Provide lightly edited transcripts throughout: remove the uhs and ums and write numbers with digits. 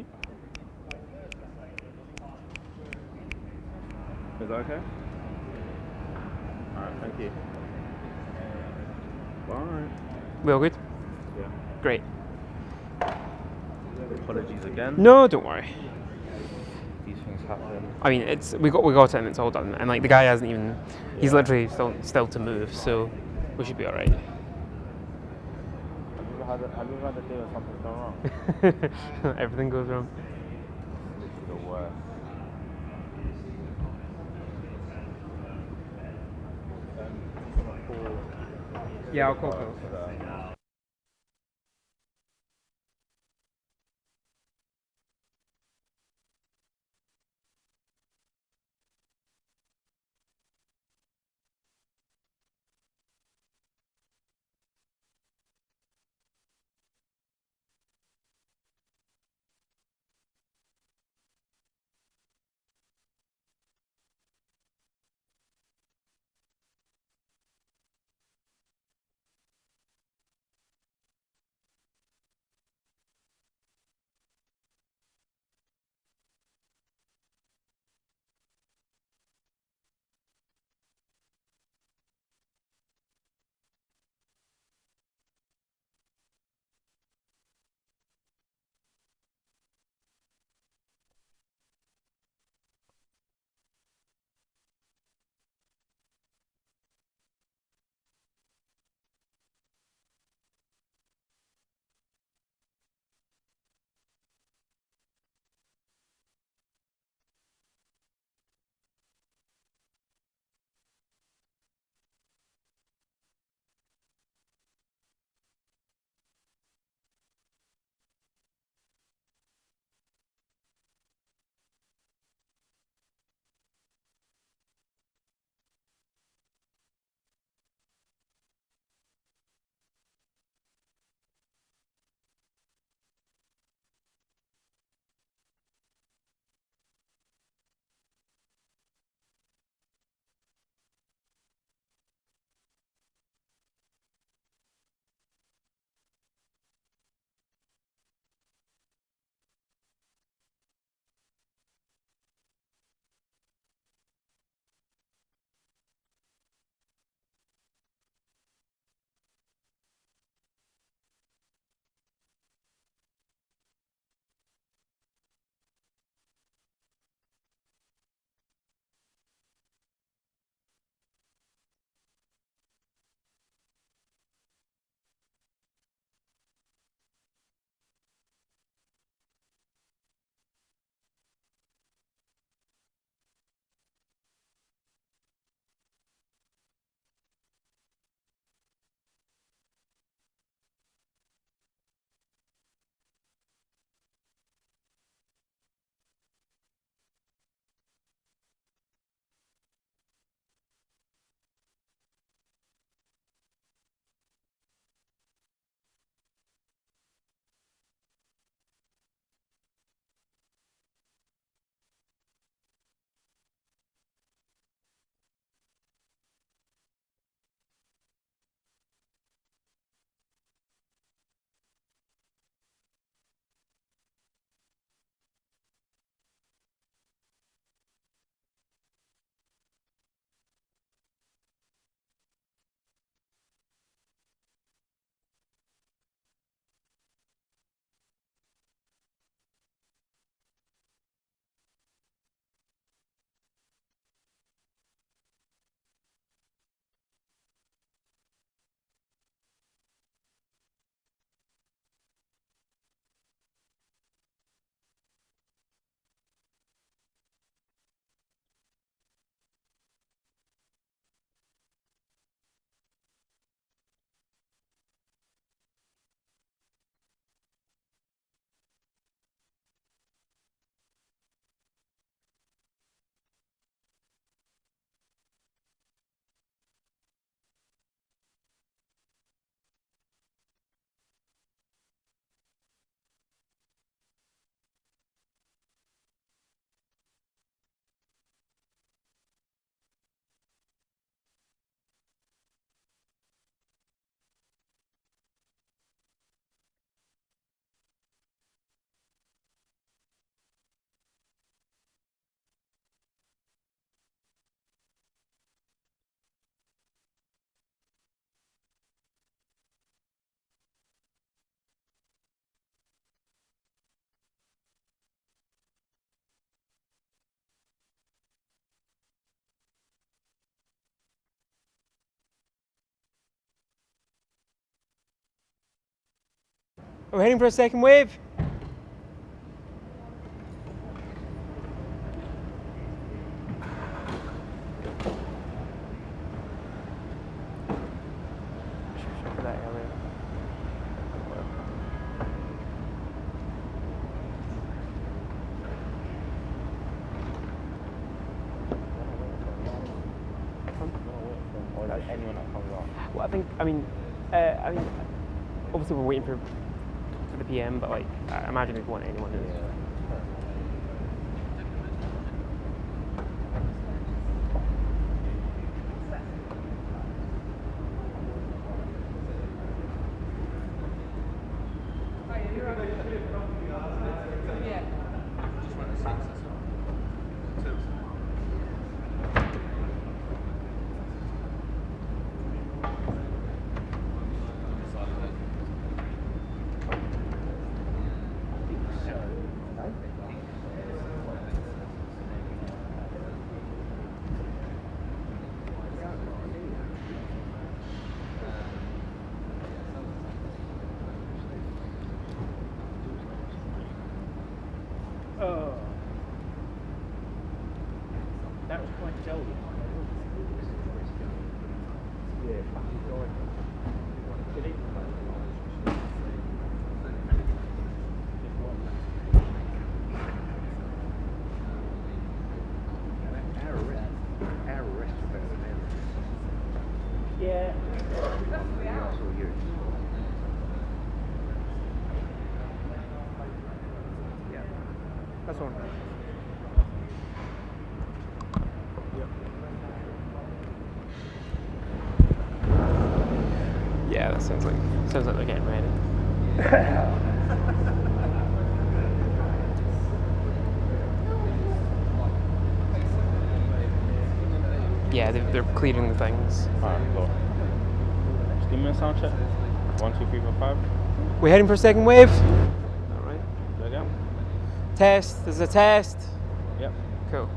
Is that okay? Alright, thank you. Bye. We all good? Yeah. Great. Apologies again. No, don't worry. These things happen. I mean, we got it and it's all done. And like the guy hasn't even. He's literally still to move, so we should be all right. Have you ever had a day where something's gone wrong? Everything goes wrong. Literally the worst. Just want to call. Yeah, I'll call Phil. So that We're heading for a second wave. Or like anyone that comes on. Well, I mean, obviously we're waiting for the PM, but like, I imagine we'd want anyone who's. Oh. That was quite jolly. Yeah, fucking gorgeous. Did he? Our arrests are better than theirs. Yeah. That's all you. Yeah. That's on. Yep. Yeah, that sounds like they're getting ready. Yeah, they're clearing the things. Alright, cool. Just give me a sound check. 1, 2, 3, 4, 5. We're heading for a second wave. Alright. There we go. Test. There's a test. Yep. Cool.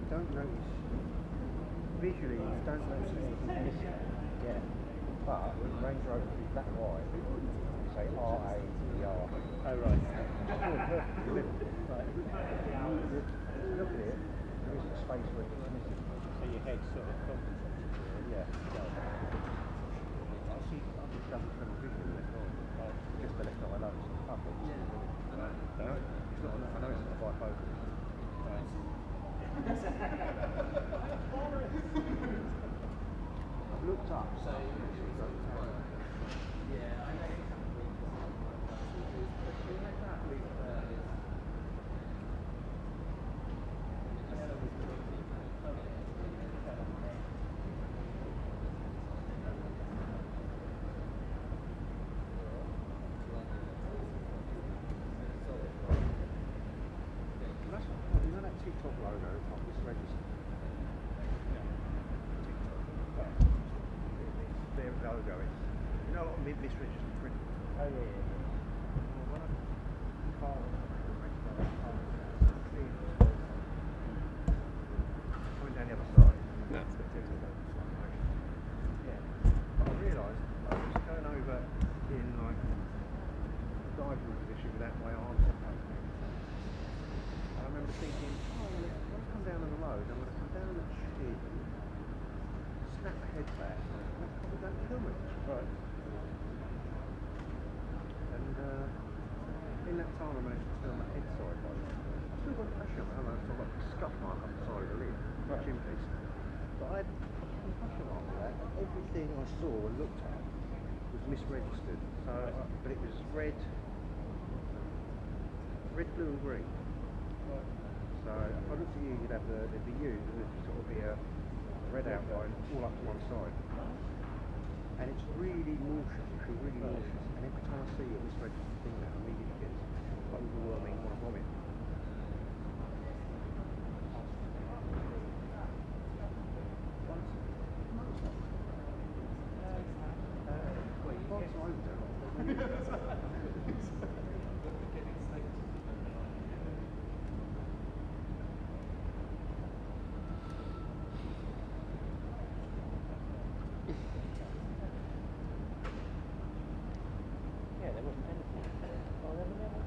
Don't notice visually. You don't notice anything missing. Yeah, but when the Range Rover is that wide, you say R-A-E-R. Oh right. Look at it. There isn't space where it's missing. So your head sort of compensates. Yeah. I see. I'm just double vision left on. Just the left eye. I know it's up. No, it's not. I know it's not a bifocal. I've looked up. You know that TikTok logo on this register? Their logo is, you know what misregistered print? Oh yeah. car. Coming down the other side. No, it's good too. Yeah. But I realised I was going over in like diving position without my arms on both legs. And I remember thinking, oh, when I come down on the road, I'm going to come down the chin, snap my head back, and that's probably going to kill me. Right. And in that time I managed to turn my head sideways. I still got pressure on me, I don't know, it's like a scuff mark up the side of the lid, my chin piece. But I had concussion after that, and everything I saw and looked at was misregistered. So, but it was red, blue and green. So if I looked at you, you'd have there'd be you, and there'd sort of be a red outline all up to one side. And it's really nauseous, you feel really nauseous. And every time I see a misregistered thing, that immediately gets overwhelming, want to vomit. Yeah, there wasn't anything. Oh, there was never.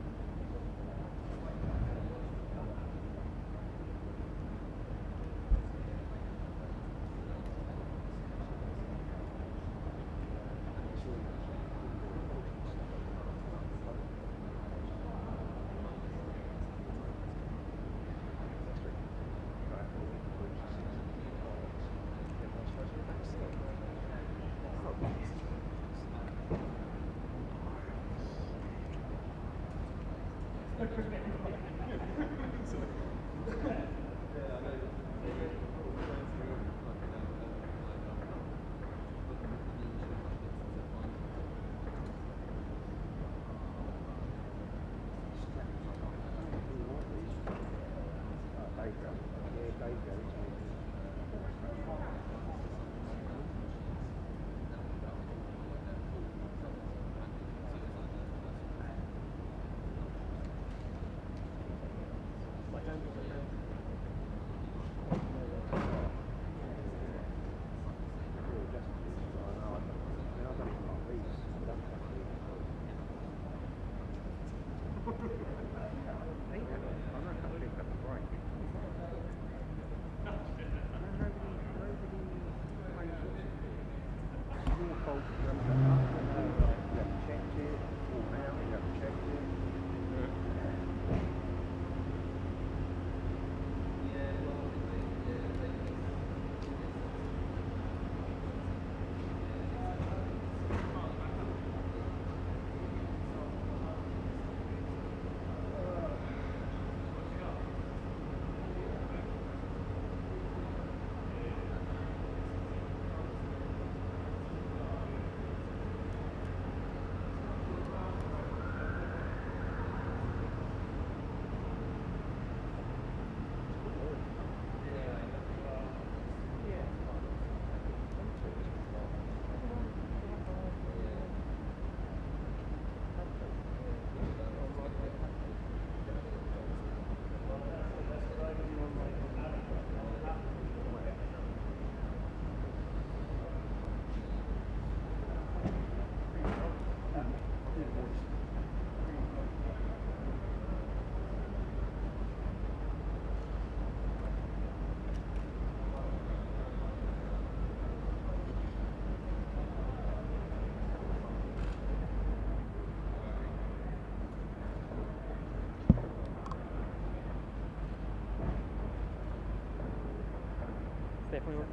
Definitely.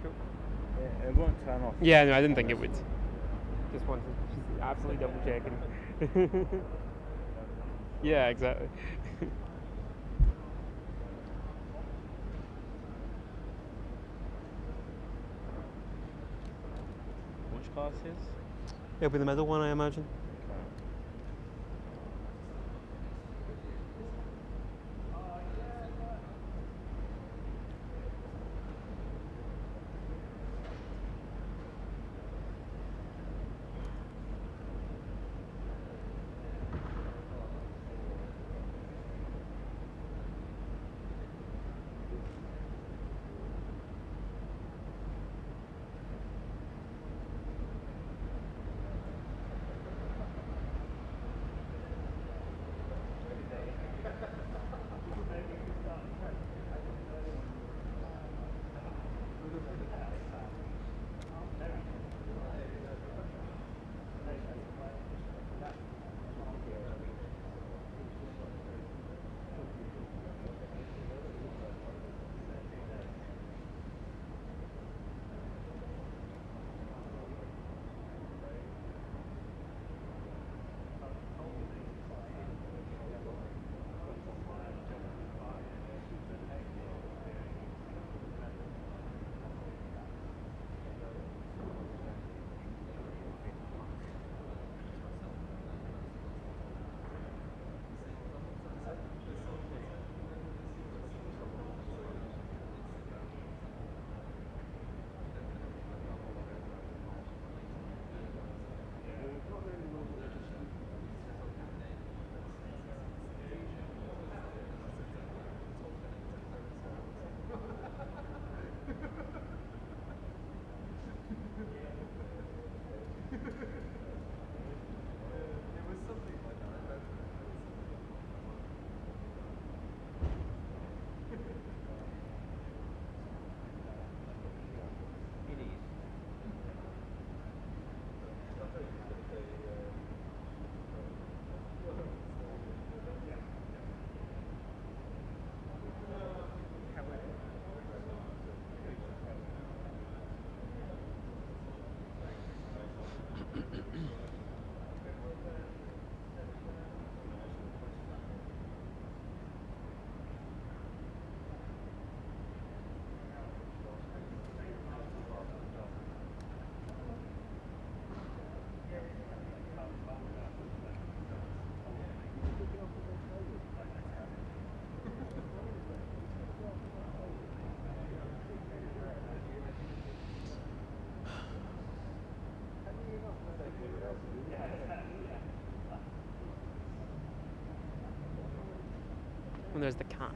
Cool. Yeah, it won't turn off. Yeah, no, I didn't think it would. Just wanted to absolutely double checking. Yeah, exactly. Which car is his? It'll be the middle one, I imagine. And there's the cat.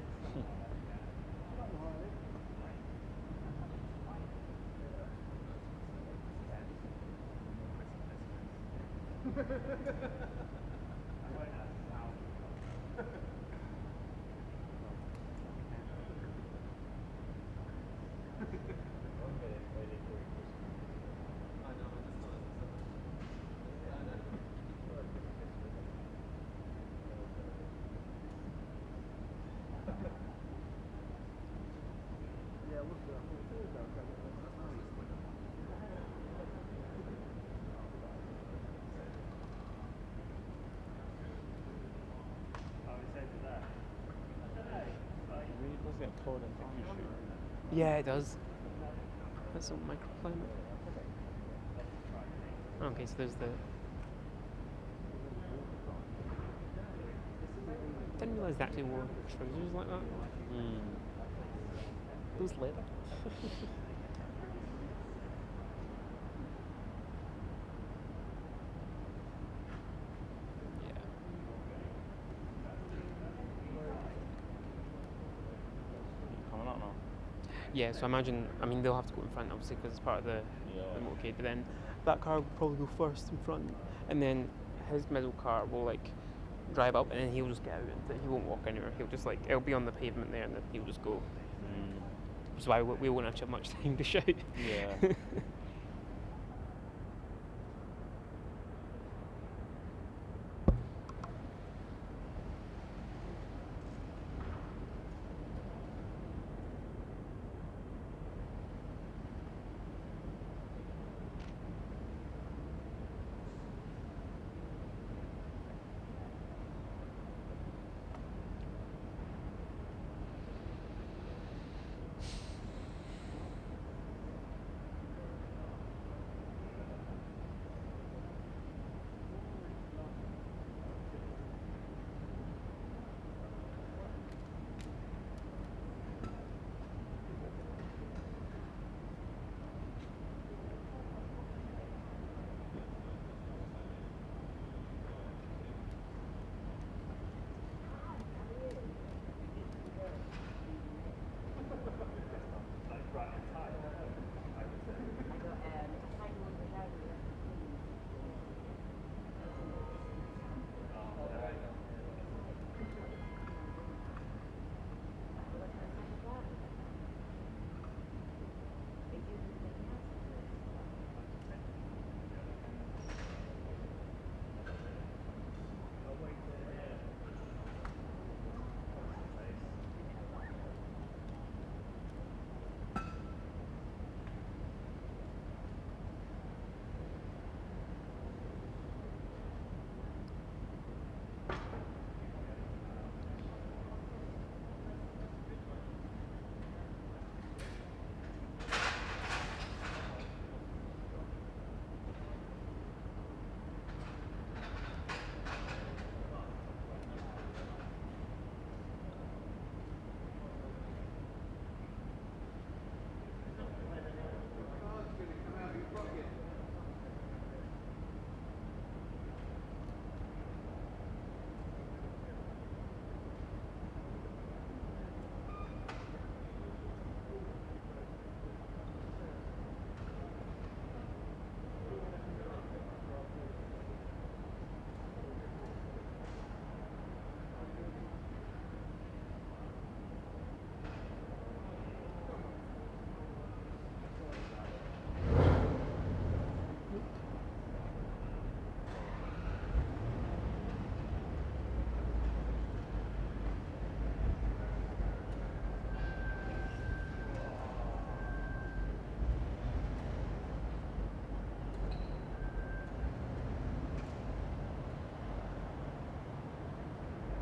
It really does get cold in Kyushu. Yeah, it does. That's a microclimate. Okay, so there's the. Didn't realise they actually wore trousers like that. Those leather. Yeah. Coming up now. Yeah, so I mean, they'll have to go in front, obviously, because it's part of the motorcade, but then that car will probably go first in front, and then his middle car will, like, drive up, and then he'll just get out, and he won't walk anywhere. He'll just, like, it'll be on the pavement there, and then he'll just go. Which is why we won't have much time to shout. Yeah.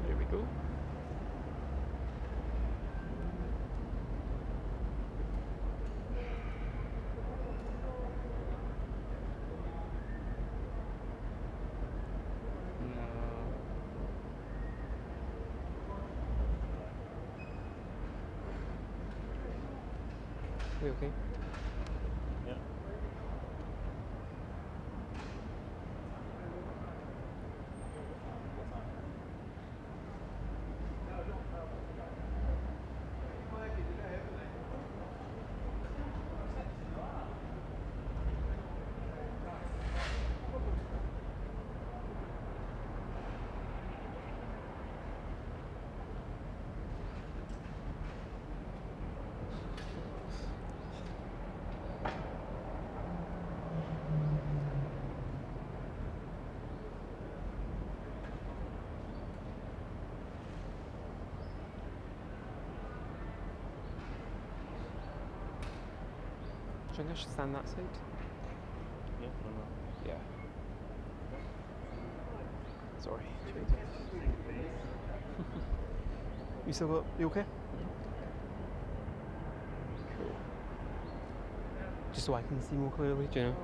There we go. We okay? Yeah. I think I should stand that side? Yeah, for now. Yeah. Sorry. You still got. You okay? Cool. Just so I can see more clearly, do you know?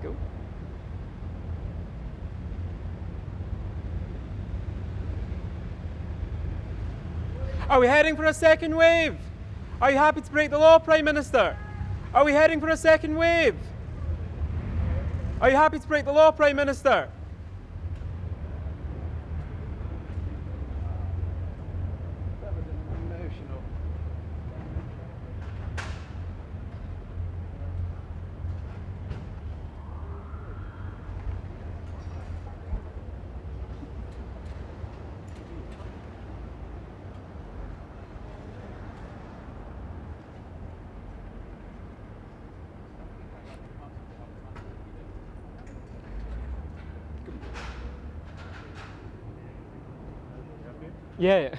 Go. Are we heading for a second wave? Are you happy to break the law, Prime Minister? Are we heading for a second wave? Are you happy to break the law, Prime Minister? That was emotional. Yeah.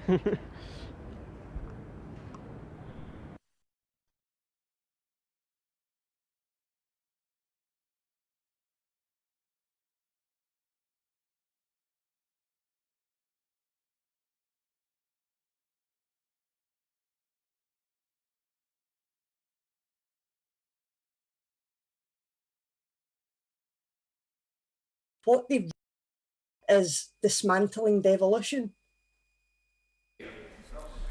What they is dismantling devolution.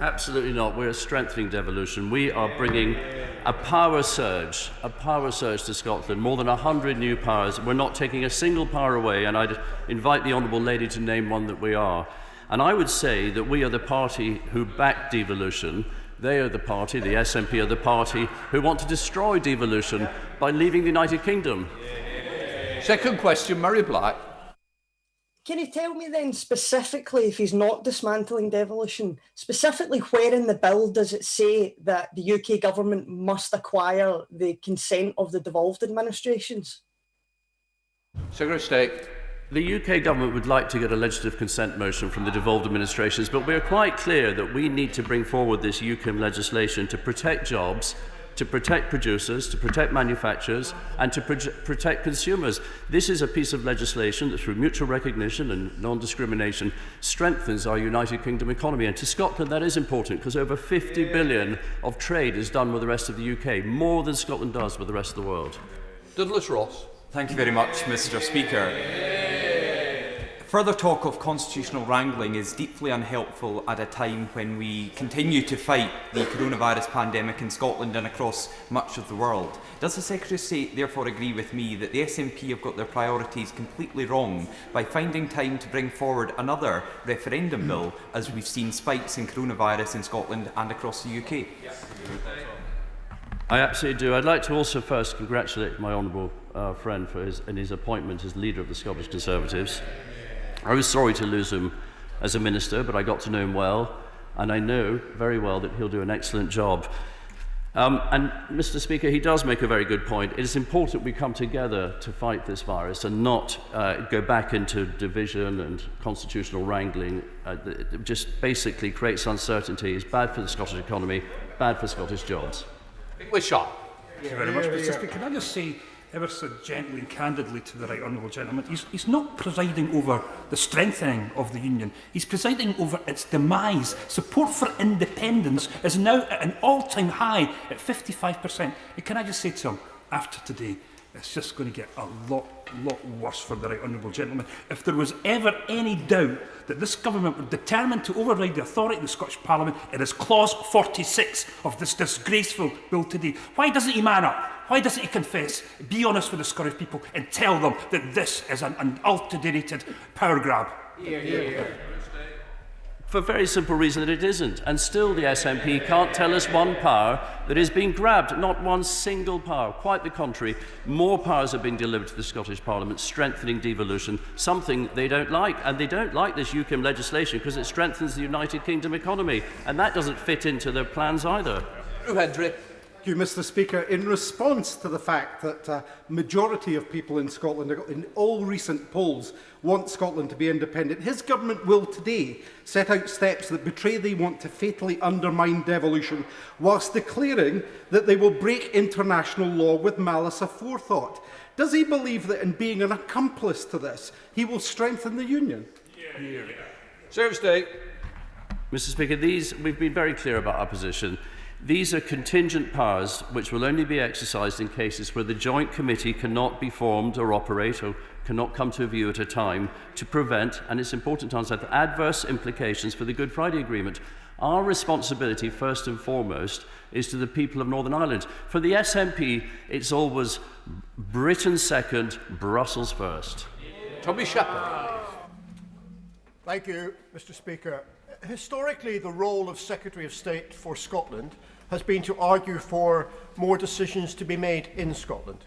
Absolutely not. We're strengthening devolution. We are bringing a power surge to Scotland, more than 100 new powers. We're not taking a single power away, and I'd invite the Honourable Lady to name one that we are. And I would say that we are the party who back devolution. They are the party, the SNP are the party, who want to destroy devolution by leaving the United Kingdom. Second question, Murray Black. Can you tell me then specifically, if he's not dismantling devolution, specifically where in the bill does it say that the UK government must acquire the consent of the devolved administrations? Secretary of State. The UK government would like to get a legislative consent motion from the devolved administrations, but we're quite clear that we need to bring forward this UKIM legislation to protect jobs, to protect producers, to protect manufacturers, and to protect consumers. This is a piece of legislation that, through mutual recognition and non-discrimination, strengthens our United Kingdom economy. And to Scotland, that is important, because over 50 billion of trade is done with the rest of the UK, more than Scotland does with the rest of the world. Douglas Ross. Thank you very much, Mr. Speaker. Further talk of constitutional wrangling is deeply unhelpful at a time when we continue to fight the coronavirus pandemic in Scotland and across much of the world. Does the Secretary of State therefore agree with me that the SNP have got their priorities completely wrong by finding time to bring forward another referendum bill, as we've seen spikes in coronavirus in Scotland and across the UK? I absolutely do. I'd like to also first congratulate my honourable friend for his appointment as leader of the Scottish Conservatives. I was sorry to lose him as a minister, but I got to know him well, and I know very well that he'll do an excellent job. And Mr. Speaker, he does make a very good point. It is important we come together to fight this virus and not go back into division and constitutional wrangling. It just basically creates uncertainty. It's bad for the Scottish economy, bad for Scottish jobs. Wishart. Thank you very much, Mr. Speaker. Can I just say, ever so gently and candidly to the right honourable gentleman, he's not presiding over the strengthening of the union, he's presiding over its demise. Support for independence is now at an all-time high at 55%. And can I just say to him, after today, it's just going to get a lot worse for the right honourable gentleman. If there was ever any doubt that this government were determined to override the authority of the Scottish Parliament, it is clause 46 of this disgraceful bill today. Why doesn't he man up? Why doesn't he confess, be honest with the Scottish people and tell them that this is an unadulterated power grab? For a very simple reason that it isn't. And still the SNP can't tell us one power that is being grabbed, not one single power. Quite the contrary, more powers are being delivered to the Scottish Parliament, strengthening devolution, something they don't like. And they don't like this UKIM legislation because it strengthens the United Kingdom economy. And that doesn't fit into their plans either. Hendry. Thank you, Mr. Speaker. In response to the fact that a majority of people in Scotland, in all recent polls, want Scotland to be independent, his government will today set out steps that betray they want to fatally undermine devolution, whilst declaring that they will break international law with malice aforethought. Does he believe that in being an accomplice to this, he will strengthen the union? Secretary of State. Mr. Speaker, we've been very clear about our position. These are contingent powers which will only be exercised in cases where the Joint Committee cannot be formed or operate or cannot come to a view at a time to prevent, and it's important to understand, adverse implications for the Good Friday Agreement. Our responsibility, first and foremost, is to the people of Northern Ireland. For the SNP, it's always Britain second, Brussels first. Tommy Shepherd. Thank you, Mr. Speaker. Historically, the role of Secretary of State for Scotland has been to argue for more decisions to be made in Scotland.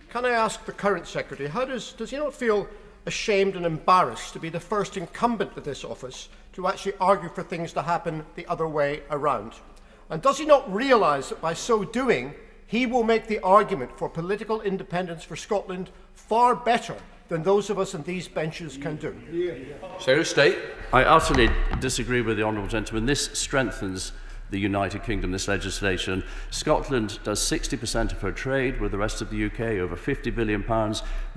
Can I ask the current Secretary, does he not feel ashamed and embarrassed to be the first incumbent of this office to actually argue for things to happen the other way around? And does he not realise that by so doing, he will make the argument for political independence for Scotland far better than those of us in these benches can do? Secretary of State. I utterly disagree with the honourable gentleman. This strengthens the United Kingdom, this legislation. Scotland does 60% of her trade with the rest of the UK, over £50 billion.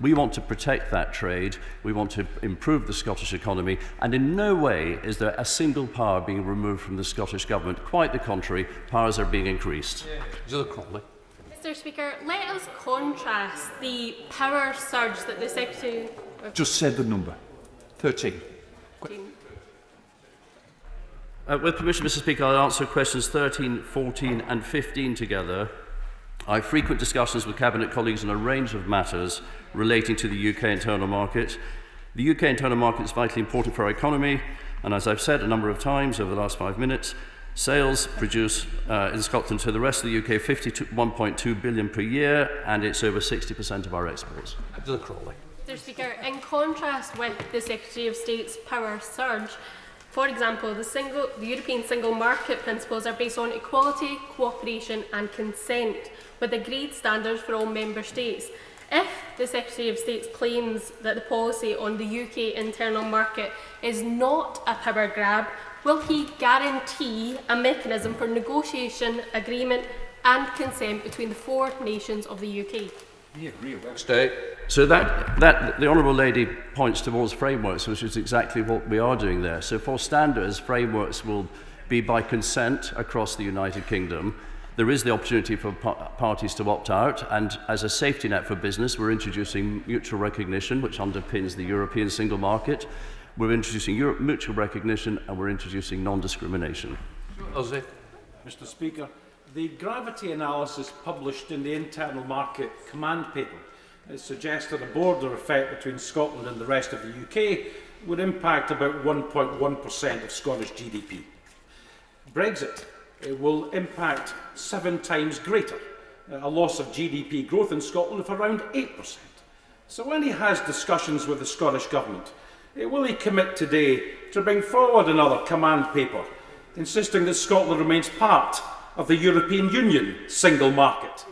We want to protect that trade. We want to improve the Scottish economy. And in no way is there a single power being removed from the Scottish Government. Quite the contrary, powers are being increased. Mr. Speaker, let us contrast the power surge that the Secretary... Just said the number. 13. With permission, Mr. Speaker, I'll answer questions 13, 14 and 15 together. I have frequent discussions with Cabinet colleagues on a range of matters relating to the UK internal market. The UK internal market is vitally important for our economy, and as I've said a number of times over the last 5 minutes, sales produce in Scotland to the rest of the UK 51.2 billion per year, and it's over 60% of our exports. Mr. Speaker, in contrast with the Secretary of State's power surge, for example, the European single market principles are based on equality, cooperation and consent, with agreed standards for all member states. If the Secretary of State claims that the policy on the UK internal market is not a power grab, will he guarantee a mechanism for negotiation, agreement and consent between the four nations of the UK? State. So that the honourable lady points towards frameworks, which is exactly what we are doing there. So for standards, frameworks will be by consent across the United Kingdom. There is the opportunity for parties to opt out, and as a safety net for business, we're introducing mutual recognition, which underpins the European single market. We're introducing mutual recognition, and we're introducing non-discrimination. Mr. Speaker, the gravity analysis published in the Internal Market Command Paper suggests that a border effect between Scotland and the rest of the UK would impact about 1.1% of Scottish GDP. Brexit will impact 7 times greater, a loss of GDP growth in Scotland of around 8%. So when he has discussions with the Scottish Government, will he commit today to bring forward another command paper insisting that Scotland remains part of the European Union single market?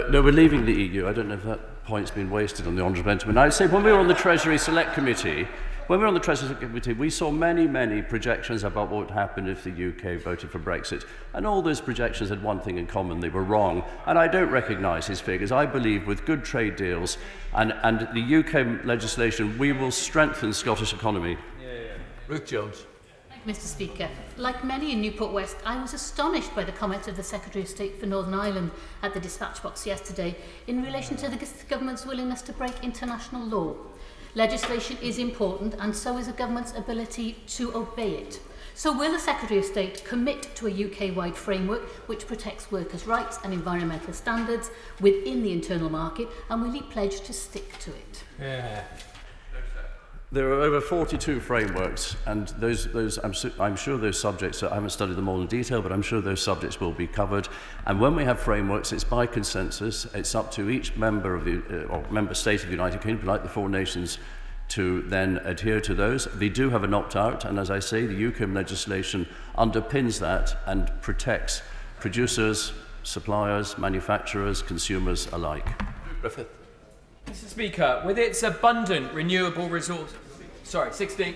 No, we're leaving the EU. I don't know if that point's been wasted on the honourable gentleman. I say when we were on the Treasury Select Committee, we saw many projections about what would happen if the UK voted for Brexit. And all those projections had one thing in common: they were wrong. And I don't recognise his figures. I believe with good trade deals and the UK legislation, we will strengthen the Scottish economy. Ruth Jones. Mr. Speaker, like many in Newport West, I was astonished by the comments of the Secretary of State for Northern Ireland at the dispatch box yesterday in relation to the government's willingness to break international law. Legislation is important, and so is a government's ability to obey it. So will the Secretary of State commit to a UK-wide framework which protects workers' rights and environmental standards within the internal market, and will he pledge to stick to it? There are over 42 frameworks, and I'm sure those subjects, I haven't studied them all in detail, but I'm sure those subjects will be covered. And when we have frameworks, it's by consensus. It's up to each member of or member state of the United Kingdom, like the four nations, to then adhere to those. They do have an opt-out, and as I say, the UK legislation underpins that and protects producers, suppliers, manufacturers, consumers alike. Griffith. Mr. Speaker, with its abundant renewable resources... Sorry, 16.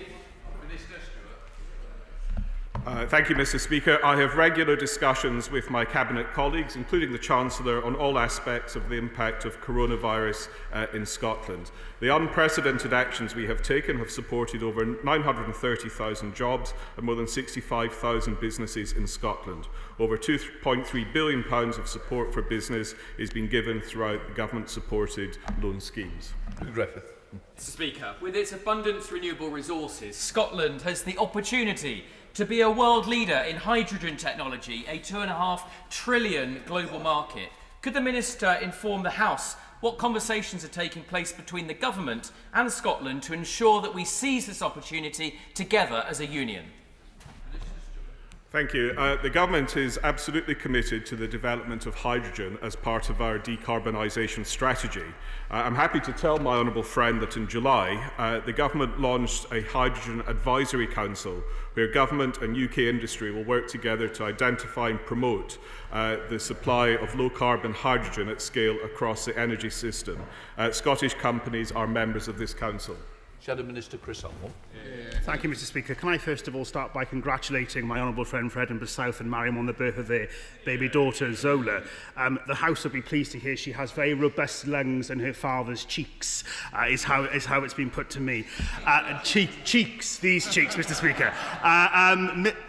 Thank you, Mr. Speaker. I have regular discussions with my Cabinet colleagues, including the Chancellor, on all aspects of the impact of coronavirus in Scotland. The unprecedented actions we have taken have supported over 930,000 jobs and more than 65,000 businesses in Scotland. Over £2.3 billion of support for business is being given throughout the government-supported loan schemes. Griffith. Mr. Speaker, with its abundant renewable resources, Scotland has the opportunity to be a world leader in hydrogen technology, a £2.5 trillion global market. Could the Minister inform the House what conversations are taking place between the Government and Scotland to ensure that we seize this opportunity together as a union? Thank you. The Government is absolutely committed to the development of hydrogen as part of our decarbonisation strategy. I'm happy to tell my honourable friend that in July, the Government launched a Hydrogen Advisory Council where Government and UK industry will work together to identify and promote the supply of low-carbon hydrogen at scale across the energy system. Scottish companies are members of this council. Shadow Minister Chris Almond. Thank you, Mr. Speaker. Can I first of all start by congratulating my honourable friend for Edinburgh South and Mariam on the birth of their baby daughter, Zola. The House will be pleased to hear she has very robust lungs and her father's cheeks, is how it's been put to me. Cheeks, these cheeks, Mr. Speaker.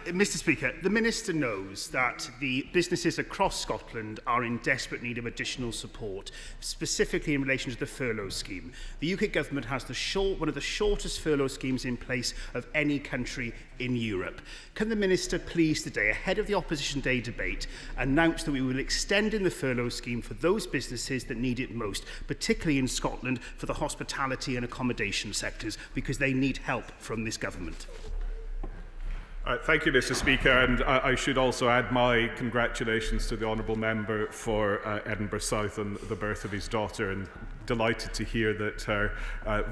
Mr. Speaker, the Minister knows that the businesses across Scotland are in desperate need of additional support, specifically in relation to the furlough scheme. The UK Government has one of the shortest furlough schemes in place of any country in Europe. Can the Minister please today, ahead of the Opposition Day debate, announce that we will extend in the furlough scheme for those businesses that need it most, particularly in Scotland for the hospitality and accommodation sectors, because they need help from this Government? Thank you, Mr. Speaker, and I should also add my congratulations to the honourable member for Edinburgh South on the birth of his daughter, and delighted to hear that her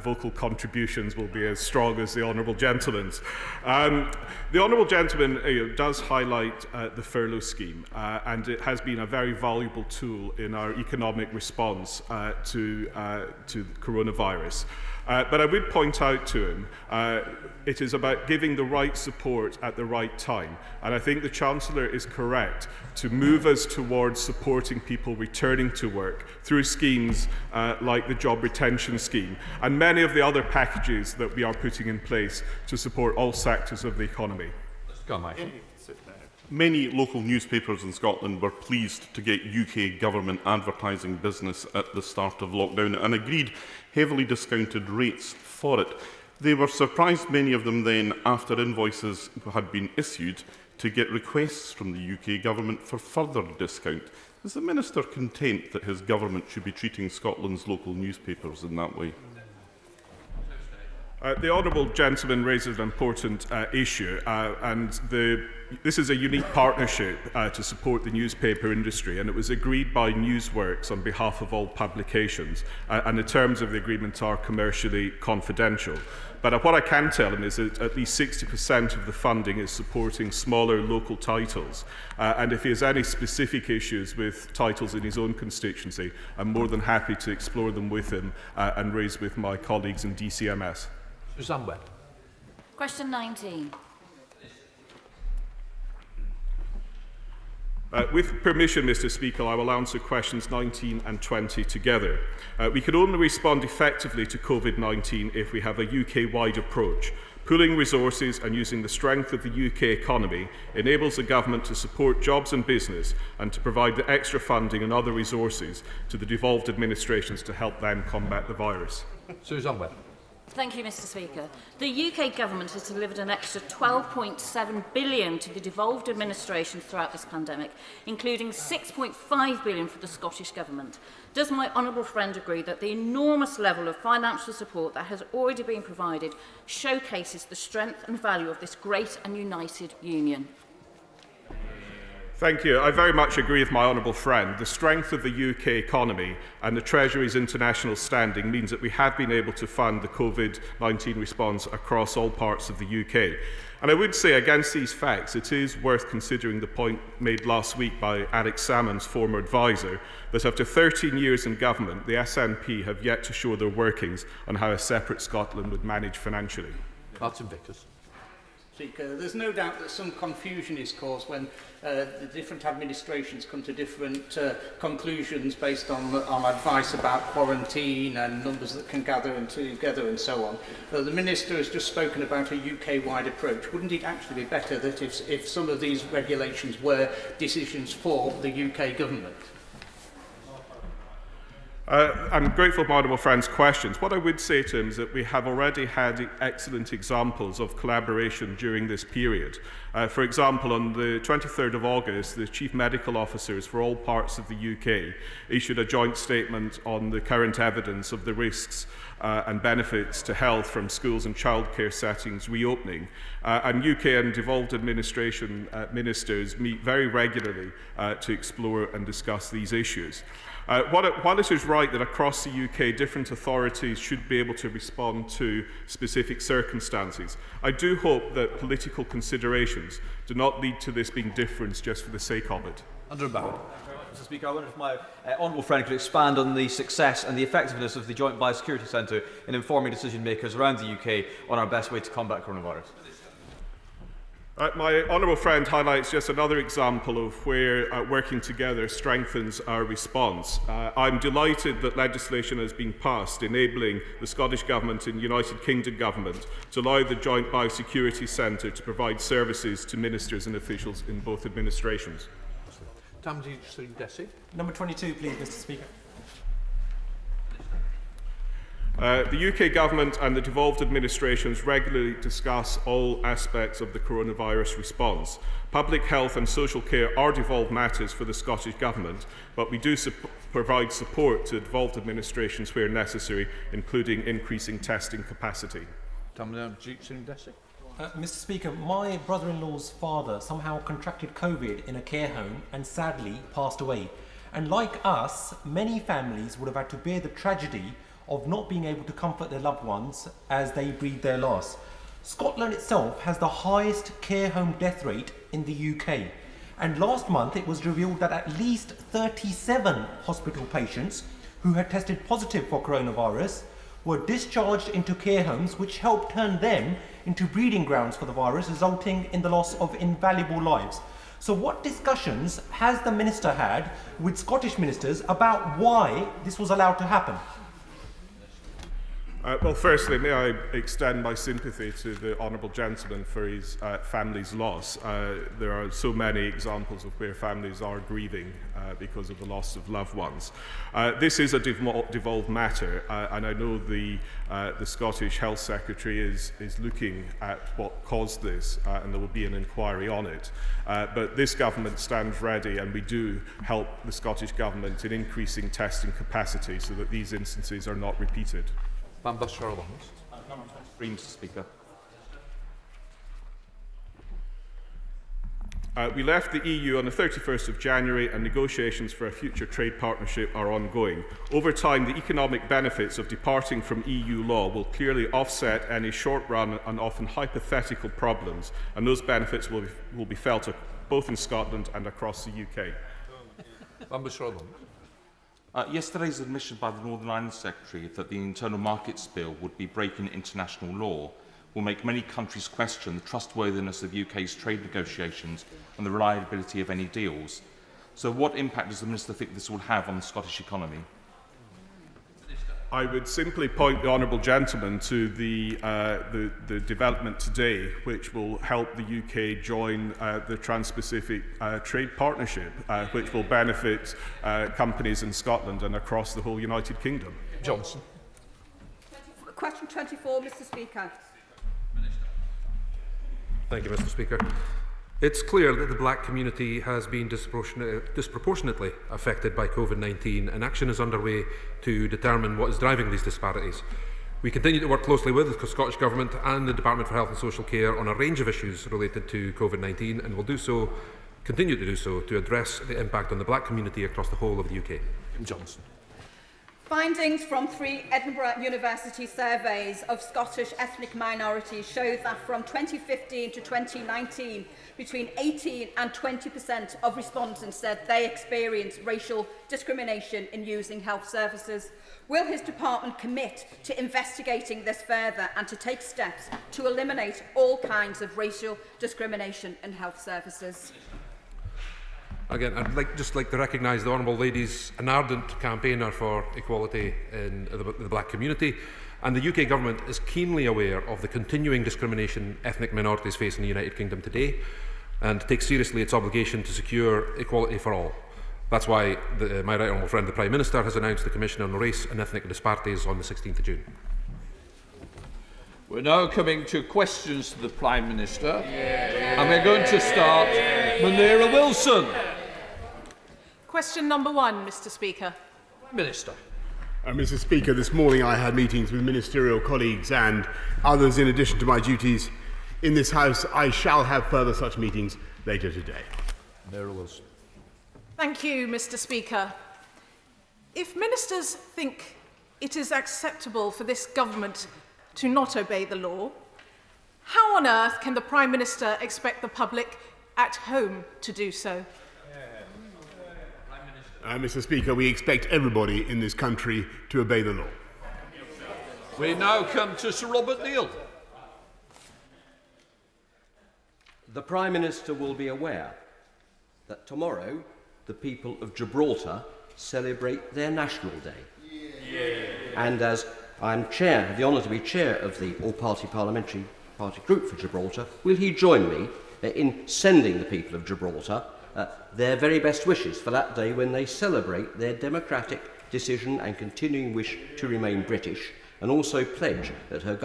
vocal contributions will be as strong as the honourable gentleman's. The honourable gentleman does highlight the furlough scheme, and it has been a very valuable tool in our economic response to coronavirus. But I would point out to him it is about giving the right support at the right time. And I think the Chancellor is correct to move us towards supporting people returning to work through schemes like the Job Retention Scheme and many of the other packages that we are putting in place to support all sectors of the economy. Go on, Mike. Many local newspapers in Scotland were pleased to get UK government advertising business at the start of lockdown and agreed heavily discounted rates for it. They were surprised, many of them then, after invoices had been issued, to get requests from the UK government for further discount. Is the Minister content that his government should be treating Scotland's local newspapers in that way? The honourable gentleman raises an important issue, and this is a unique partnership to support the newspaper industry, and it was agreed by Newsworks on behalf of all publications, and the terms of the agreement are commercially confidential. But what I can tell him is that at least 60% of the funding is supporting smaller local titles, and if he has any specific issues with titles in his own constituency, I'm more than happy to explore them with him and raise with my colleagues in DCMS. Suzanne Webb. Question 19. With permission, Mr. Speaker, I will answer questions 19 and 20 together. We can only respond effectively to COVID-19 if we have a UK-wide approach. Pooling resources and using the strength of the UK economy enables the Government to support jobs and business and to provide the extra funding and other resources to the devolved administrations to help them combat the virus. Suzanne Webb. Thank you, Mr. Speaker. The UK Government has delivered an extra £12.7 billion to the devolved administrations throughout this pandemic, including £6.5 billion for the Scottish Government. Does my honourable friend agree that the enormous level of financial support that has already been provided showcases the strength and value of this great and united union? Thank you. I very much agree with my honourable friend. The strength of the UK economy and the Treasury's international standing means that we have been able to fund the COVID-19 response across all parts of the UK. And I would say, against these facts, it is worth considering the point made last week by Alex Salmond's former adviser, that after 13 years in government, the SNP have yet to show their workings on how a separate Scotland would manage financially. Martin Vickers. Speaker. There's no doubt that some confusion is caused when the different administrations come to different conclusions based on advice about quarantine and numbers that can gather and together and so on. The Minister has just spoken about a UK-wide approach. Wouldn't it actually be better that if some of these regulations were decisions for the UK government? I'm grateful for my honourable friend's questions. What I would say to him is that we have already had excellent examples of collaboration during this period. For example, on the 23rd of August, the chief medical officers for all parts of the UK issued a joint statement on the current evidence of the risks and benefits to health from schools and childcare settings reopening. And UK and devolved administration ministers meet very regularly to explore and discuss these issues. While it is right that across the UK different authorities should be able to respond to specific circumstances, I do hope that political considerations do not lead to this being different just for the sake of it. Andrew Barrett. Mr. Speaker, I wonder if my honourable friend could expand on the success and the effectiveness of the Joint Biosecurity Centre in informing decision makers around the UK on our best way to combat coronavirus. My honourable friend highlights just another example of where working together strengthens our response. I'm delighted that legislation has been passed enabling the Scottish Government and United Kingdom Government to allow the Joint Biosecurity Centre to provide services to ministers and officials in both administrations. Tamji Desi. Number 22, please, Mr. Speaker. The UK Government and the devolved administrations regularly discuss all aspects of the coronavirus response. Public health and social care are devolved matters for the Scottish Government, but we do provide support to devolved administrations where necessary, including increasing testing capacity. Mr. Speaker, my brother-in-law's father somehow contracted COVID in a care home and sadly passed away. And like us, many families would have had to bear the tragedy of not being able to comfort their loved ones as they breathe their last. Scotland itself has the highest care home death rate in the UK. And last month it was revealed that at least 37 hospital patients who had tested positive for coronavirus were discharged into care homes, which helped turn them into breeding grounds for the virus, resulting in the loss of invaluable lives. So what discussions has the Minister had with Scottish ministers about why this was allowed to happen? Well, firstly, may I extend my sympathy to the honourable gentleman for his family's loss. There are so many examples of where families are grieving because of the loss of loved ones. This is a devolved matter, and I know the Scottish Health Secretary is looking at what caused this, and there will be an inquiry on it. But this government stands ready, and we do help the Scottish Government in increasing testing capacity so that these instances are not repeated. Mr. Speaker. We left the EU on the 31st of January and negotiations for a future trade partnership are ongoing. Over time, the economic benefits of departing from EU law will clearly offset any short-run and often hypothetical problems, and those benefits will be felt both in Scotland and across the UK. Yesterday's admission by the Northern Ireland Secretary that the Internal Markets Bill would be breaking international law will make many countries question the trustworthiness of UK's trade negotiations and the reliability of any deals. So what impact does the Minister think this will have on the Scottish economy? I would simply point the honourable gentleman to the development today, which will help the UK join the Trans-Pacific Trade Partnership, which will benefit companies in Scotland and across the whole United Kingdom. Johnson. Question 24, Mr. Speaker. Thank you, Mr. Speaker. It's clear that the black community has been disproportionately affected by COVID-19, and action is underway to determine what is driving these disparities. We continue to work closely with the Scottish Government and the Department for Health and Social Care on a range of issues related to COVID-19, and will continue to do so, to address the impact on the black community across the whole of the UK. Johnson. Findings from 3 Edinburgh University surveys of Scottish ethnic minorities show that from 2015 to 2019, between 18 and 20% of respondents said they experienced racial discrimination in using health services. Will his department commit to investigating this further and to take steps to eliminate all kinds of racial discrimination in health services? Again, I'd just like to recognise the Honourable Lady's an ardent campaigner for equality in the black community, and the UK Government is keenly aware of the continuing discrimination ethnic minorities face in the United Kingdom today, and takes seriously its obligation to secure equality for all. That's why my right honourable friend, the Prime Minister, has announced the Commission on Race and Ethnic Disparities on the 16th of June. We're now coming to questions to the Prime Minister, and we're going to start Munira Wilson. Question number 1, Mr. Speaker. Minister. Mr. Speaker, this morning I had meetings with ministerial colleagues and others in addition to my duties in this House. I shall have further such meetings later today. Munira Wilson. Thank you, Mr. Speaker. If ministers think it is acceptable for this government to not obey the law, how on earth can the Prime Minister expect the public at home to do so? Mr. Speaker, we expect everybody in this country to obey the law. We now come to Sir Robert Neal. The Prime Minister will be aware that tomorrow the people of Gibraltar celebrate their National Day. And as I'm have the honour to be chair of the All-Party Parliamentary Party Group for Gibraltar, will he join me in sending the people of Gibraltar their very best wishes for that day when they celebrate their democratic decision and continuing wish to remain British, and also pledge that Her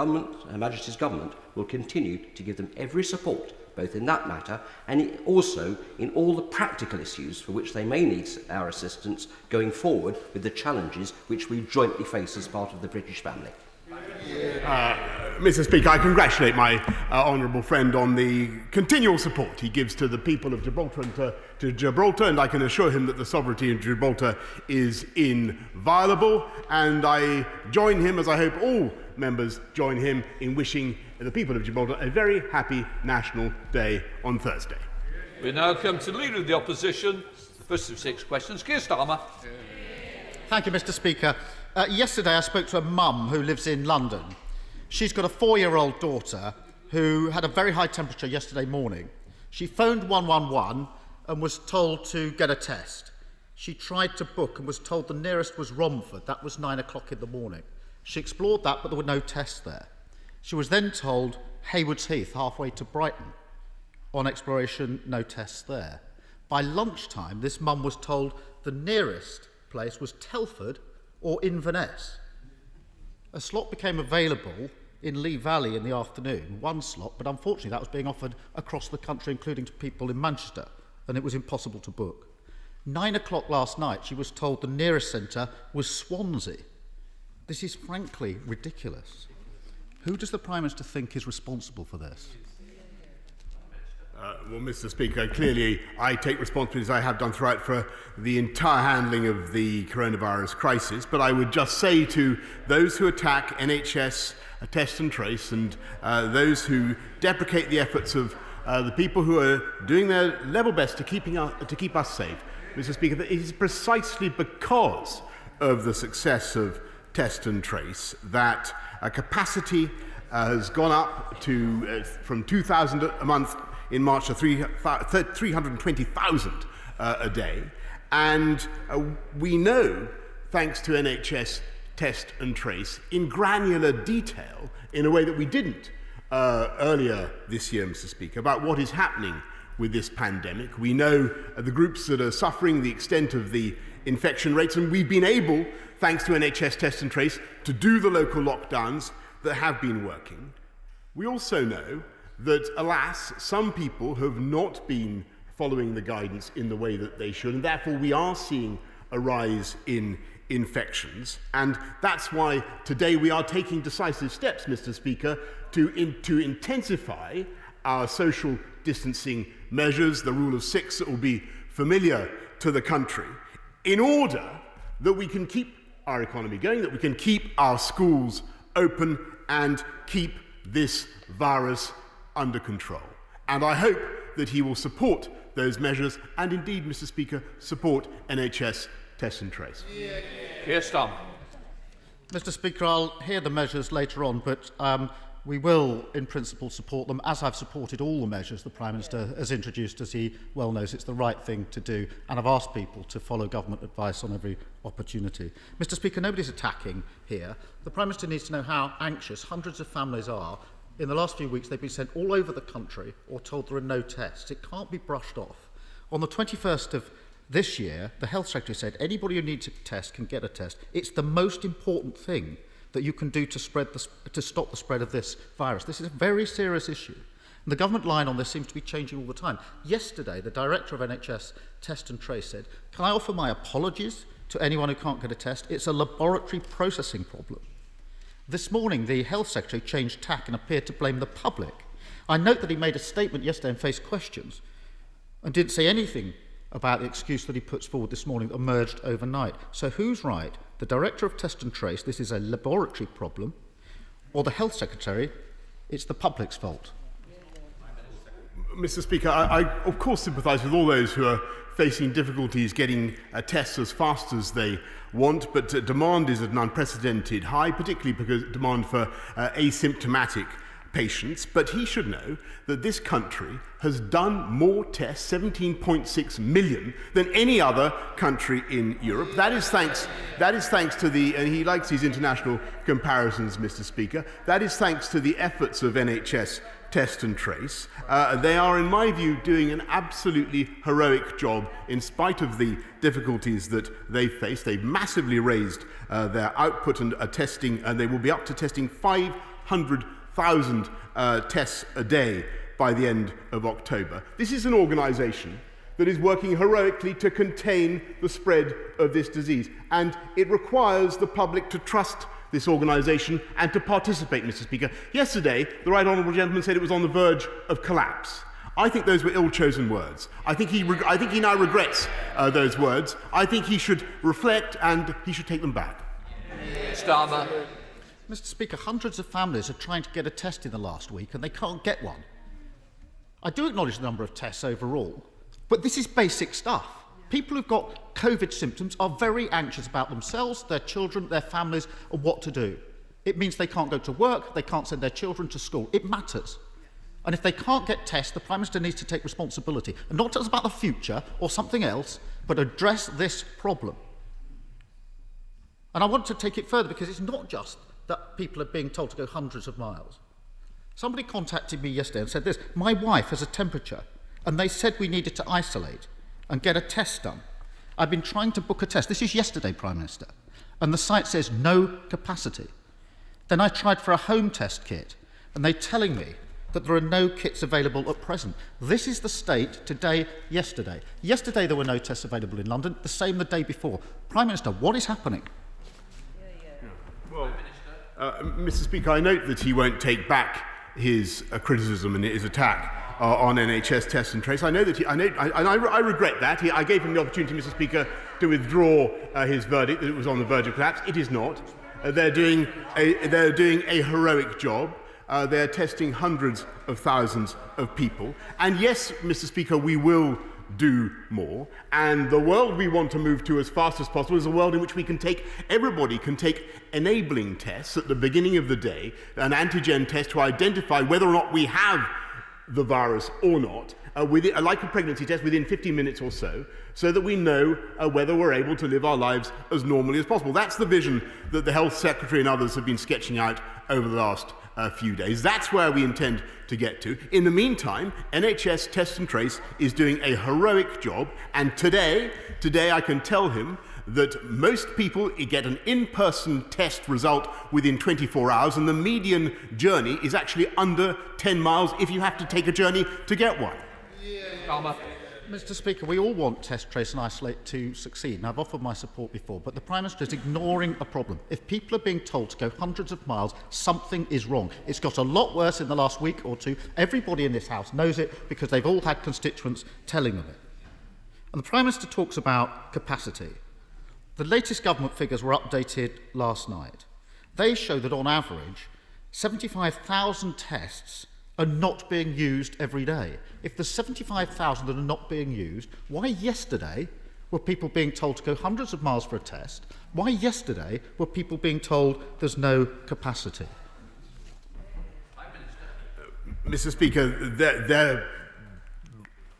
Majesty's Government will continue to give them every support, both in that matter and also in all the practical issues for which they may need our assistance going forward with the challenges which we jointly face as part of the British family. Mr. Speaker, I congratulate my honourable friend on the continual support he gives to the people of Gibraltar and to Gibraltar, and I can assure him that the sovereignty of Gibraltar is inviolable, and I join him, as I hope all members join him, in wishing the people of Gibraltar a very happy National Day on Thursday. We now come to the Leader of the Opposition. The first of 6 questions, Keir Starmer. Thank you, Mr. Speaker. Yesterday I spoke to a mum who lives in London. She's got a 4-year-old daughter who had a very high temperature yesterday morning. She phoned 111 and was told to get a test. She tried to book and was told the nearest was Romford. That was 9 o'clock in the morning. She explored that, but there were no tests there. She was then told Haywards Heath, halfway to Brighton. On exploration, no tests there. By lunchtime, this mum was told the nearest place was Telford or Inverness. A slot became available in Lee Valley in the afternoon, one slot, but unfortunately that was being offered across the country, including to people in Manchester, and it was impossible to book. 9 o'clock last night, she was told the nearest centre was Swansea. This is frankly ridiculous. Who does the Prime Minister think is responsible for this? Well, Mr. Speaker, clearly I take responsibility, as I have done throughout, for the entire handling of the coronavirus crisis, but I would just say to those who attack NHS test and trace and those who deprecate the efforts of the people who are doing their level best to keep us safe, Mr. Speaker, that it is precisely because of the success of test and trace that capacity has gone up to from 2,000 a month in March to 320,000 a day. And we know, thanks to NHS test and trace, in granular detail, in a way that we didn't earlier this year, Mr. Speaker, about what is happening with this pandemic. We know the groups that are suffering, the extent of the infection rates, and we've been able, thanks to NHS test and trace, to do the local lockdowns that have been working. We also know that, alas, some people have not been following the guidance in the way that they should, and therefore we are seeing a rise in infections. And that's why today we are taking decisive steps, Mr. Speaker, to intensify our social distancing measures, the rule of 6 that will be familiar to the country, in order that we can keep our economy going, that we can keep our schools open and keep this virus under control. And I hope that he will support those measures and indeed, Mr. Speaker, support NHS test and trace. Keir Starmer. Mr. Speaker, I'll hear the measures later on, but we will, in principle, support them, as I've supported all the measures the Prime Minister has introduced, as he well knows it's the right thing to do, and I've asked people to follow government advice on every opportunity. Mr. Speaker, nobody's attacking here. The Prime Minister needs to know how anxious hundreds of families are. In the last few weeks, they've been sent all over the country or told there are no tests. It can't be brushed off. On the 21st of this year, the Health Secretary said anybody who needs a test can get a test. It's the most important thing that you can do to stop the spread of this virus. This is a very serious issue. And the government line on this seems to be changing all the time. Yesterday, the Director of NHS Test and Trace said, "Can I offer my apologies to anyone who can't get a test? It's a laboratory processing problem." This morning, the Health Secretary changed tack and appeared to blame the public. I note that he made a statement yesterday and faced questions and didn't say anything about the excuse that he puts forward this morning that emerged overnight. So who's right? The Director of Test and Trace, this is a laboratory problem, or the Health Secretary, it's the public's fault? Mr. Speaker, I of course sympathise with all those who are facing difficulties getting tests as fast as they want, but demand is at an unprecedented high, particularly because demand for asymptomatic patients. But he should know that this country has done more tests, 17.6 million, than any other country in Europe. That is thanks to the, and he likes these international comparisons, Mr. Speaker, that is thanks to the efforts of NHS Test and Trace. They are, in my view, doing an absolutely heroic job in spite of the difficulties that they face. They've massively raised their output and testing, and they will be up to testing 500,000 tests a day by the end of October. This is an organisation that is working heroically to contain the spread of this disease, and it requires the public to trust this organisation and to participate, Mr. Speaker. Yesterday, the right honourable gentleman said it was on the verge of collapse. I think those were ill-chosen words. I think he now regrets those words. I think he should reflect and he should take them back. Starmer. Mr. Speaker, hundreds of families are trying to get a test in the last week and they can't get one. I do acknowledge the number of tests overall, but this is basic stuff. People who've got COVID symptoms are very anxious about themselves, their children, their families, and what to do. It means they can't go to work, they can't send their children to school. It matters. And if they can't get tests, the Prime Minister needs to take responsibility. And not just about the future or something else, but address this problem. And I want to take it further because it's not just that people are being told to go hundreds of miles. Somebody contacted me yesterday and said this: my wife has a temperature, and they said we needed to isolate and get a test done. I've been trying to book a test. This is yesterday, Prime Minister. And the site says no capacity. Then I tried for a home test kit, and they're telling me that there are no kits available at present. This is the state today, yesterday. Yesterday there were no tests available in London, the same the day before. Prime Minister, what is happening? Well, Mr. Speaker, I note that he won't take back his criticism and his attack on NHS Test and Trace. I know that I regret that. I gave him the opportunity, Mr. Speaker, to withdraw his verdict that it was on the verge of collapse. It is not. They're doing a heroic job. They're testing hundreds of thousands of people. And yes, Mr. Speaker, we will do more. And the world we want to move to as fast as possible is a world in which everybody can take enabling tests at the beginning of the day, an antigen test to identify whether or not we have the virus or not, like a pregnancy test within 15 minutes or so that we know whether we're able to live our lives as normally as possible. That's the vision that the Health Secretary and others have been sketching out over the last few days. That's where we intend to get to. In the meantime, NHS Test and Trace is doing a heroic job, and today I can tell him that most people get an in-person test result within 24 hours, and the median journey is actually under 10 miles if you have to take a journey to get one. Mr. Speaker, we all want Test, Trace and Isolate to succeed, and I've offered my support before, but the Prime Minister is ignoring a problem. If people are being told to go hundreds of miles, something is wrong. It's got a lot worse in the last week or two. Everybody in this House knows it because they've all had constituents telling them it. And the Prime Minister talks about capacity. The latest government figures were updated last night. They show that on average, 75,000 tests are not being used every day. If there's 75,000 that are not being used, why yesterday were people being told to go hundreds of miles for a test? Why yesterday were people being told there's no capacity? Mr. Speaker, the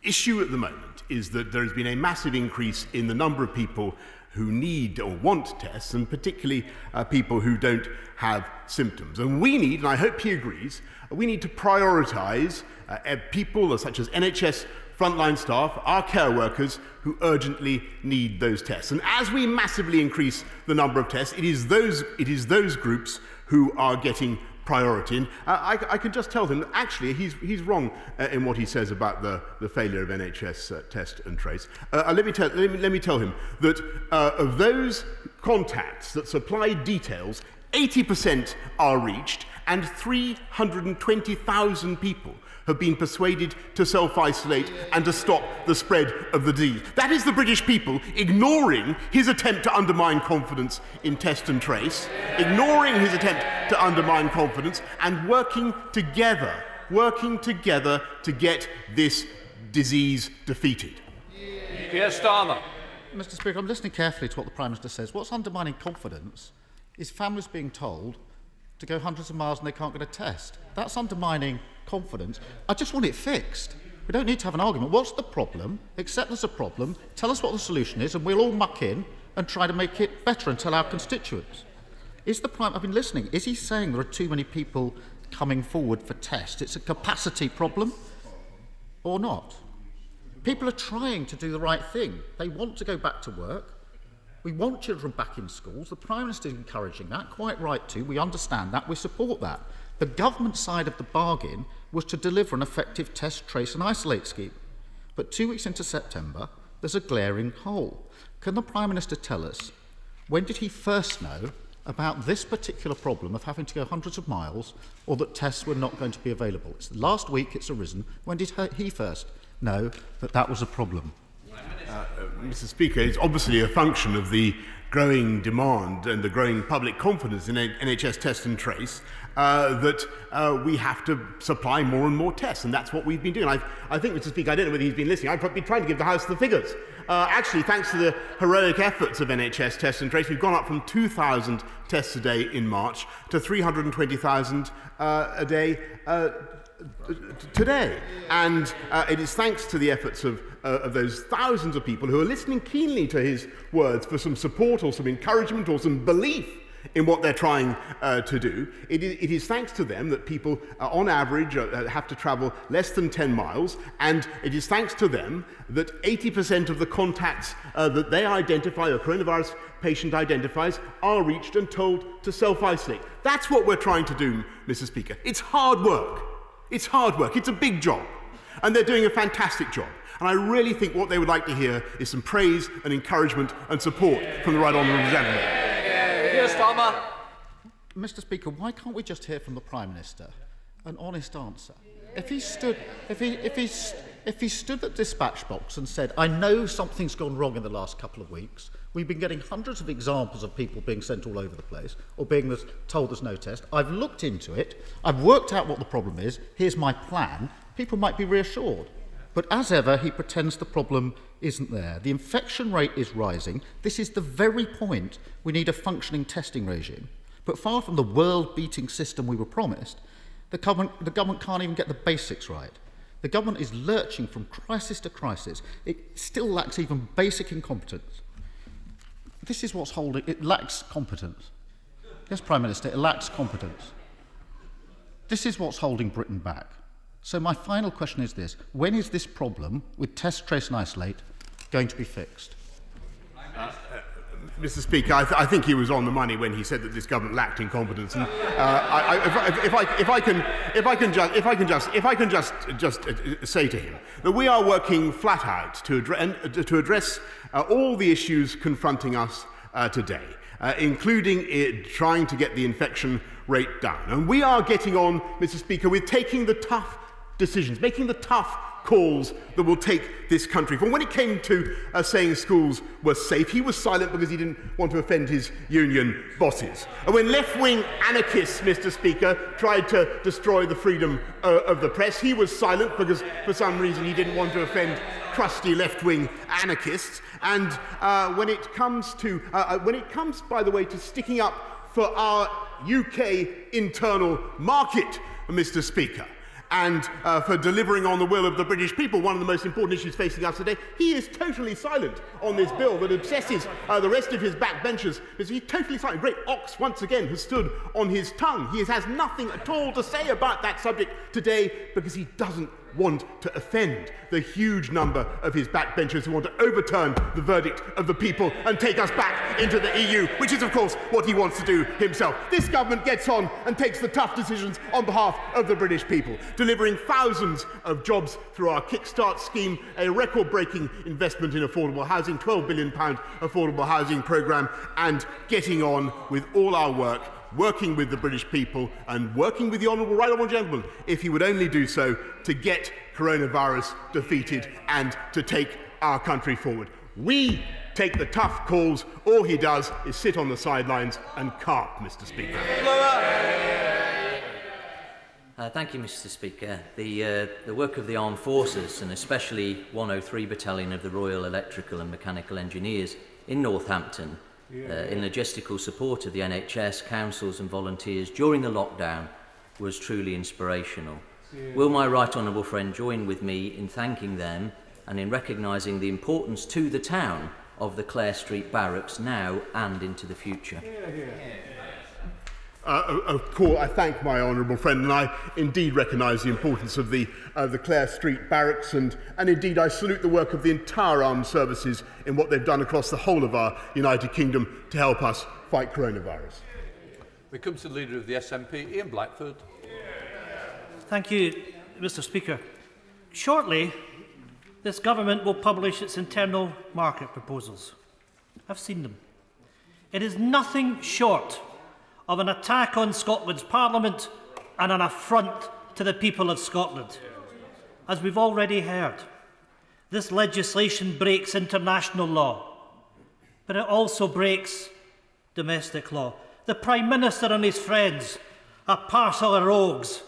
issue at the moment is that there has been a massive increase in the number of people who need or want tests, and particularly people who don't have symptoms. And we need, and I hope he agrees, we need to prioritise people such as NHS frontline staff, our care workers, who urgently need those tests. And as we massively increase the number of tests, it is those groups who are getting priority. And I can just tell him that actually he's wrong in what he says about the failure of NHS test and trace. Let me tell him that of those contacts that supplied details, 80% are reached, and 320,000 people have been persuaded to self-isolate and to stop the spread of the disease. That is the British people ignoring his attempt to undermine confidence in test and trace, ignoring his attempt to undermine confidence, and working together to get this disease defeated. Keir Starmer. Mr. Speaker, I'm listening carefully to what the Prime Minister says. What's undermining confidence is families being told to go hundreds of miles and they can't get a test. That's undermining confidence. I just want it fixed. We don't need to have an argument. What's the problem? Accept there's a problem, tell us what the solution is, and we'll all muck in and try to make it better and tell our constituents. I've been listening. Is he saying there are too many people coming forward for tests? It's a capacity problem or not? People are trying to do the right thing. They want to go back to work. We want children back in schools. The Prime Minister is encouraging that, quite right too. We understand that. We support that. The government side of the bargain was to deliver an effective test, trace and isolate scheme. But 2 weeks into September, there's a glaring hole. Can the Prime Minister tell us, when did he first know about this particular problem of having to go hundreds of miles, or that tests were not going to be available? It's last week it's arisen. When did he first know that that was a problem? Mr. Speaker, it's obviously a function of the growing demand and the growing public confidence in NHS test and trace that we have to supply more and more tests, and that's what we've been doing. I think, Mr. Speaker, I don't know whether he's been listening. I've been trying to give the House the figures. Actually, thanks to the heroic efforts of NHS test and trace, we've gone up from 2,000 tests a day in March to 320,000 a day today. And it is thanks to the efforts of those thousands of people who are listening keenly to his words for some support or some encouragement or some belief in what they're trying to do. It is thanks to them that people, on average, have to travel less than 10 miles, and it is thanks to them that 80% of the contacts that they identify, a coronavirus patient identifies, are reached and told to self-isolate. That's what we're trying to do, Mr. Speaker. It's hard work. It's hard work. It's a big job. And they're doing a fantastic job. And I really think what they would like to hear is some praise and encouragement and support from the Right Honourable Gentleman. Keir Starmer. Mr. Speaker, why can't we just hear from the Prime Minister an honest answer? If he stood at dispatch box and said, I know something's gone wrong in the last couple of weeks, we've been getting hundreds of examples of people being sent all over the place or being told there's no test. I've looked into it. I've worked out what the problem is. Here's my plan. People might be reassured. But as ever, he pretends the problem isn't there. The infection rate is rising. This is the very point we need a functioning testing regime. But far from the world-beating system we were promised, the government can't even get the basics right. The government is lurching from crisis to crisis. It still lacks even basic incompetence. This is what's holding it. Lacks competence. Yes, Prime Minister, it lacks competence. This is what's holding Britain back. So my final question is this. When is this problem with test, trace and isolate going to be fixed? Mr. Speaker, I think he was on the money when he said that this government lacked incompetence. And if I can just say to him that we are working flat out to address all the issues confronting us today, including trying to get the infection rate down. And we are getting on, Mr. Speaker, with taking the tough decisions, making the tough calls that will take this country forward. When it came to saying schools were safe, he was silent because he didn't want to offend his union bosses. And when left-wing anarchists, Mr. Speaker, tried to destroy the freedom of the press, he was silent because for some reason he didn't want to offend crusty left-wing anarchists. And when it comes, by the way, to sticking up for our UK internal market, Mr. Speaker, and for delivering on the will of the British people, one of the most important issues facing us today, he is totally silent on this bill that obsesses the rest of his backbenchers. He's totally silent. Great ox, once again, has stood on his tongue. He has nothing at all to say about that subject today because he doesn't want to offend the huge number of his backbenchers who want to overturn the verdict of the people and take us back into the EU, which is, of course, what he wants to do himself. This government gets on and takes the tough decisions on behalf of the British people, delivering thousands of jobs through our Kickstart scheme, a record-breaking investment in affordable housing, £12 billion affordable housing programme, and getting on with all our work, working with the British people and working with the Right Honourable Gentleman, if he would only do so, to get coronavirus defeated and to take our country forward. We take the tough calls. All he does is sit on the sidelines and carp, Mr. Speaker. Thank you, Mr. Speaker. The work of the Armed Forces, and especially 103 Battalion of the Royal Electrical and Mechanical Engineers in Northampton, in logistical support of the NHS, councils and volunteers during the lockdown was truly inspirational. Will my right honourable friend join with me in thanking them and in recognising the importance to the town of the Clare Street Barracks now and into the future? Of course, I thank my honourable friend, and I indeed recognise the importance of the Clare Street Barracks, and indeed I salute the work of the entire armed services in what they've done across the whole of our United Kingdom to help us fight coronavirus. We come to the Leader of the SNP, Ian Blackford. Thank you, Mr. Speaker. Shortly, this government will publish its internal market proposals. I've seen them. It is nothing short of an attack on Scotland's Parliament and an affront to the people of Scotland. As we've already heard, this legislation breaks international law, but it also breaks domestic law. The Prime Minister and his friends, a parcel of rogues,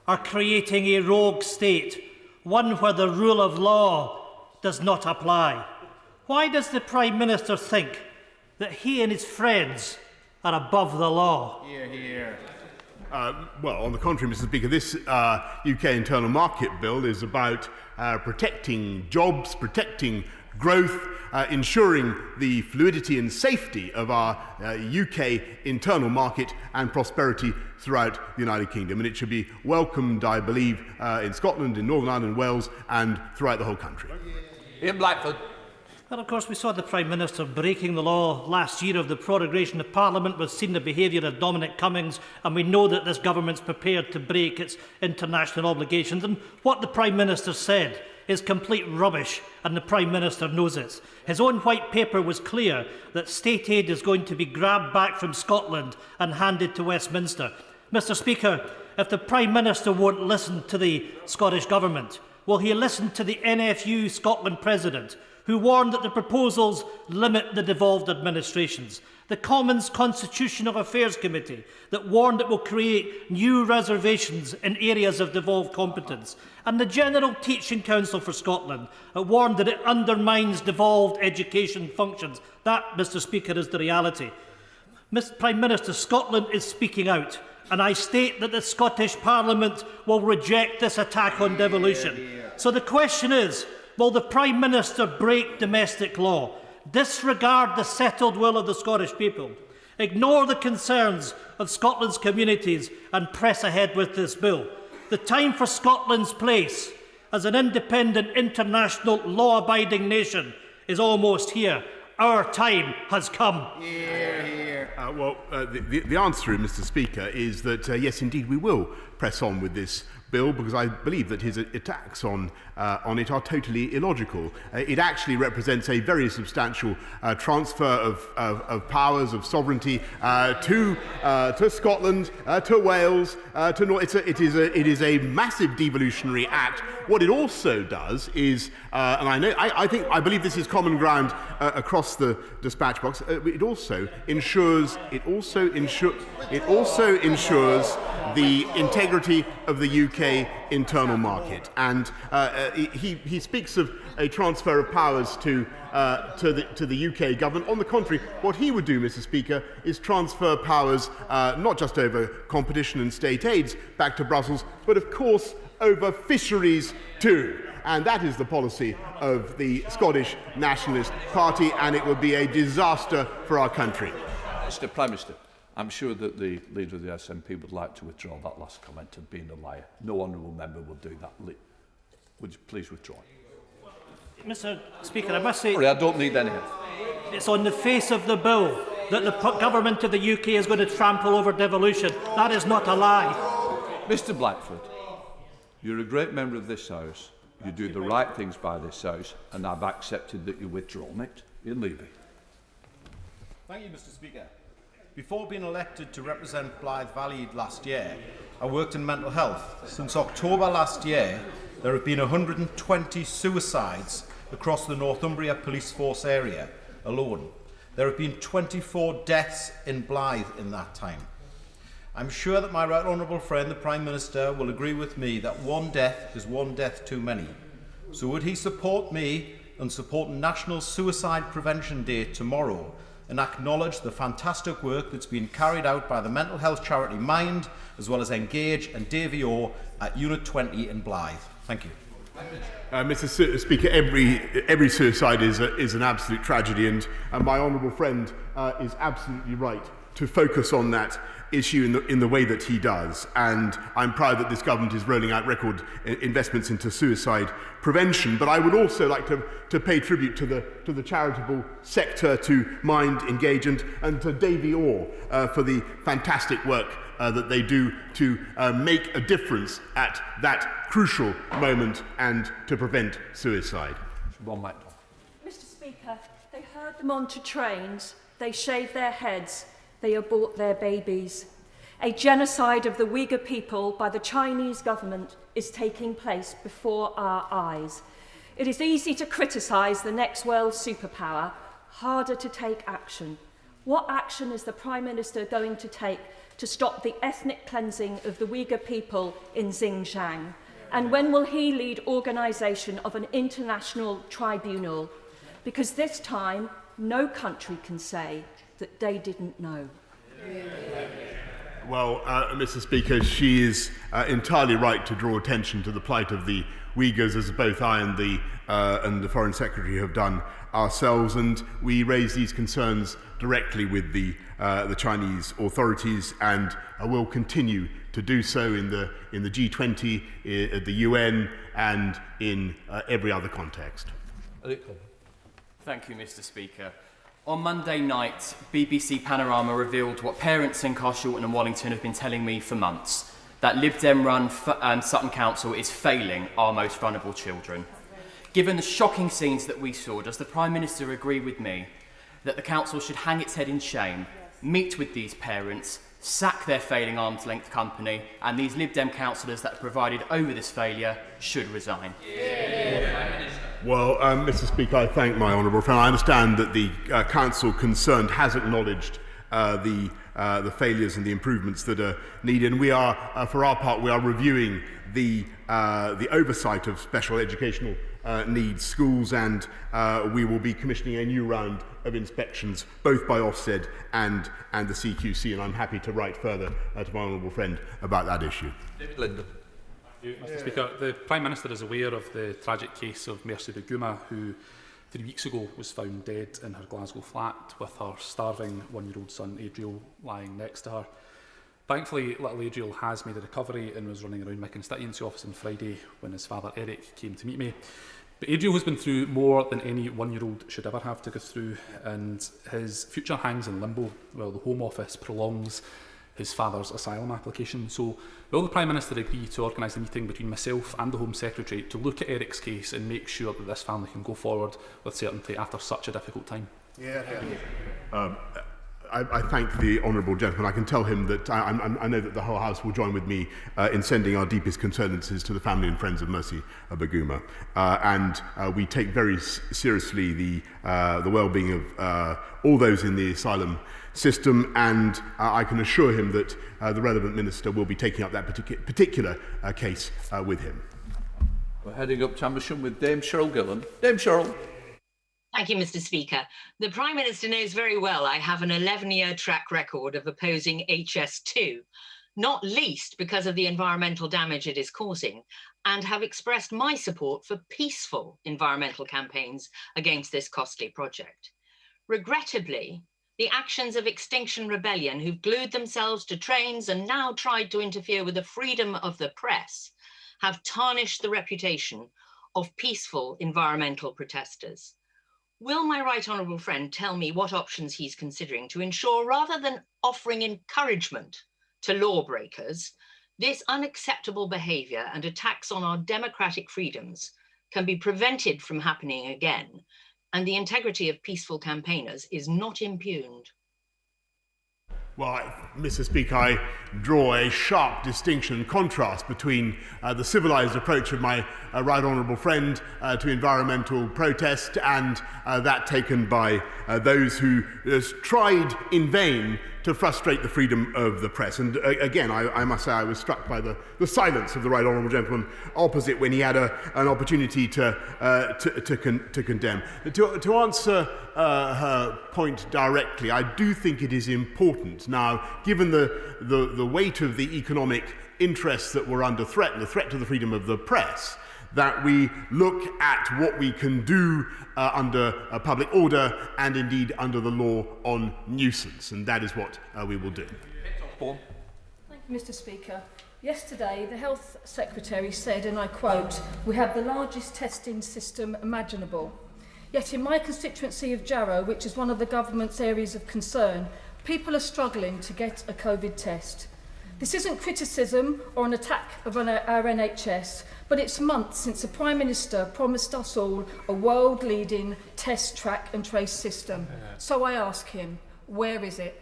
are creating a rogue state, one where the rule of law does not apply. Why does the Prime Minister think that he and his friends are above the law? Hear, hear. Well, on the contrary, Mr. Speaker, this UK internal market bill is about protecting jobs, protecting growth, ensuring the fluidity and safety of our UK internal market and prosperity throughout the United Kingdom. And it should be welcomed, I believe, in Scotland, in Northern Ireland, Wales, and throughout the whole country. Ian Blackford. Well, of course, we saw the Prime Minister breaking the law last year of the prorogation of Parliament. We've seen the behaviour of Dominic Cummings, and we know that this government's prepared to break its international obligations. And what the Prime Minister said is complete rubbish, and the Prime Minister knows it. His own white paper was clear that state aid is going to be grabbed back from Scotland and handed to Westminster. Mr. Speaker, if the Prime Minister won't listen to the Scottish Government, will he listen to the NFU Scotland President, who warned that the proposals limit the devolved administrations, the Commons Constitutional Affairs Committee that warned it will create new reservations in areas of devolved competence, and the General Teaching Council for Scotland that warned that it undermines devolved education functions. That, Mr. Speaker, is the reality. Mr. Prime Minister, Scotland is speaking out, and I state that the Scottish Parliament will reject this attack on devolution. So the question is, will the Prime Minister break domestic law, disregard the settled will of the Scottish people, ignore the concerns of Scotland's communities and press ahead with this bill? The time for Scotland's place as an independent, international, law-abiding nation is almost here. Our time has come. The answer, Mr. Speaker, is that, yes, indeed, we will press on with this bill because I believe that his attacks on it are totally illogical. It actually represents a very substantial transfer of powers, of sovereignty to Scotland, to Wales, to North. It is a massive devolutionary act. What it also does is, and I believe this is common ground across the dispatch box. It also ensures the integrity of the UK internal market. And he speaks of a transfer of powers to the UK government. On the contrary, what he would do, Mr. Speaker, is transfer powers not just over competition and state aids back to Brussels, but of course over fisheries too. And that is the policy of the Scottish Nationalist Party, and it would be a disaster for our country. Mr. Prime Minister, I'm sure that the leader of the SNP would like to withdraw that last comment of being a liar. No honourable member will do that. Would you please withdraw? Mr. Speaker, I must say... Sorry, I don't need any help. It's on the face of the bill that the government of the UK is going to trample over devolution. That is not a lie. Mr. Blackford, you're a great member of this House. You do the right things by this House, and I've accepted that you withdraw it. You leave it. Thank you, Mr. Speaker. Before being elected to represent Blythe Valley last year, I worked in mental health. Since October last year, there have been 120 suicides across the Northumbria Police Force area alone. There have been 24 deaths in Blythe in that time. I'm sure that my right honourable friend, the Prime Minister, will agree with me that one death is one death too many. So would he support me and support National Suicide Prevention Day tomorrow and acknowledge the fantastic work that's been carried out by the mental health charity Mind, as well as Engage and Davy O at Unit 20 in Blythe? Thank you. Mr. Speaker, every suicide is an absolute tragedy, and my honourable friend is absolutely right to focus on that issue in the way that he does. And I'm proud that this government is rolling out record investments into suicide prevention. But I would also like to pay tribute to the charitable sector, to Mind, Engage, and to Davy Orr for the fantastic work that they do to make a difference at that crucial moment and to prevent suicide. Mr. Speaker, they herd them onto trains, they shave their heads, they abort their babies. A genocide of the Uyghur people by the Chinese government is taking place before our eyes. It is easy to criticise the next world superpower, harder to take action. What action is the Prime Minister going to take to stop the ethnic cleansing of the Uyghur people in Xinjiang? And when will he lead organisation of an international tribunal? Because this time, no country can say that they didn't know. Well, Mr. Speaker, she is entirely right to draw attention to the plight of the Uyghurs, as both I and the Foreign Secretary have done ourselves, and we raise these concerns directly with the Chinese authorities, and will continue to do so in the G20, at the UN, and in every other context. Thank you, Mr. Speaker. On Monday night, BBC Panorama revealed what parents in Carshalton and Wallington have been telling me for months, that Lib Dem-run Sutton Council is failing our most vulnerable children. Given the shocking scenes that we saw, does the Prime Minister agree with me that the Council should hang its head in shame, meet with these parents, sack their failing arm's-length company, and these Lib Dem councillors that have provided over this failure should resign? Well, Mr. Speaker, I thank my honourable friend. I understand that the council concerned has acknowledged the failures and the improvements that are needed. And we are, for our part, we are reviewing the oversight of special educational needs schools, and we will be commissioning a new round of inspections, both by Ofsted and the CQC. And I'm happy to write further to my honourable friend about that issue. David Linden. Mr. Speaker, the Prime Minister is aware of the tragic case of Mercy Buguma, who 3 weeks ago was found dead in her Glasgow flat with her starving 1-year-old son Adriel lying next to her. Thankfully, little Adriel has made a recovery and was running around my constituency office on Friday when his father Eric came to meet me. But Adriel has been through more than any 1-year-old should ever have to go through, and his future hangs in limbo while the Home Office prolongs his father's asylum application. So will the Prime Minister agree to organise a meeting between myself and the Home Secretary to look at Eric's case and make sure that this family can go forward with certainty after such a difficult time? I thank the honourable gentleman. I can tell him that I know that the whole House will join with me in sending our deepest condolences to the family and friends of Mercy Baguma. And we take very seriously the well-being of all those in the asylum system, and I can assure him that the relevant minister will be taking up that particular case with him. We're heading up to Amersham with Dame Cheryl Gillan. Dame Cheryl. Thank you, Mr. Speaker. The Prime Minister knows very well I have an 11-year track record of opposing HS2, not least because of the environmental damage it is causing, and have expressed my support for peaceful environmental campaigns against this costly project. Regrettably, the actions of Extinction Rebellion, who've glued themselves to trains and now tried to interfere with the freedom of the press, have tarnished the reputation of peaceful environmental protesters. Will my right honourable friend tell me what options he's considering to ensure, rather than offering encouragement to lawbreakers, this unacceptable behaviour and attacks on our democratic freedoms can be prevented from happening again, and the integrity of peaceful campaigners is not impugned? Well, Mr. Speaker, I draw a sharp distinction and contrast between the civilised approach of my right honourable friend to environmental protest and that taken by those who tried in vain to frustrate the freedom of the press. And again, I must say I was struck by the silence of the right honourable gentleman opposite when he had an opportunity to condemn. To answer her point directly, I do think it is important now, given the weight of the economic interests that were under threat and the threat to the freedom of the press, that we look at what we can do under public order and indeed under the law on nuisance, and that is what we will do. Thank you, Mr. Speaker. Yesterday, the Health Secretary said, and I quote, "We have the largest testing system imaginable." Yet in my constituency of Jarrow, which is one of the government's areas of concern, people are struggling to get a COVID test. This isn't criticism or an attack of our NHS, but it's months since the Prime Minister promised us all a world-leading test, track and trace system. So I ask him, where is it?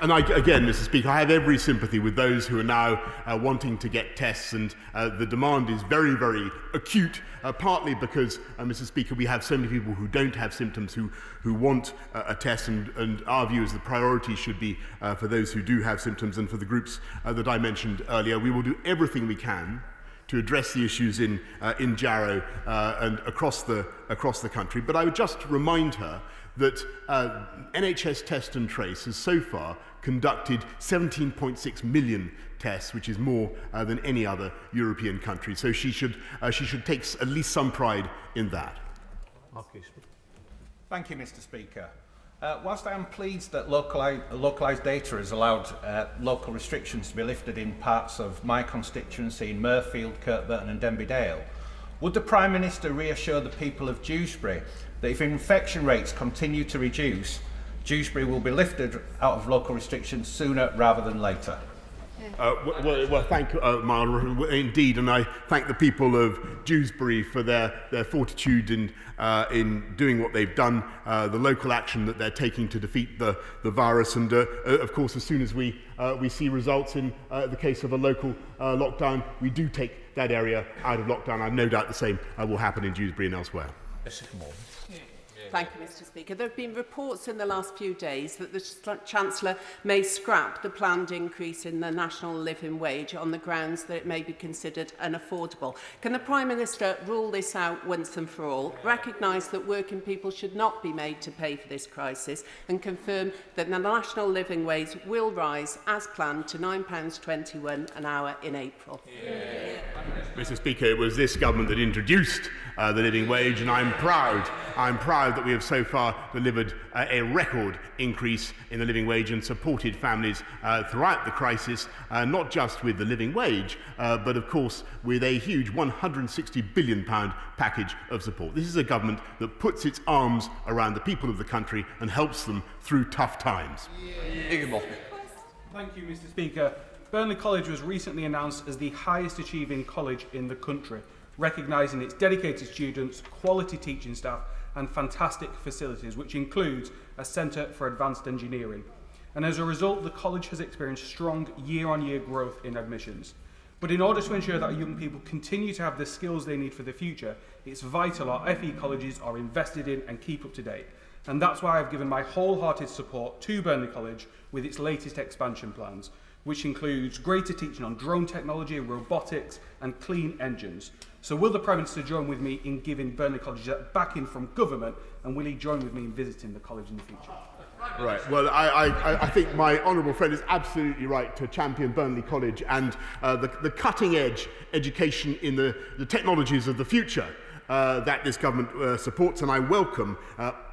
And again, Mr. Speaker, I have every sympathy with those who are now wanting to get tests, and the demand is very, very acute, partly because, Mr. Speaker, we have so many people who don't have symptoms who want a test, and our view is the priority should be for those who do have symptoms and for the groups that I mentioned earlier. We will do everything we can to address the issues in Jarrow and across the country. But I would just remind her that NHS Test and Trace has so far conducted 17.6 million tests, which is more than any other European country. So she should take at least some pride in that. Thank you, Mr. Speaker. Whilst I am pleased that localised data has allowed local restrictions to be lifted in parts of my constituency in Mirfield, Kirkburton and Denby Dale, would the Prime Minister reassure the people of Dewsbury that if infection rates continue to reduce, Dewsbury will be lifted out of local restrictions sooner rather than later? Well, thank you, Marla, indeed, and I thank the people of Dewsbury for their fortitude in doing what they've done, the local action that they're taking to defeat the virus, and of course, as soon as we see results in the case of a local lockdown, we do take that area out of lockdown. I have no doubt the same will happen in Dewsbury and elsewhere. Thank you, Mr. Speaker. There have been reports in the last few days that the Chancellor may scrap the planned increase in the national living wage on the grounds that it may be considered unaffordable. Can the Prime Minister rule this out once and for all, recognise that working people should not be made to pay for this crisis, and confirm that the national living wage will rise as planned to £9.21 an hour in April? Mr. Speaker, it was this government that introduced the living wage, and I'm proud that we have so far delivered a record increase in the living wage and supported families throughout the crisis, not just with the living wage, but of course with a huge £160 billion package of support. This is a government that puts its arms around the people of the country and helps them through tough times. Thank you, Mr. Speaker. Burnley College was recently announced as the highest achieving college in the country, recognising its dedicated students, quality teaching staff and fantastic facilities, which includes a Centre for Advanced Engineering. And as a result, the college has experienced strong year-on-year growth in admissions. But in order to ensure that our young people continue to have the skills they need for the future, it's vital our FE colleges are invested in and keep up to date. And that's why I've given my wholehearted support to Burnley College with its latest expansion plans, which includes greater teaching on drone technology, robotics and clean engines. So will the Prime Minister join with me in giving Burnley College that backing from government, and will he join with me in visiting the college in the future? Right. Well, I think my honourable friend is absolutely right to champion Burnley College and the cutting-edge education in the technologies of the future that this government supports, and I welcome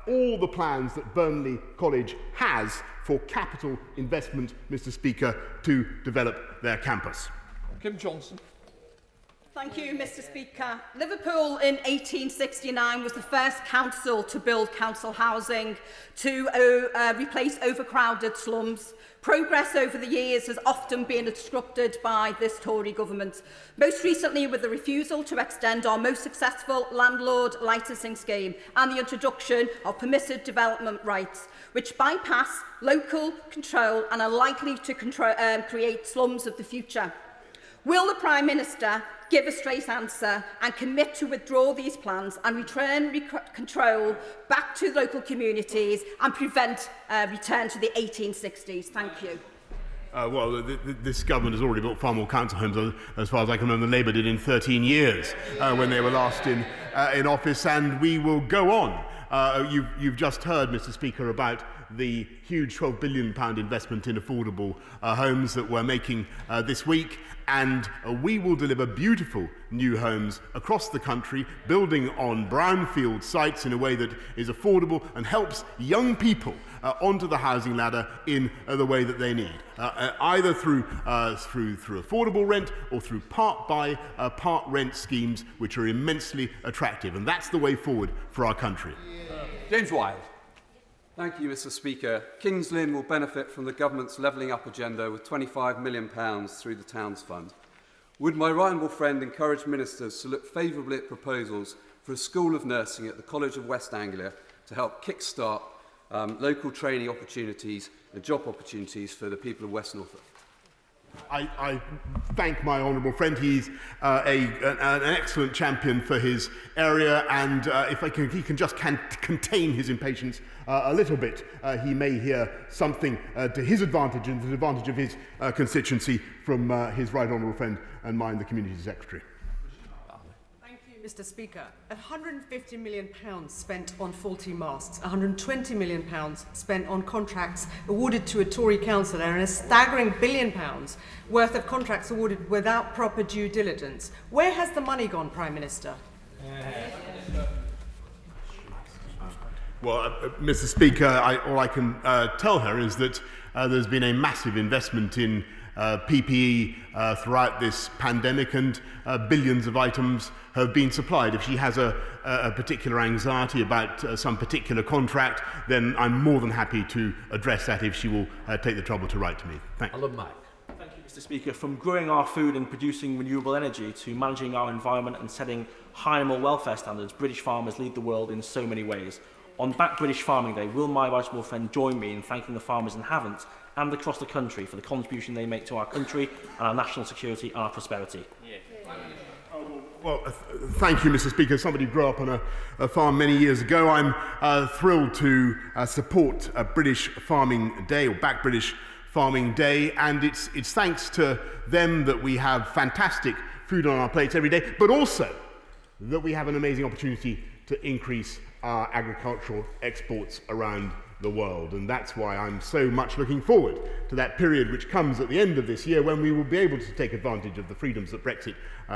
all the plans that Burnley College has for capital investment, Mr. Speaker, to develop their campus. Kim Johnson. Thank you, Mr. Speaker. Liverpool in 1869 was the first council to build council housing to replace overcrowded slums. Progress over the years has often been obstructed by this Tory government, most recently with the refusal to extend our most successful landlord licensing scheme and the introduction of permissive development rights, which bypass local control and are likely to create slums of the future. Will the Prime Minister give a straight answer and commit to withdraw these plans and return control back to local communities and prevent return to the 1860s? Thank you. Well, this government has already built far more council homes, as far as I can remember, than Labour did in 13 years when they were last in office, and we will go on. You've just heard, Mr. Speaker, about the huge £12 billion investment in affordable homes that we're making this week, and we will deliver beautiful new homes across the country, building on brownfield sites in a way that is affordable and helps young people onto the housing ladder in the way that they need, either through affordable rent or through part buy, part rent schemes, which are immensely attractive, and that's the way forward for our country. James Wilde. Thank you, Mr. Speaker. Kings Lynn will benefit from the government's levelling up agenda with £25 million through the Towns Fund. Would my right honourable friend encourage ministers to look favourably at proposals for a school of nursing at the College of West Anglia to help kick-start local training opportunities and job opportunities for the people of West Norfolk? I thank my honourable friend. He's an excellent champion for his area, and if he can just contain his impatience a little bit, he may hear something to his advantage and to the advantage of his constituency from his right honourable friend and mine, the Community Secretary. Thank you, Mr. Speaker. £150 million spent on faulty masts, £120 million spent on contracts awarded to a Tory councillor, and a staggering £1 billion worth of contracts awarded without proper due diligence. Where has the money gone, Prime Minister? Well, Mr. Speaker, all I can tell her is that there's been a massive investment in PPE throughout this pandemic, and billions of items have been supplied. If she has a particular anxiety about some particular contract, then I'm more than happy to address that if she will take the trouble to write to me. Thank you. Thank you, Mr. Speaker. From growing our food and producing renewable energy to managing our environment and setting high animal welfare standards, British farmers lead the world in so many ways. On Back British Farming Day, will my right honourable friend join me in thanking the farmers in Havant and across the country for the contribution they make to our country and our national security and our prosperity? Well, thank you, Mr. Speaker. Somebody grew up on a farm many years ago. I'm thrilled to support British Farming Day, or Back British Farming Day, and it's thanks to them that we have fantastic food on our plates every day, but also that we have an amazing opportunity to increase our agricultural exports around the world, and that's why I'm so much looking forward to that period which comes at the end of this year, when we will be able to take advantage of the freedoms that Brexit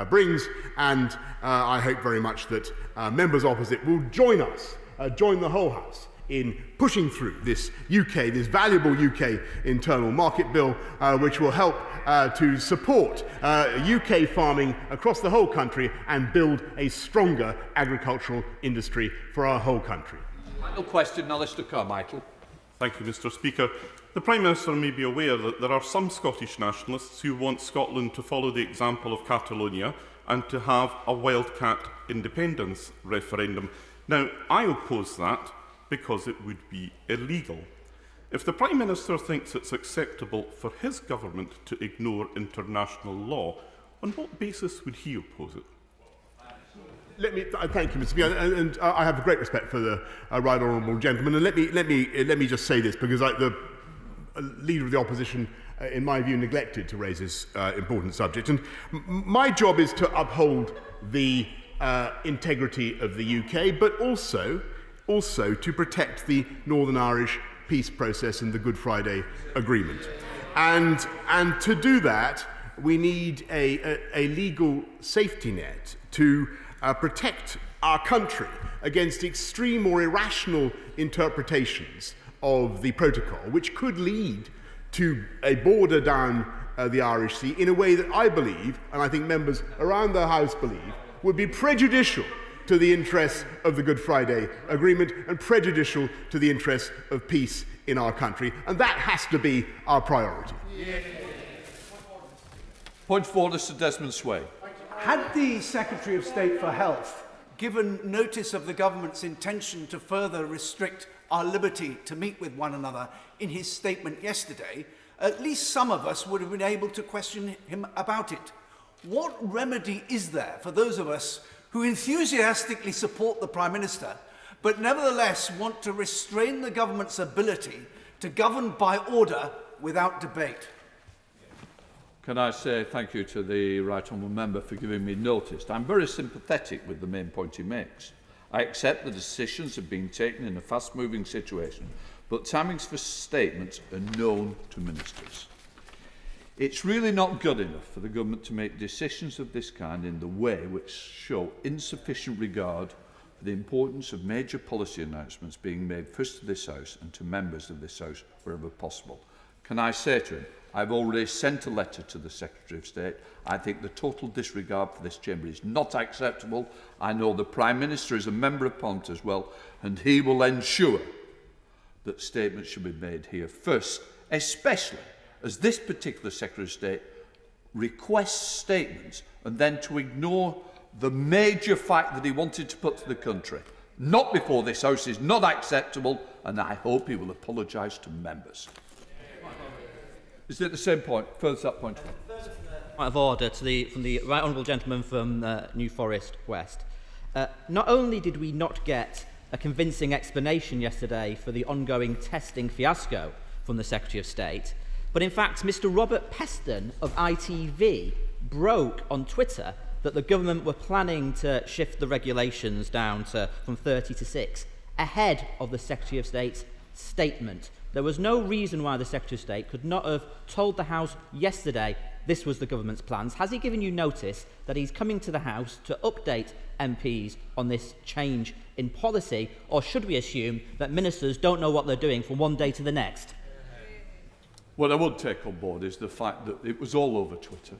brings, and I hope very much that members opposite will join us, join the whole House in pushing through this valuable UK internal market bill, which will help to support UK farming across the whole country and build a stronger agricultural industry for our whole country. Final question, Alistair Carmichael. Thank you, Mr. Speaker. The Prime Minister may be aware that there are some Scottish nationalists who want Scotland to follow the example of Catalonia and to have a wildcat independence referendum. Now, I oppose that because it would be illegal. If the Prime Minister thinks it's acceptable for his government to ignore international law, on what basis would he oppose it? Thank you, Mr. Speaker, and I have great respect for the right honourable gentleman. And let me just say this, because the leader of the opposition, in my view, neglected to raise this important subject. And my job is to uphold the integrity of the UK, but also to protect the Northern Irish peace process and the Good Friday Agreement. And to do that, we need a legal safety net to protect our country against extreme or irrational interpretations of the protocol, which could lead to a border down the Irish Sea in a way that I believe, and I think members around the House believe, would be prejudicial to the interests of the Good Friday Agreement and prejudicial to the interests of peace in our country. And that has to be our priority. Point of order, Sir Desmond Sway. Had the Secretary of State for Health given notice of the government's intention to further restrict our liberty to meet with one another in his statement yesterday, at least some of us would have been able to question him about it. What remedy is there for those of us who enthusiastically support the Prime Minister, but nevertheless want to restrain the government's ability to govern by order without debate? Can I say thank you to the right honourable member for giving me notice? I'm very sympathetic with the main point he makes. I accept the decisions have been taken in a fast-moving situation, but timings for statements are known to ministers. It's really not good enough for the government to make decisions of this kind in the way which show insufficient regard for the importance of major policy announcements being made first to this House and to members of this House wherever possible. Can I say to him, I've already sent a letter to the Secretary of State. I think the total disregard for this chamber is not acceptable. I know the Prime Minister is a member of Parliament as well, and he will ensure that statements should be made here first, especially as this particular Secretary of State requests statements and then to ignore the major fact that he wanted to put to the country. Not before this House is not acceptable, and I hope he will apologise to members. Is it the same point? Further to that point. Point of order from the right honourable gentleman from New Forest West. Not only did we not get a convincing explanation yesterday for the ongoing testing fiasco from the Secretary of State, but in fact Mr Robert Peston of ITV broke on Twitter that the government were planning to shift the regulations down from 30 to 6 ahead of the Secretary of State's statement. There was no reason why the Secretary of State could not have told the House yesterday this was the government's plans. Has he given you notice that he's coming to the House to update MPs on this change in policy, or should we assume that ministers don't know what they're doing from one day to the next? What I would take on board is the fact that it was all over Twitter.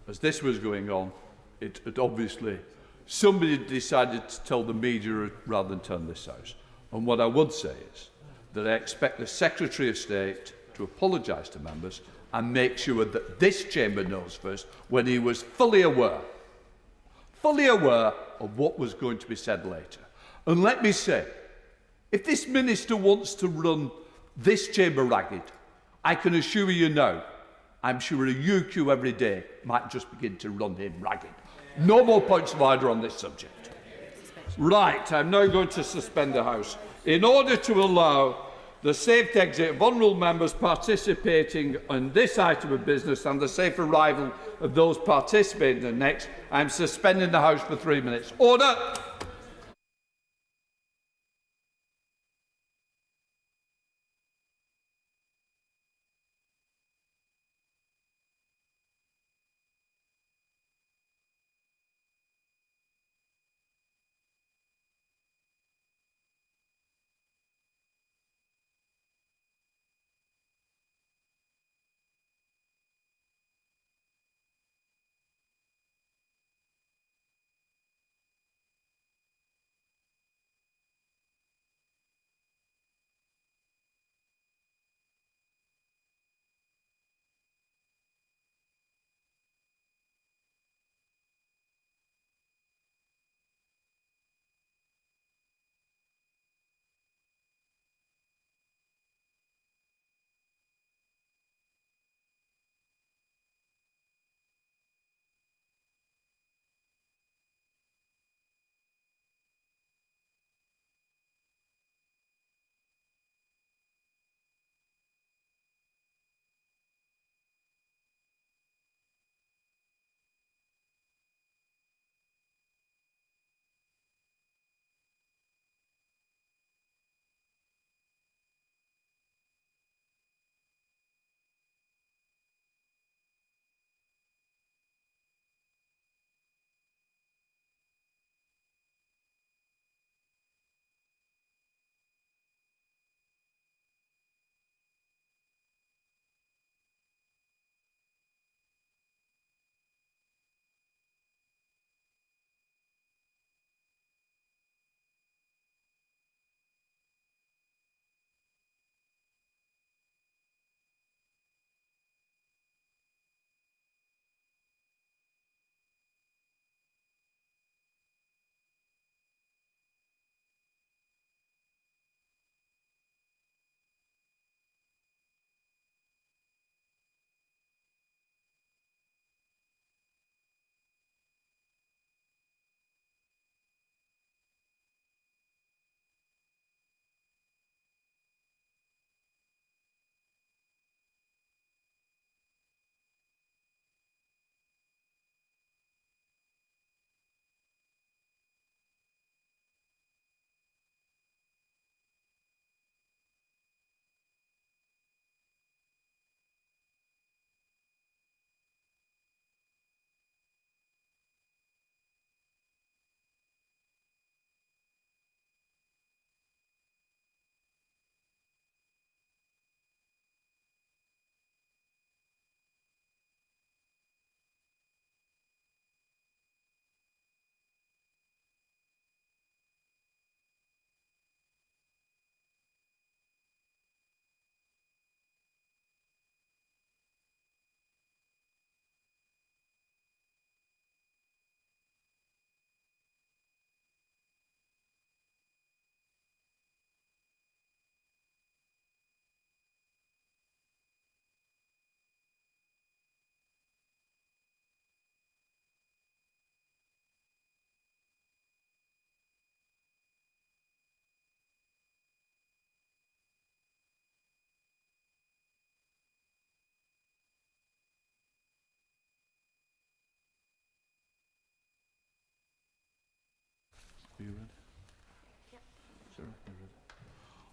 As this was going on, it obviously somebody decided to tell the media rather than tell this House. And what I would say is that I expect the Secretary of State to apologise to members and make sure that this chamber knows first when he was fully aware of what was going to be said later. And let me say, if this minister wants to run this chamber ragged, I can assure you now, I'm sure a UQ every day might just begin to run him ragged. No more points of order on this subject. Right, I'm now going to suspend the House in order to allow the safe exit of honourable members participating in this item of business and the safe arrival of those participating in the next. I'm suspending the House for 3 minutes. Order!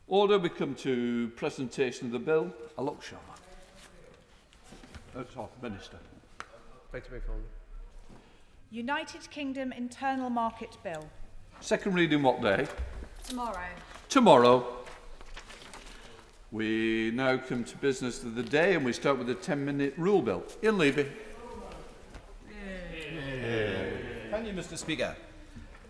Order. We come to presentation of the bill. Look, Minister. United Kingdom Internal Market Bill. Second reading what day? Tomorrow. Tomorrow. We now come to business of the day, and we start with the 10-minute rule bill. Ian Levy. Thank you, Mr. Speaker.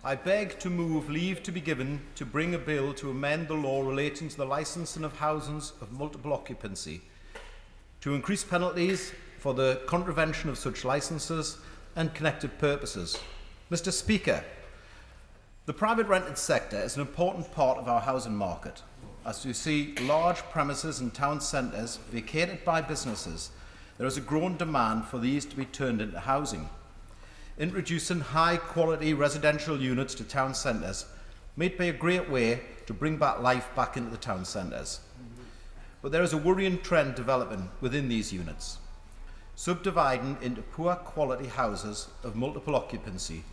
I beg to move leave to be given to bring a bill to amend the law relating to the licensing of houses of multiple occupancy, to increase penalties for the contravention of such licences and connected purposes. Mr. Speaker, the private rented sector is an important part of our housing market. As you see large premises in town centres vacated by businesses, there is a growing demand for these to be turned into housing. Introducing high-quality residential units to town centres may be a great way to bring back life back into the town centres. But there is a worrying trend developing within these units, subdividing into poor quality houses of multiple occupancy,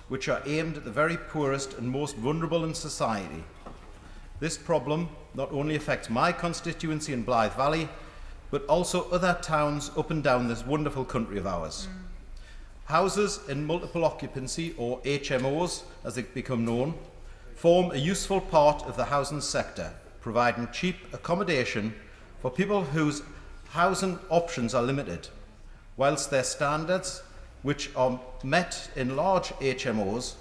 which are aimed at the very poorest and most vulnerable in society. This problem not only affects my constituency in Blythe Valley, but also other towns up and down this wonderful country of ours. Houses in multiple occupancy, or HMOs as they become known, form a useful part of the housing sector, providing cheap accommodation for people whose housing options are limited, whilst their standards, which are met in large HMOs,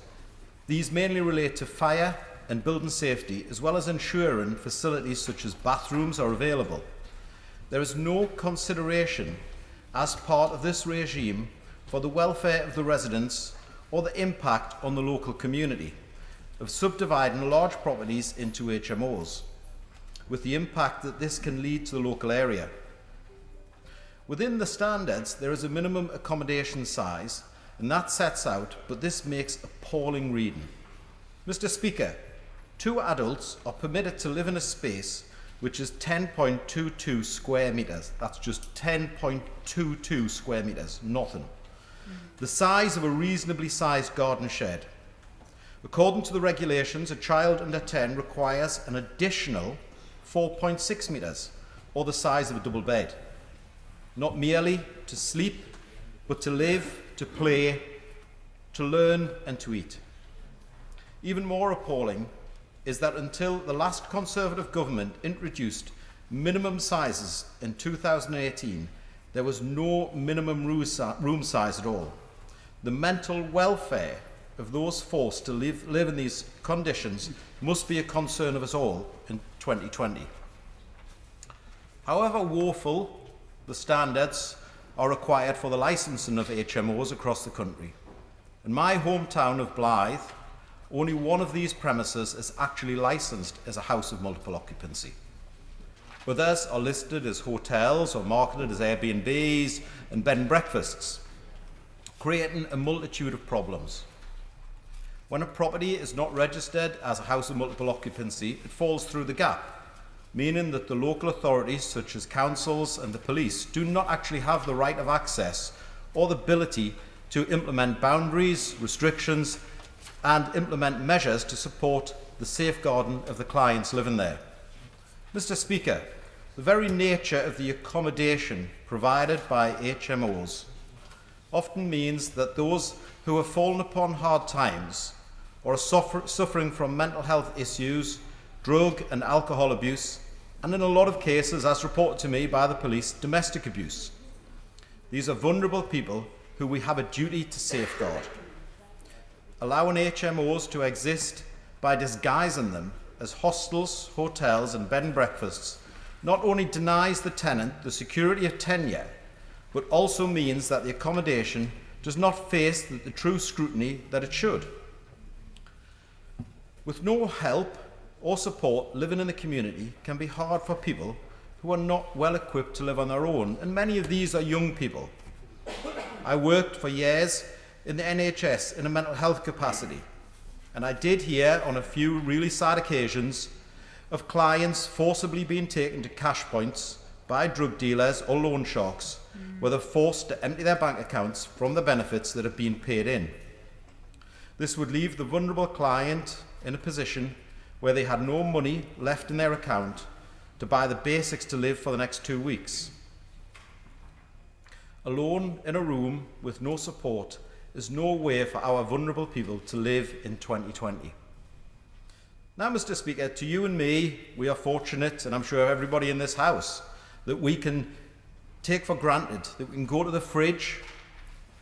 these mainly relate to fire and building safety, as well as ensuring facilities such as bathrooms are available. There is no consideration as part of this regime for the welfare of the residents or the impact on the local community of subdividing large properties into HMOs, with the impact that this can lead to the local area. Within the standards, there is a minimum accommodation size, and that sets out, but this makes appalling reading. Mr. Speaker, 2 adults are permitted to live in a space which is 10.22 square metres. That's just 10.22 square metres, nothing. The size of a reasonably sized garden shed. According to the regulations, a child under 10 requires an additional 4.6 metres, or the size of a double bed. Not merely to sleep, but to live, to play, to learn and to eat. Even more appalling is that until the last Conservative government introduced minimum sizes in 2018, there was no minimum room size at all. The mental welfare of those forced to live in these conditions must be a concern of us all in 2020. However woeful the standards are required for the licensing of HMOs across the country. In my hometown of Blythe, only one of these premises is actually licensed as a house of multiple occupancy. Others are listed as hotels or marketed as Airbnbs and bed and breakfasts, creating a multitude of problems. When a property is not registered as a house of multiple occupancy, it falls through the gap, meaning that the local authorities, such as councils and the police, do not actually have the right of access or the ability to implement boundaries, restrictions, and implement measures to support the safeguarding of the clients living there. Mr. Speaker, the very nature of the accommodation provided by HMOs often means that those who have fallen upon hard times or are suffering from mental health issues, drug and alcohol abuse, and in a lot of cases, as reported to me by the police, domestic abuse. These are vulnerable people who we have a duty to safeguard. Allowing HMOs to exist by disguising them as hostels, hotels and bed and breakfasts not only denies the tenant the security of tenure, but also means that the accommodation does not face the true scrutiny that it should. With no help or support, living in the community can be hard for people who are not well equipped to live on their own, and many of these are young people. I worked for years in the NHS in a mental health capacity, and I did hear on a few really sad occasions of clients forcibly being taken to cash points by drug dealers or loan sharks, where they're forced to empty their bank accounts from the benefits that have been paid in. This would leave the vulnerable client in a position where they had no money left in their account to buy the basics to live for the next 2 weeks. Alone in a room with no support is no way for our vulnerable people to live in 2020. Now, Mr. Speaker, to you and me, we are fortunate, and I'm sure everybody in this House, that we can take for granted that we can go to the fridge,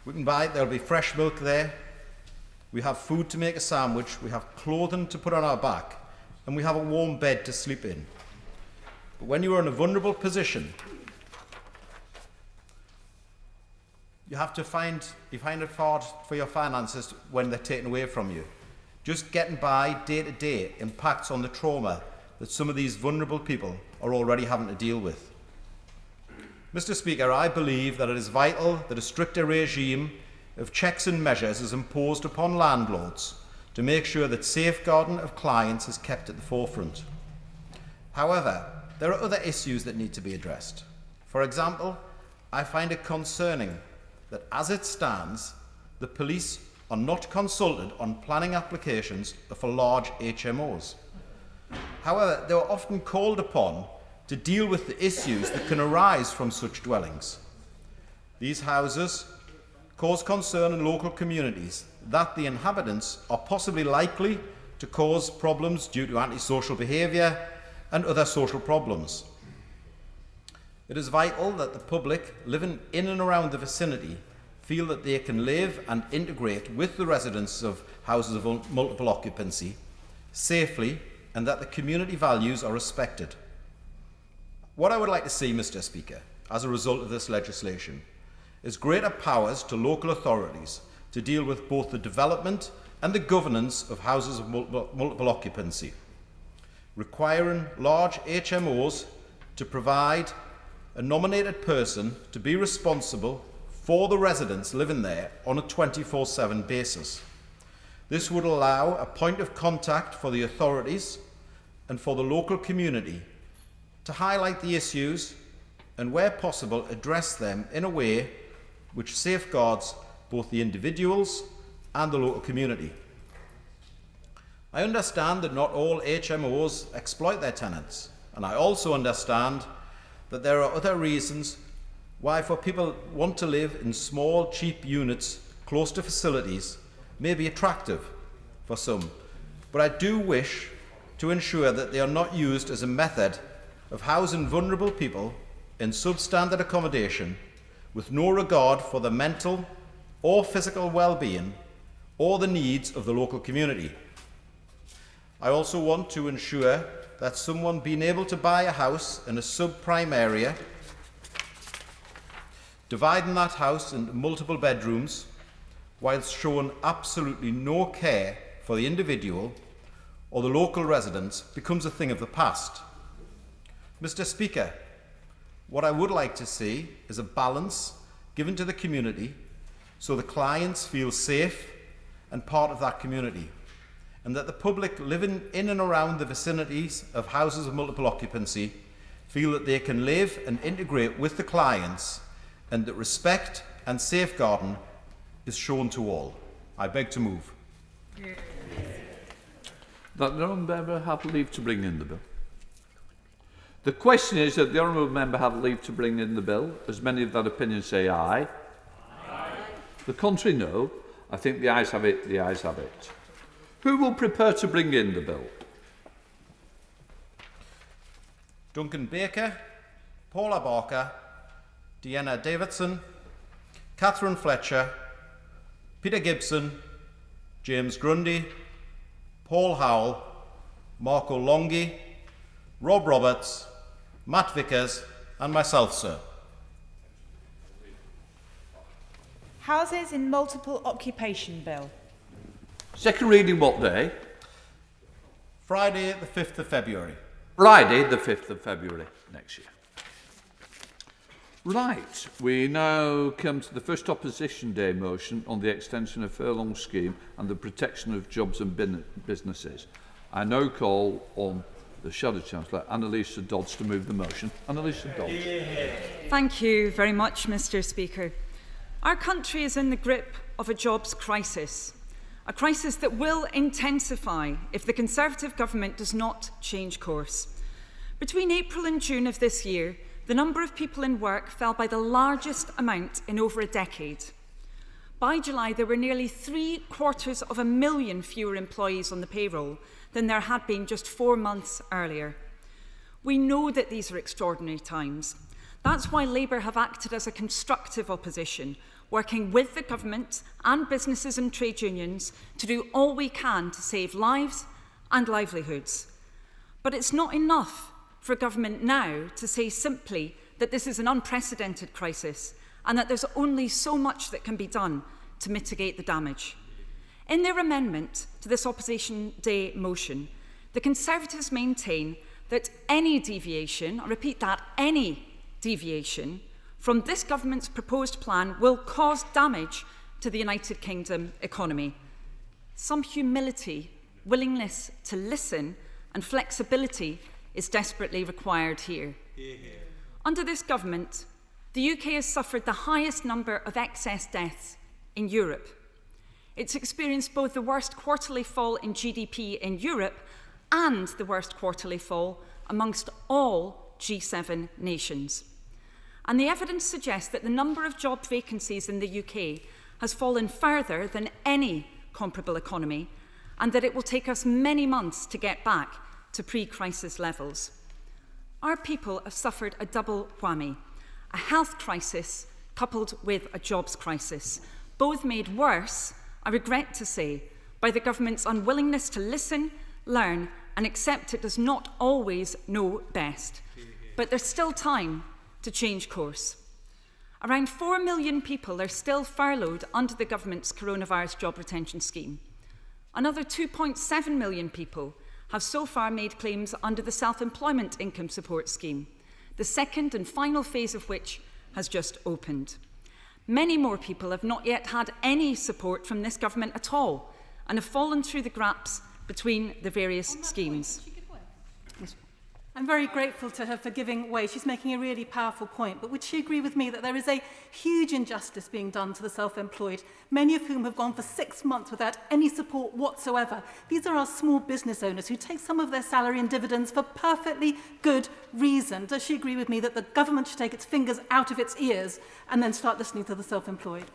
we can buy, there'll be fresh milk there, we have food to make a sandwich, we have clothing to put on our back, and we have a warm bed to sleep in. But when you are in a vulnerable position, you find it hard for your finances when they're taken away from you. Just getting by day to day impacts on the trauma that some of these vulnerable people are already having to deal with. Mr. Speaker, I believe that it is vital that a stricter regime of checks and measures is imposed upon landlords to make sure that safeguarding of clients is kept at the forefront. However, there are other issues that need to be addressed. For example, I find it concerning that as it stands, the police are not consulted on planning applications for large HMOs. However, they are often called upon to deal with the issues that can arise from such dwellings. These houses cause concern in local communities that the inhabitants are possibly likely to cause problems due to antisocial behaviour and other social problems. It is vital that the public living in and around the vicinity feel that they can live and integrate with the residents of houses of multiple occupancy safely, and that the community values are respected. What I would like to see, Mr. Speaker, as a result of this legislation, is greater powers to local authorities to deal with both the development and the governance of houses of multiple occupancy, requiring large HMOs to provide a nominated person to be responsible for the residents living there on a 24/7 basis. This would allow a point of contact for the authorities and for the local community to highlight the issues and, where possible, address them in a way which safeguards both the individuals and the local community. I understand that not all HMOs exploit their tenants, and I also understand that there are other reasons why for people want to live in small, cheap units close to facilities may be attractive for some, but I do wish to ensure that they are not used as a method of housing vulnerable people in substandard accommodation with no regard for the mental or physical well-being or the needs of the local community. I also want to ensure that someone being able to buy a house in a subprime area, dividing that house into multiple bedrooms, whilst showing absolutely no care for the individual or the local residents, becomes a thing of the past. Mr. Speaker, what I would like to see is a balance given to the community so the clients feel safe and part of that community, and that the public living in and around the vicinities of houses of multiple occupancy feel that they can live and integrate with the clients, and that respect and safeguarding is shown to all. I beg to move. That the honourable member have leave to bring in the bill. The question is that the honourable member have leave to bring in the bill. As many of that opinion say aye. Aye. The contrary, no. I think the ayes have it, the ayes have it. Who will prepare to bring in the bill? Duncan Baker, Paula Barker, Deanna Davidson, Catherine Fletcher, Peter Gibson, James Grundy, Paul Howell, Marco Longhi, Rob Roberts, Matt Vickers and myself, sir. Houses in Multiple Occupation Bill. Second reading what day? Friday the 5th of February. Friday the 5th of February next year. Right, we now come to the first opposition day motion on the extension of furlong scheme and the protection of jobs and businesses. I now call on the Shadow Chancellor, Annalisa Dodds, to move the motion. Annalisa Dodds. Thank you very much, Mr. Speaker. Our country is in the grip of a jobs crisis. a crisis that will intensify if the Conservative government does not change course. Between April and June of this year, the number of people in work fell by the largest amount in over a decade. By July, there were nearly 750,000 fewer employees on the payroll than there had been just 4 months earlier. We know that these are extraordinary times. That's why Labour have acted as a constructive opposition, working with the government and businesses and trade unions to do all we can to save lives and livelihoods. But it's not enough for government now to say simply that this is an unprecedented crisis and that there's only so much that can be done to mitigate the damage. In their amendment to this Opposition Day motion, the Conservatives maintain that any deviation, I repeat that, any deviation from this government's proposed plan will cause damage to the United Kingdom economy. Some humility, willingness to listen and flexibility is desperately required here. Under this government, the UK has suffered the highest number of excess deaths in Europe. It's experienced both the worst quarterly fall in GDP in Europe and the worst quarterly fall amongst all G7 nations. And the evidence suggests that the number of job vacancies in the UK has fallen further than any comparable economy, and that it will take us many months to get back to pre-crisis levels. Our people have suffered a double whammy, a health crisis coupled with a jobs crisis, both made worse, I regret to say, by the government's unwillingness to listen, learn and accept it does not always know best. But there's still time to change course. Around 4 million people are still furloughed under the government's coronavirus job retention scheme. Another 2.7 million people have so far made claims under the self-employment income support scheme, the second and final phase of which has just opened. Many more people have not yet had any support from this government at all and have fallen through the gaps between the various schemes. I'm very grateful to her for giving way. She's making a really powerful point. But would she agree with me that there is a huge injustice being done to the self-employed, many of whom have gone for 6 months without any support whatsoever? These are our small business owners who take some of their salary in dividends for perfectly good reason. Does she agree with me that the government should take its fingers out of its ears and then start listening to the self-employed?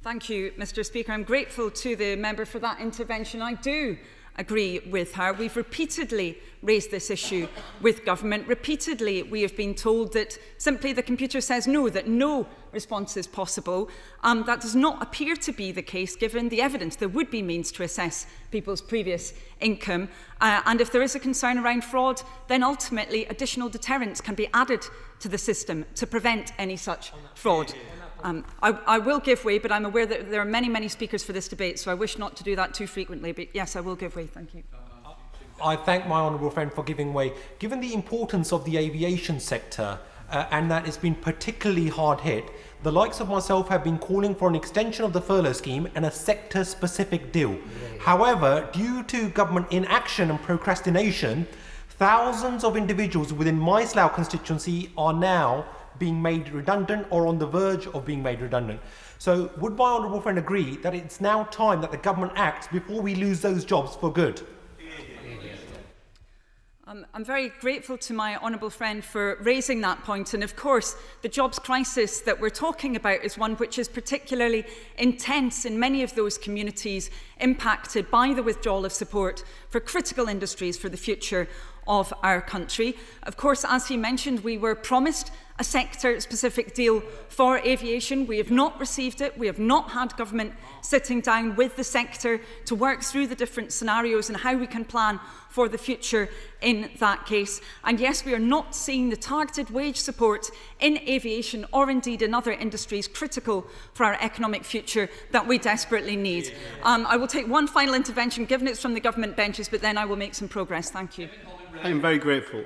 Thank you, Mr. Speaker. I'm grateful to the member for that intervention. I do agree with her. We've repeatedly raised this issue with government. Repeatedly, we have been told that simply the computer says no, that no response is possible. That does not appear to be the case, given the evidence. There would be means to assess people's previous income. And if there is a concern around fraud, then ultimately additional deterrents can be added to the system to prevent any such fraud. I will give way, but I'm aware that there are many, many speakers for this debate, so I wish not to do that too frequently. But yes, I will give way. Thank you. I thank my honourable friend for giving way. Given the importance of the aviation sector and that it's been particularly hard hit, the likes of myself have been calling for an extension of the furlough scheme and a sector-specific deal. However, due to government inaction and procrastination, thousands of individuals within my Slough constituency are now being made redundant or on the verge of being made redundant. So would my honourable friend agree that it's now time that the government acts before we lose those jobs for good? I'm very grateful to my honourable friend for raising that point. And of course, the jobs crisis that we're talking about is one which is particularly intense in many of those communities impacted by the withdrawal of support for critical industries for the future of our country. Of course, as he mentioned, we were promised a sector-specific deal for aviation. We have not received it. We have not had government sitting down with the sector to work through the different scenarios and how we can plan for the future in that case. And yes, we are not seeing the targeted wage support in aviation or indeed in other industries critical for our economic future that we desperately need. I will take one final intervention, given it's from the government benches, but then I will make some progress. Thank you. I am very grateful.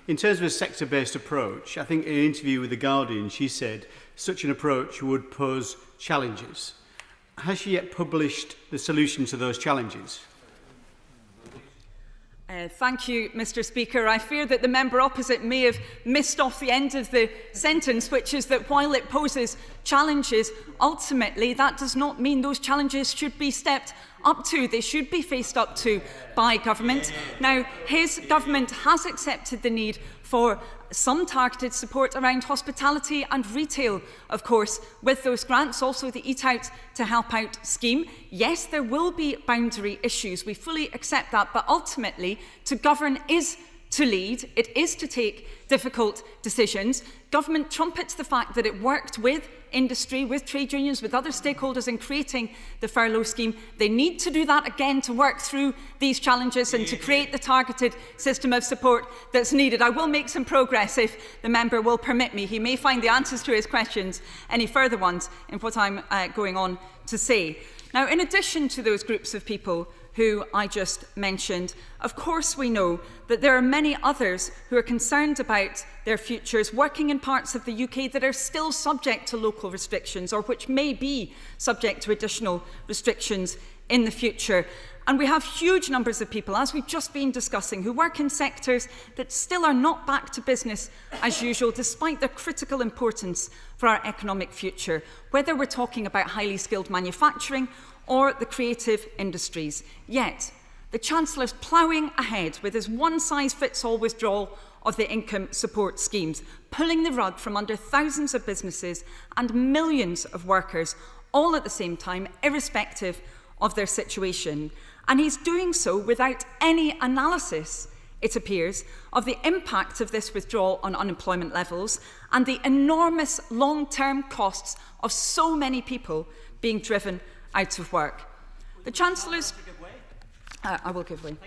In terms of a sector-based approach, I think in an interview with The Guardian, she said such an approach would pose challenges. Has she yet published the solution to those challenges? Thank you, Mr. Speaker. I fear that the member opposite may have missed off the end of the sentence, which is that while it poses challenges, ultimately that does not mean those challenges should be stepped up to. They should be faced up to by government. Now, his government has accepted the need for some targeted support around hospitality and retail, of course, with those grants, also the Eat Out to Help Out scheme. Yes, there will be boundary issues. We fully accept that, but ultimately, to govern is to lead. It is to take difficult decisions. Government trumpets the fact that it worked with industry, with trade unions, with other stakeholders in creating the furlough scheme. They need to do that again to work through these challenges and to create the targeted system of support that's needed. I will make some progress if the member will permit me. He may find the answers to his questions, any further ones, in what I'm going on to say. Now, in addition to those groups of people who I just mentioned, of course we know that there are many others who are concerned about their futures, working in parts of the UK that are still subject to local restrictions or which may be subject to additional restrictions in the future. And we have huge numbers of people, as we've just been discussing, who work in sectors that still are not back to business as usual, despite their critical importance for our economic future, whether we're talking about highly skilled manufacturing or the creative industries. Yet, the Chancellor is ploughing ahead with his one-size-fits-all withdrawal of the income support schemes, pulling the rug from under thousands of businesses and millions of workers, all at the same time, irrespective of their situation. And he's doing so without any analysis, it appears, of the impact of this withdrawal on unemployment levels and the enormous long-term costs of so many people being driven out of work. The Chancellor's... I will give way.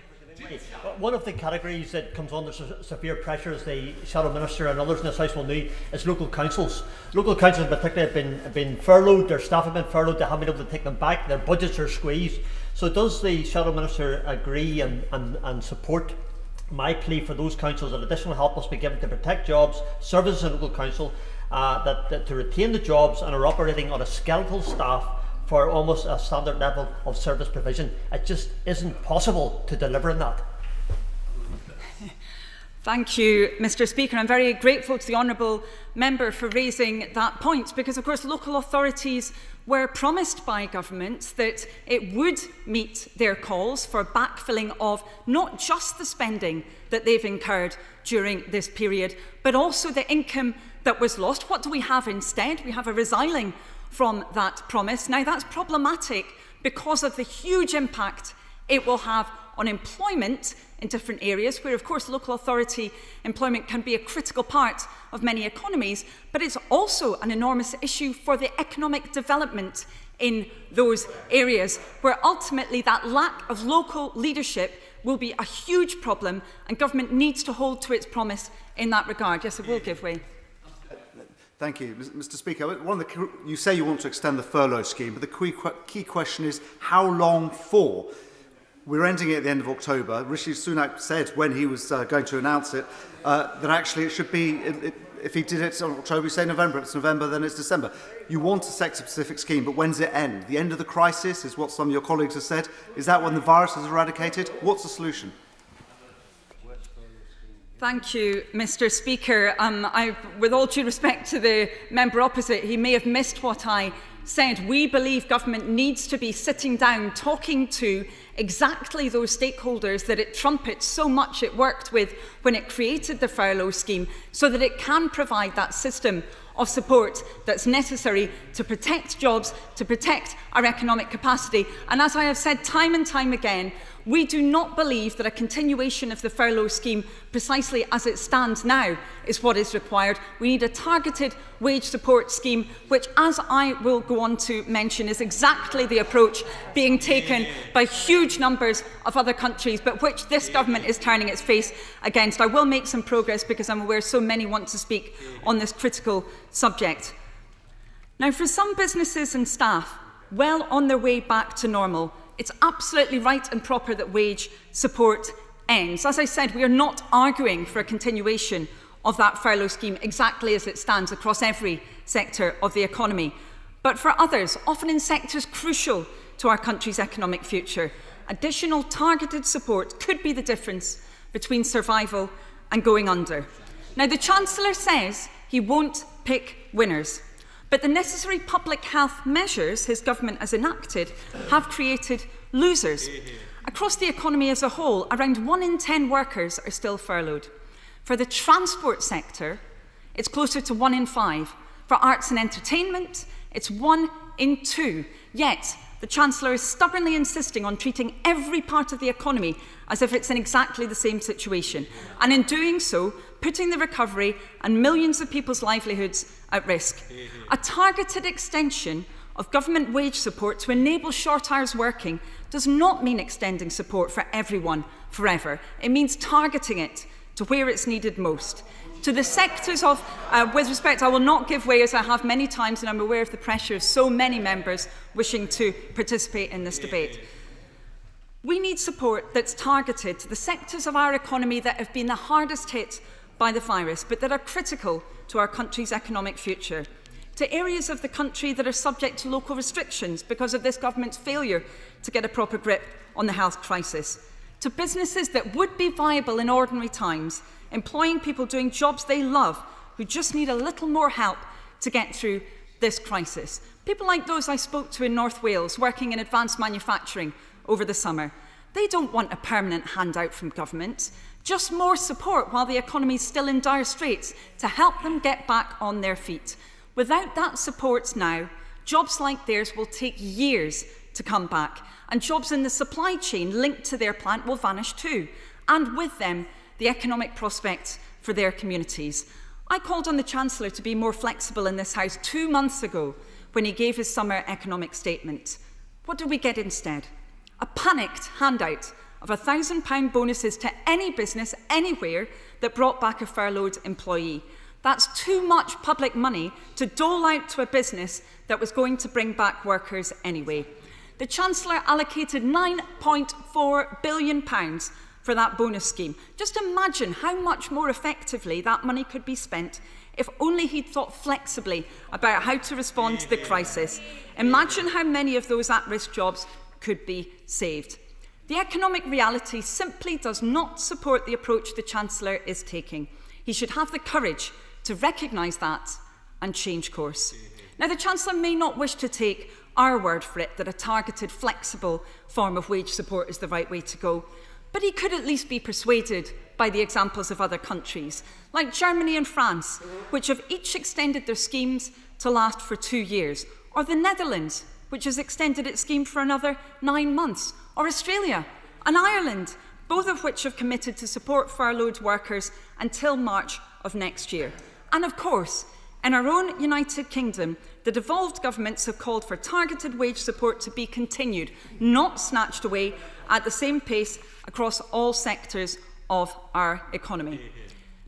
One of the categories that comes under severe pressure, as the Shadow Minister and others in this House will know, is local councils. Local councils in particular have been furloughed, their staff have been furloughed, they haven't been able to take them back, their budgets are squeezed. So does the Shadow Minister agree and support my plea for those councils that additional help must be given to protect jobs, services in local council, that to retain the jobs and are operating on a skeletal staff for almost a standard level of service provision? It just isn't possible to deliver on that. Thank you, Mr. Speaker. I'm very grateful to the honourable member for raising that point, because of course local authorities were promised by government that it would meet their calls for backfilling of not just the spending that they've incurred during this period, but also the income that was lost. What do we have instead? We have a resiling from that promise. Now, that's problematic because of the huge impact it will have on employment in different areas, where, of course, local authority employment can be a critical part of many economies, but it's also an enormous issue for the economic development in those areas, where ultimately that lack of local leadership will be a huge problem, and government needs to hold to its promise in that regard. Yes, it will give way. Thank you, Mr. Speaker. You say you want to extend the furlough scheme, but the key question is how long for? We're ending it at the end of October. Rishi Sunak said when he was going to announce it that actually it should be, if he did it in October, you say November. If it's November, then it's December. You want a sector-specific scheme, but when does it end? The end of the crisis is what some of your colleagues have said. Is that when the virus is eradicated? What's the solution? Thank you, Mr. Speaker. With all due respect to the member opposite, he may have missed what I said. We believe government needs to be sitting down, talking to exactly those stakeholders that it trumpets so much it worked with when it created the furlough scheme, so that it can provide that system of support that's necessary to protect jobs, to protect our economic capacity. And as I have said time and time again, we do not believe that a continuation of the furlough scheme precisely as it stands now is what is required. We need a targeted wage support scheme, which, as I will go on to mention, is exactly the approach being taken by huge numbers of other countries, but which this government is turning its face against. I will make some progress because I'm aware so many want to speak on this critical subject. Now, for some businesses and staff well on their way back to normal, it's absolutely right and proper that wage support ends. As I said, we are not arguing for a continuation of that furlough scheme exactly as it stands across every sector of the economy. But for others, often in sectors crucial to our country's economic future, additional targeted support could be the difference between survival and going under. Now, the Chancellor says he won't pick winners, but the necessary public health measures his government has enacted have created losers. Across the economy as a whole, around 1 in 10 workers are still furloughed. For the transport sector, it's closer to 1 in 5. For arts and entertainment, it's 1 in 2. Yet, the Chancellor is stubbornly insisting on treating every part of the economy as if it's in exactly the same situation, and in doing so, putting the recovery and millions of people's livelihoods at risk. A targeted extension of government wage support to enable short hours working does not mean extending support for everyone forever. It means targeting it to where it's needed most. To the sectors of, with respect, I will not give way, as I have many times, and I'm aware of the pressure of so many members wishing to participate in this debate. We need support that's targeted to the sectors of our economy that have been the hardest hit by the virus, but that are critical to our country's economic future. To areas of the country that are subject to local restrictions because of this government's failure to get a proper grip on the health crisis. To businesses that would be viable in ordinary times, employing people doing jobs they love, who just need a little more help to get through this crisis. People like those I spoke to in North Wales, working in advanced manufacturing over the summer. They don't want a permanent handout from government, just more support while the economy is still in dire straits to help them get back on their feet. Without that support now, jobs like theirs will take years to come back, and jobs in the supply chain linked to their plant will vanish too, and with them, the economic prospects for their communities. I called on the Chancellor to be more flexible in this House 2 months ago when he gave his summer economic statement. What did we get instead? A panicked handout of £1,000 bonuses to any business anywhere that brought back a furloughed employee. That's too much public money to dole out to a business that was going to bring back workers anyway. The Chancellor allocated £9.4 billion for that bonus scheme. Just imagine how much more effectively that money could be spent if only he'd thought flexibly about how to respond to the crisis. Imagine how many of those at-risk jobs could be saved. The economic reality simply does not support the approach the Chancellor is taking. He should have the courage to recognise that and change course. Now, the Chancellor may not wish to take our word for it that a targeted, flexible form of wage support is the right way to go, but he could at least be persuaded by the examples of other countries, like Germany and France, which have each extended their schemes to last for 2 years, or the Netherlands, which has extended its scheme for another 9 months, or Australia and Ireland, both of which have committed to support furloughed workers until March of next year. And of course, in our own United Kingdom, the devolved governments have called for targeted wage support to be continued, not snatched away at the same pace across all sectors of our economy.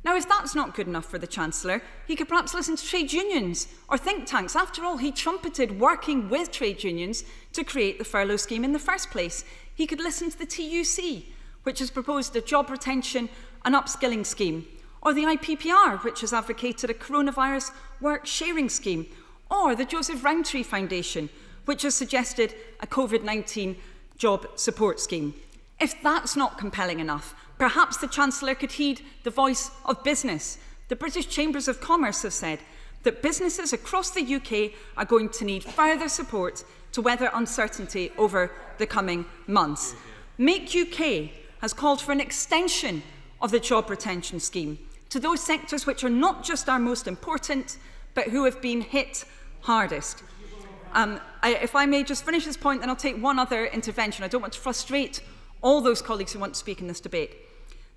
Now, if that's not good enough for the Chancellor, he could perhaps listen to trade unions or think tanks. After all, he trumpeted working with trade unions to create the furlough scheme in the first place. He could listen to the TUC, which has proposed a job retention and upskilling scheme, or the IPPR, which has advocated a coronavirus work sharing scheme, or the Joseph Rowntree Foundation, which has suggested a COVID-19 job support scheme. If that's not compelling enough, perhaps the Chancellor could heed the voice of business. The British Chambers of Commerce have said that businesses across the UK are going to need further support to weather uncertainty over the coming months. Make UK has called for an extension of the job retention scheme to those sectors which are not just our most important, but who have been hit hardest. If I may just finish this point, then I'll take one other intervention. I don't want to frustrate all those colleagues who want to speak in this debate.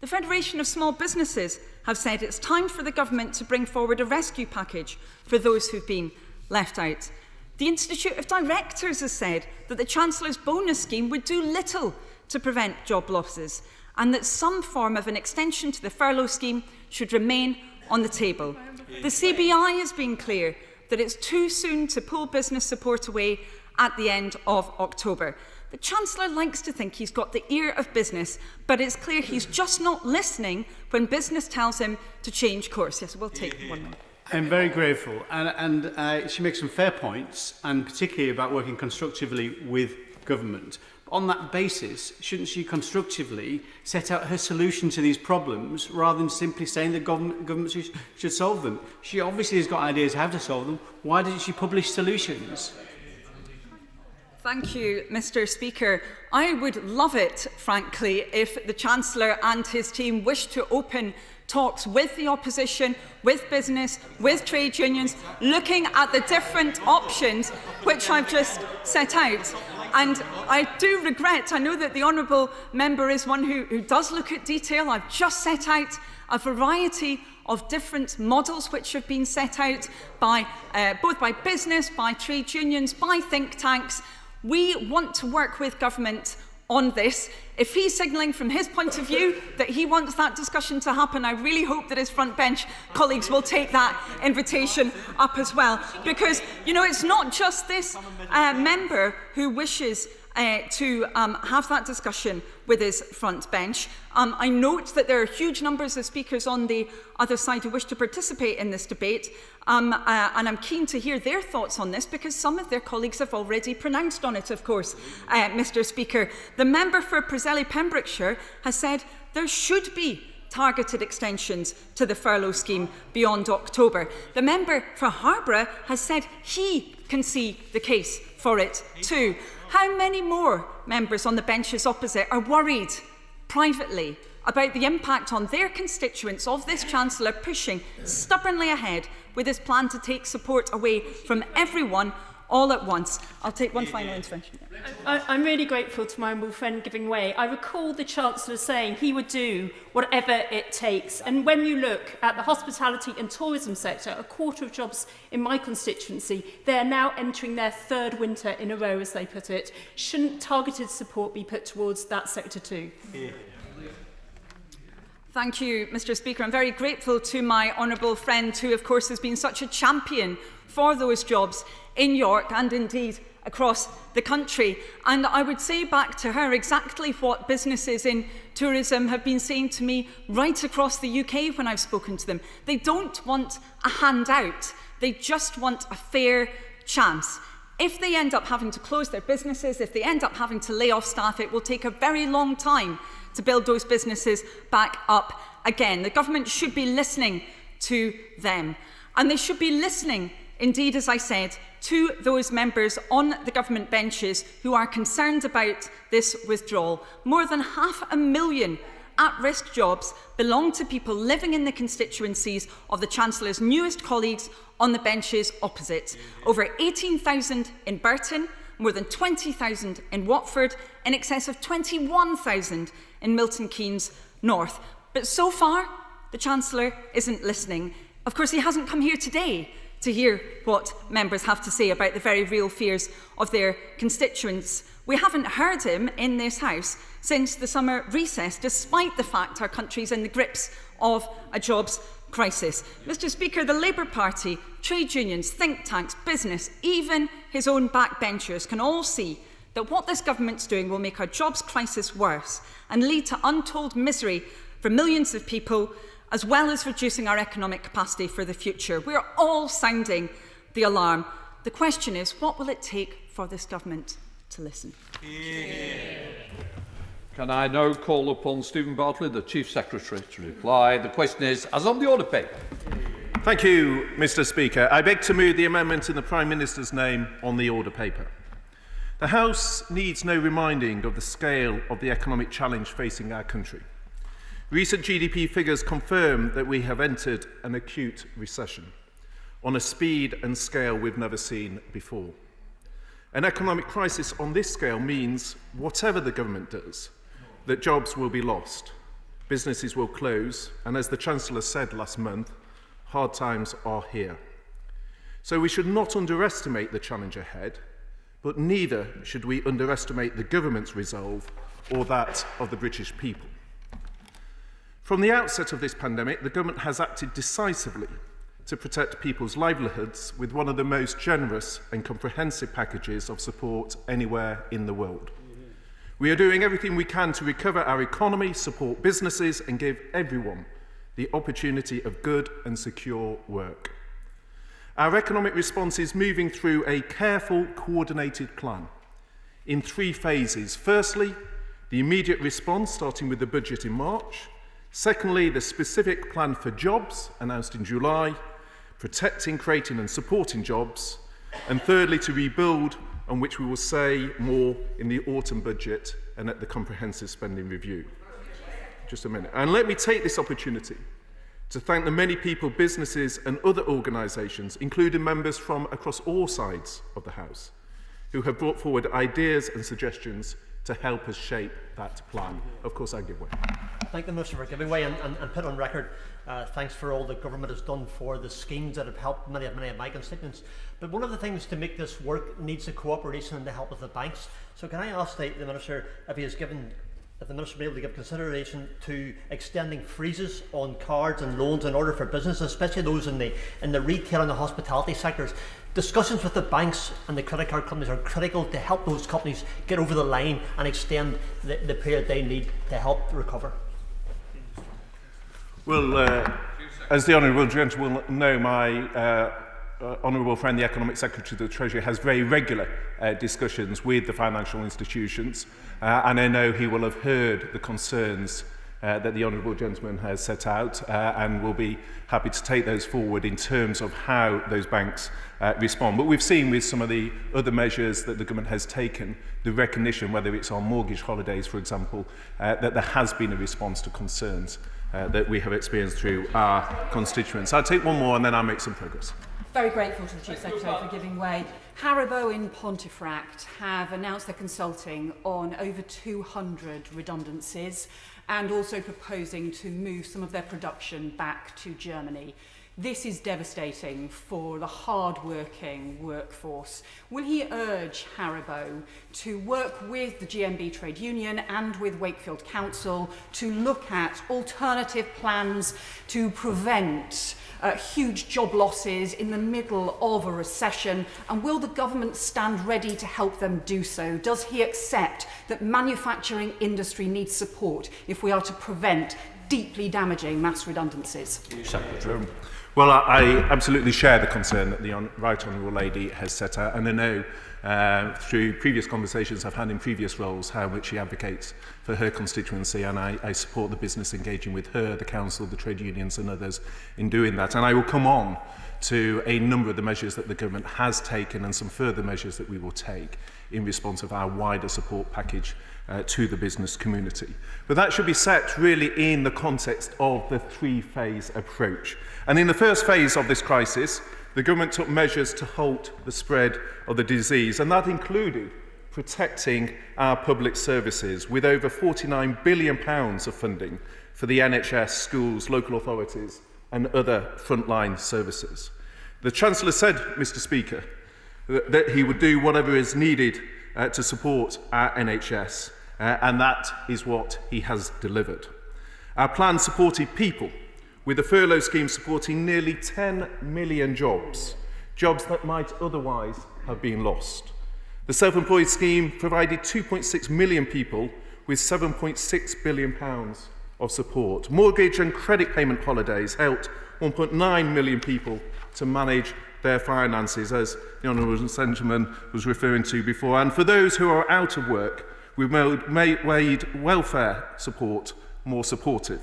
The Federation of Small Businesses have said it's time for the government to bring forward a rescue package for those who've been left out. The Institute of Directors has said that the Chancellor's bonus scheme would do little to prevent job losses, and that some form of an extension to the furlough scheme should remain on the table. The CBI has been clear that it's too soon to pull business support away at the end of October. The Chancellor likes to think he's got the ear of business, but it's clear he's just not listening when business tells him to change course. Yes, we'll take one more. I'm very grateful, and she makes some fair points, and particularly about working constructively with government. on that basis, shouldn't she constructively set out her solution to these problems rather than simply saying the government should solve them? She obviously has got ideas how to solve them. Why didn't she publish solutions? Thank you, Mr. Speaker. I would love it, frankly, if the Chancellor and his team wished to open talks with the opposition, with business, with trade unions, looking at the different options which I've just set out. And I do regret, I know that the honourable member is one who does look at detail. I've just set out a variety of different models which have been set out by both by business, by trade unions, by think tanks. We want to work with government on this. If he's signalling from his point of view that he wants that discussion to happen, I really hope that his front bench colleagues will take that invitation up as well. Because, you know, it's not just this member who wishes to have that discussion with his front bench. I note that there are huge numbers of speakers on the other side who wish to participate in this debate, and I'm keen to hear their thoughts on this because some of their colleagues have already pronounced on it, of course, Mr. Speaker. The member for Preseli Pembrokeshire has said there should be targeted extensions to the furlough scheme beyond October. The member for Harborough has said he can see the case for it too. How many more members on the benches opposite are worried privately about the impact on their constituents of this Chancellor pushing stubbornly ahead with his plan to take support away from everyone all at once? I'll take one final intervention. I'm really grateful to my humble friend giving way. I recall the Chancellor saying he would do whatever it takes. And when you look at the hospitality and tourism sector, a quarter of jobs in my constituency, they are now entering their third winter in a row, as they put it. Shouldn't targeted support be put towards that sector too? Yeah. Thank you, Mr. Speaker. I'm very grateful to my honourable friend who, of course, has been such a champion for those jobs in York and indeed across the country. And I would say back to her exactly what businesses in tourism have been saying to me right across the UK when I've spoken to them. They don't want a handout. They just want a fair chance. If they end up having to close their businesses, if they end up having to lay off staff, it will take a very long time to build those businesses back up again. The government should be listening to them. And they should be listening, indeed, as I said, to those members on the government benches who are concerned about this withdrawal. More than 500,000 at-risk jobs belong to people living in the constituencies of the Chancellor's newest colleagues on the benches opposite. Over 18,000 in Burton, more than 20,000 in Watford, in excess of 21,000 in Milton Keynes North. But so far, the Chancellor isn't listening. Of course, he hasn't come here today to hear what members have to say about the very real fears of their constituents. We haven't heard him in this House since the summer recess, despite the fact our country is in the grips of a jobs crisis. Mr. Speaker, the Labour Party, trade unions, think tanks, business, even his own backbenchers can all see that what this government's doing will make our jobs crisis worse and lead to untold misery for millions of people, as well as reducing our economic capacity for the future. We're all sounding the alarm. The question is, what will it take for this government to listen? Can I now call upon Stephen Bartley, the Chief Secretary, to reply? The question is, as on the order paper. Thank you, Mr. Speaker. I beg to move the amendment in the Prime Minister's name on the order paper. The House needs no reminding of the scale of the economic challenge facing our country. Recent GDP figures confirm that we have entered an acute recession on a speed and scale we've never seen before. An economic crisis on this scale means, whatever the government does, that jobs will be lost, businesses will close, and as the Chancellor said last month, hard times are here. So we should not underestimate the challenge ahead, but neither should we underestimate the government's resolve or that of the British people. From the outset of this pandemic, the government has acted decisively to protect people's livelihoods with one of the most generous and comprehensive packages of support anywhere in the world. We are doing everything we can to recover our economy, support businesses, and give everyone the opportunity of good and secure work. Our economic response is moving through a careful, coordinated plan. in 3 phases. Firstly, the immediate response, starting with the budget in March. Secondly, the specific plan for jobs, announced in July, protecting, creating and supporting jobs. And thirdly, to rebuild, on which we will say more in the autumn budget and at the comprehensive spending review. Just a minute. And let me take this opportunity to thank the many people, businesses and other organisations, including members from across all sides of the House, who have brought forward ideas and suggestions to help us shape that plan. Of course, I give way. Thank the Minister for giving way and put on record thanks for all the government has done for the schemes that have helped many of my constituents. But one of the things to make this work needs the cooperation and the help of the banks. So can I ask the Minister if the Minister be able to give consideration to extending freezes on cards and loans in order for businesses, especially those in the retail and the hospitality sectors. Discussions with the banks and the credit card companies are critical to help those companies get over the line and extend the period they need to help recover. Well, as the Honourable Gentleman will know, my Honourable friend, the Economic Secretary of the Treasury, has very regular discussions with the financial institutions, and I know he will have heard the concerns that the Honourable Gentleman has set out, and will be happy to take those forward in terms of how those banks respond. But we've seen with some of the other measures that the government has taken, the recognition, whether it's on mortgage holidays, for example, that there has been a response to concerns that we have experienced through our constituents. I'll take one more and then I'll make some progress. Very grateful to the Chief Secretary for giving way. Haribo in Pontefract have announced they're consulting on over 200 redundancies and also proposing to move some of their production back to Germany. This is devastating for the hard-working workforce. Will he urge Haribo to work with the GMB trade union and with Wakefield Council to look at alternative plans to prevent huge job losses in the middle of a recession? And will the government stand ready to help them do so? Does he accept that manufacturing industry needs support if we are to prevent deeply damaging mass redundancies? Secretary. Well, I absolutely share the concern that the Right Honourable Lady has set out, and I know through previous conversations I've had in previous roles how much she advocates for her constituency, and I support the business engaging with her, the council, the trade unions and others in doing that. And I will come on to a number of the measures that the government has taken and some further measures that we will take in response of our wider support package to the business community. But that should be set really in the context of the 3-phase approach. And in the first phase of this crisis, the government took measures to halt the spread of the disease, and that included protecting our public services with over £49 billion of funding for the NHS, schools, local authorities and other frontline services. The Chancellor said, Mr. Speaker, that he would do whatever is needed to support our NHS, and that is what he has delivered. Our plan supported people, with the furlough scheme supporting nearly 10 million jobs that might otherwise have been lost. The self-employed scheme provided 2.6 million people with £7.6 billion of support. Mortgage and credit payment holidays helped 1.9 million people to manage their finances, as the Honourable Gentleman was referring to before. And for those who are out of work, we made welfare support more supportive,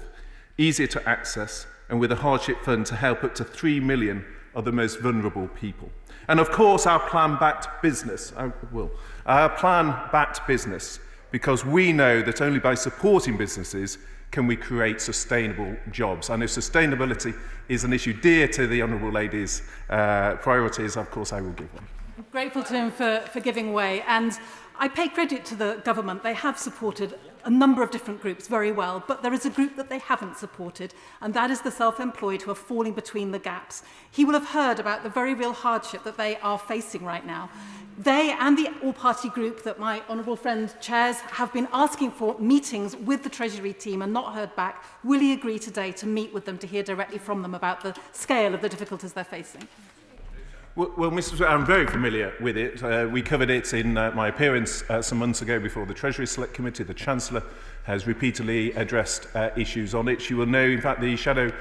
easier to access, and with a hardship fund to help up to 3 million of the most vulnerable people. And of course, our plan backed business. Our plan backed business, because we know that only by supporting businesses can we create sustainable jobs. And if sustainability is an issue dear to the Honourable Lady's priorities, of course I will give one. I'm grateful to him for giving way, and I pay credit to the government. They have supported a number of different groups very well, but there is a group that they haven't supported, and that is the self-employed who are falling between the gaps. He will have heard about the very real hardship that they are facing right now. They and the all-party group that my honourable friend chairs have been asking for meetings with the Treasury team and not heard back. Will he agree today to meet with them to hear directly from them about the scale of the difficulties they're facing? Well, Mr. Speaker, I'm very familiar with it. We covered it in my appearance some months ago before the Treasury Select Committee. The Chancellor has repeatedly addressed issues on it. You will know, in fact, the Shadow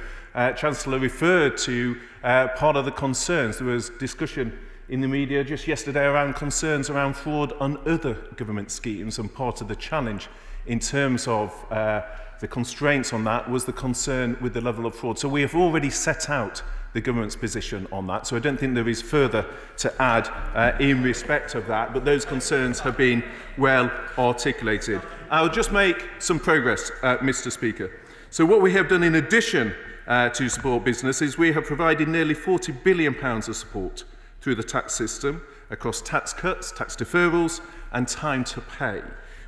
Chancellor referred to part of the concerns. There was discussion in the media just yesterday around concerns around fraud on other government schemes, and part of the challenge in terms of the constraints on that was the concern with the level of fraud. So we have already set out the government's position on that, so I don't think there is further to add in respect of that, but those concerns have been well articulated. I'll just make some progress, Mr. Speaker. So what we have done in addition to support business is we have provided nearly £40 billion of support through the tax system across tax cuts, tax deferrals and time to pay.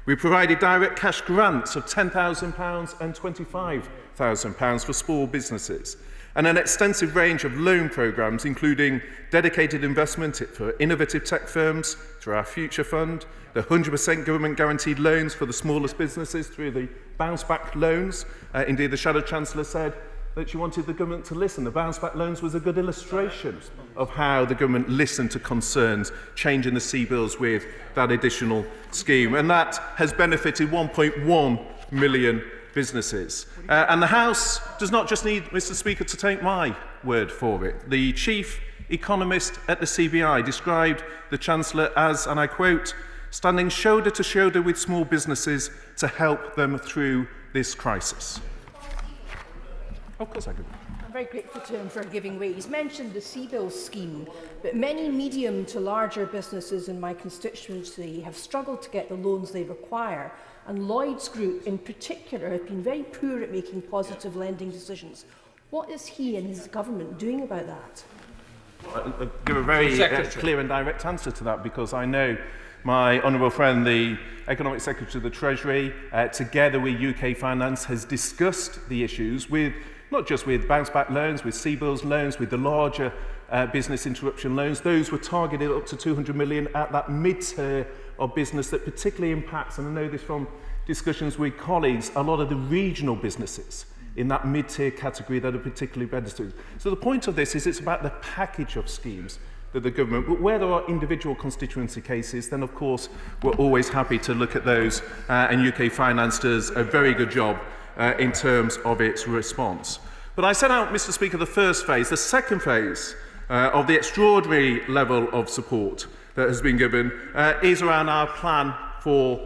We provided direct cash grants of £10,000 and £25,000 for small businesses, and an extensive range of loan programmes, including dedicated investment for innovative tech firms through our Future Fund, the 100% government guaranteed loans for the smallest businesses through the bounce back loans. Indeed, the Shadow Chancellor said that she wanted the government to listen. The bounce back loans was a good illustration of how the government listened to concerns, changing the CBILS with that additional scheme. And that has benefited 1.1 million businesses. And the House does not just need, Mr. Speaker, to take my word for it. The chief economist at the CBI described the Chancellor as, and I quote, standing shoulder to shoulder with small businesses to help them through this crisis. Of course I could. I'm very grateful to him for giving way. He's mentioned the CBILS scheme, but many medium to larger businesses in my constituency have struggled to get the loans they require, and Lloyd's Group in particular have been very poor at making positive lending decisions. What is he and his government doing about that? I'll give a very clear and direct answer to that, because I know my honourable friend, the Economic Secretary of the Treasury, together with UK Finance, has discussed the issues with not just with bounce back loans, with CBILS loans, with the larger business interruption loans. Those were targeted up to 200 million at that mid-tier of business that particularly impacts, and I know this from discussions with colleagues, a lot of the regional businesses in that mid-tier category that are particularly benefited. So the point of this is it's about the package of schemes that the government, but where there are individual constituency cases, then of course we're always happy to look at those, and UK Finance does a very good job in terms of its response. But I set out, Mr. Speaker, the first phase. The second phase of the extraordinary level of support that has been given is around our plan for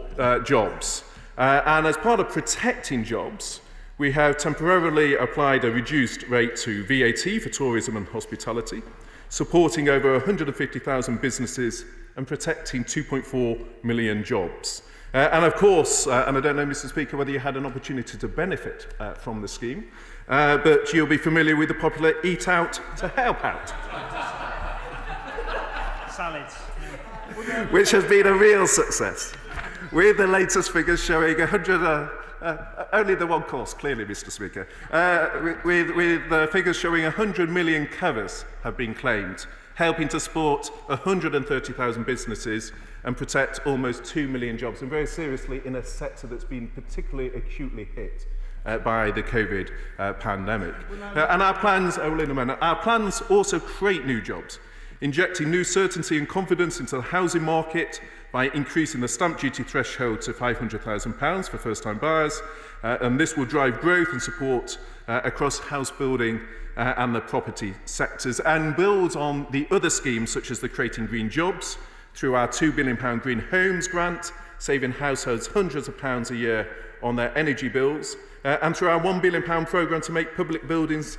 jobs. And as part of protecting jobs, we have temporarily applied a reduced rate to VAT for tourism and hospitality, supporting over 150,000 businesses and protecting 2.4 million jobs. And of course, and I don't know, Mr. Speaker, whether you had an opportunity to benefit from the scheme, but you'll be familiar with the popular Eat Out to Help Out. Salads. Which has been a real success, with the latest figures showing 100, only the one course, clearly, Mr. Speaker, with the figures showing 100 million covers have been claimed, helping to support 130,000 businesses and protect almost 2 million jobs, and very seriously in a sector that's been particularly acutely hit by the COVID pandemic. And our plans, our plans also create new jobs, injecting new certainty and confidence into the housing market by increasing the stamp duty threshold to £500,000 for first-time buyers, and this will drive growth and support across house building and the property sectors, and builds on the other schemes such as the Creating Green Jobs through our £2 billion Green Homes grant, saving households hundreds of pounds a year on their energy bills, and through our £1 billion programme to make public buildings,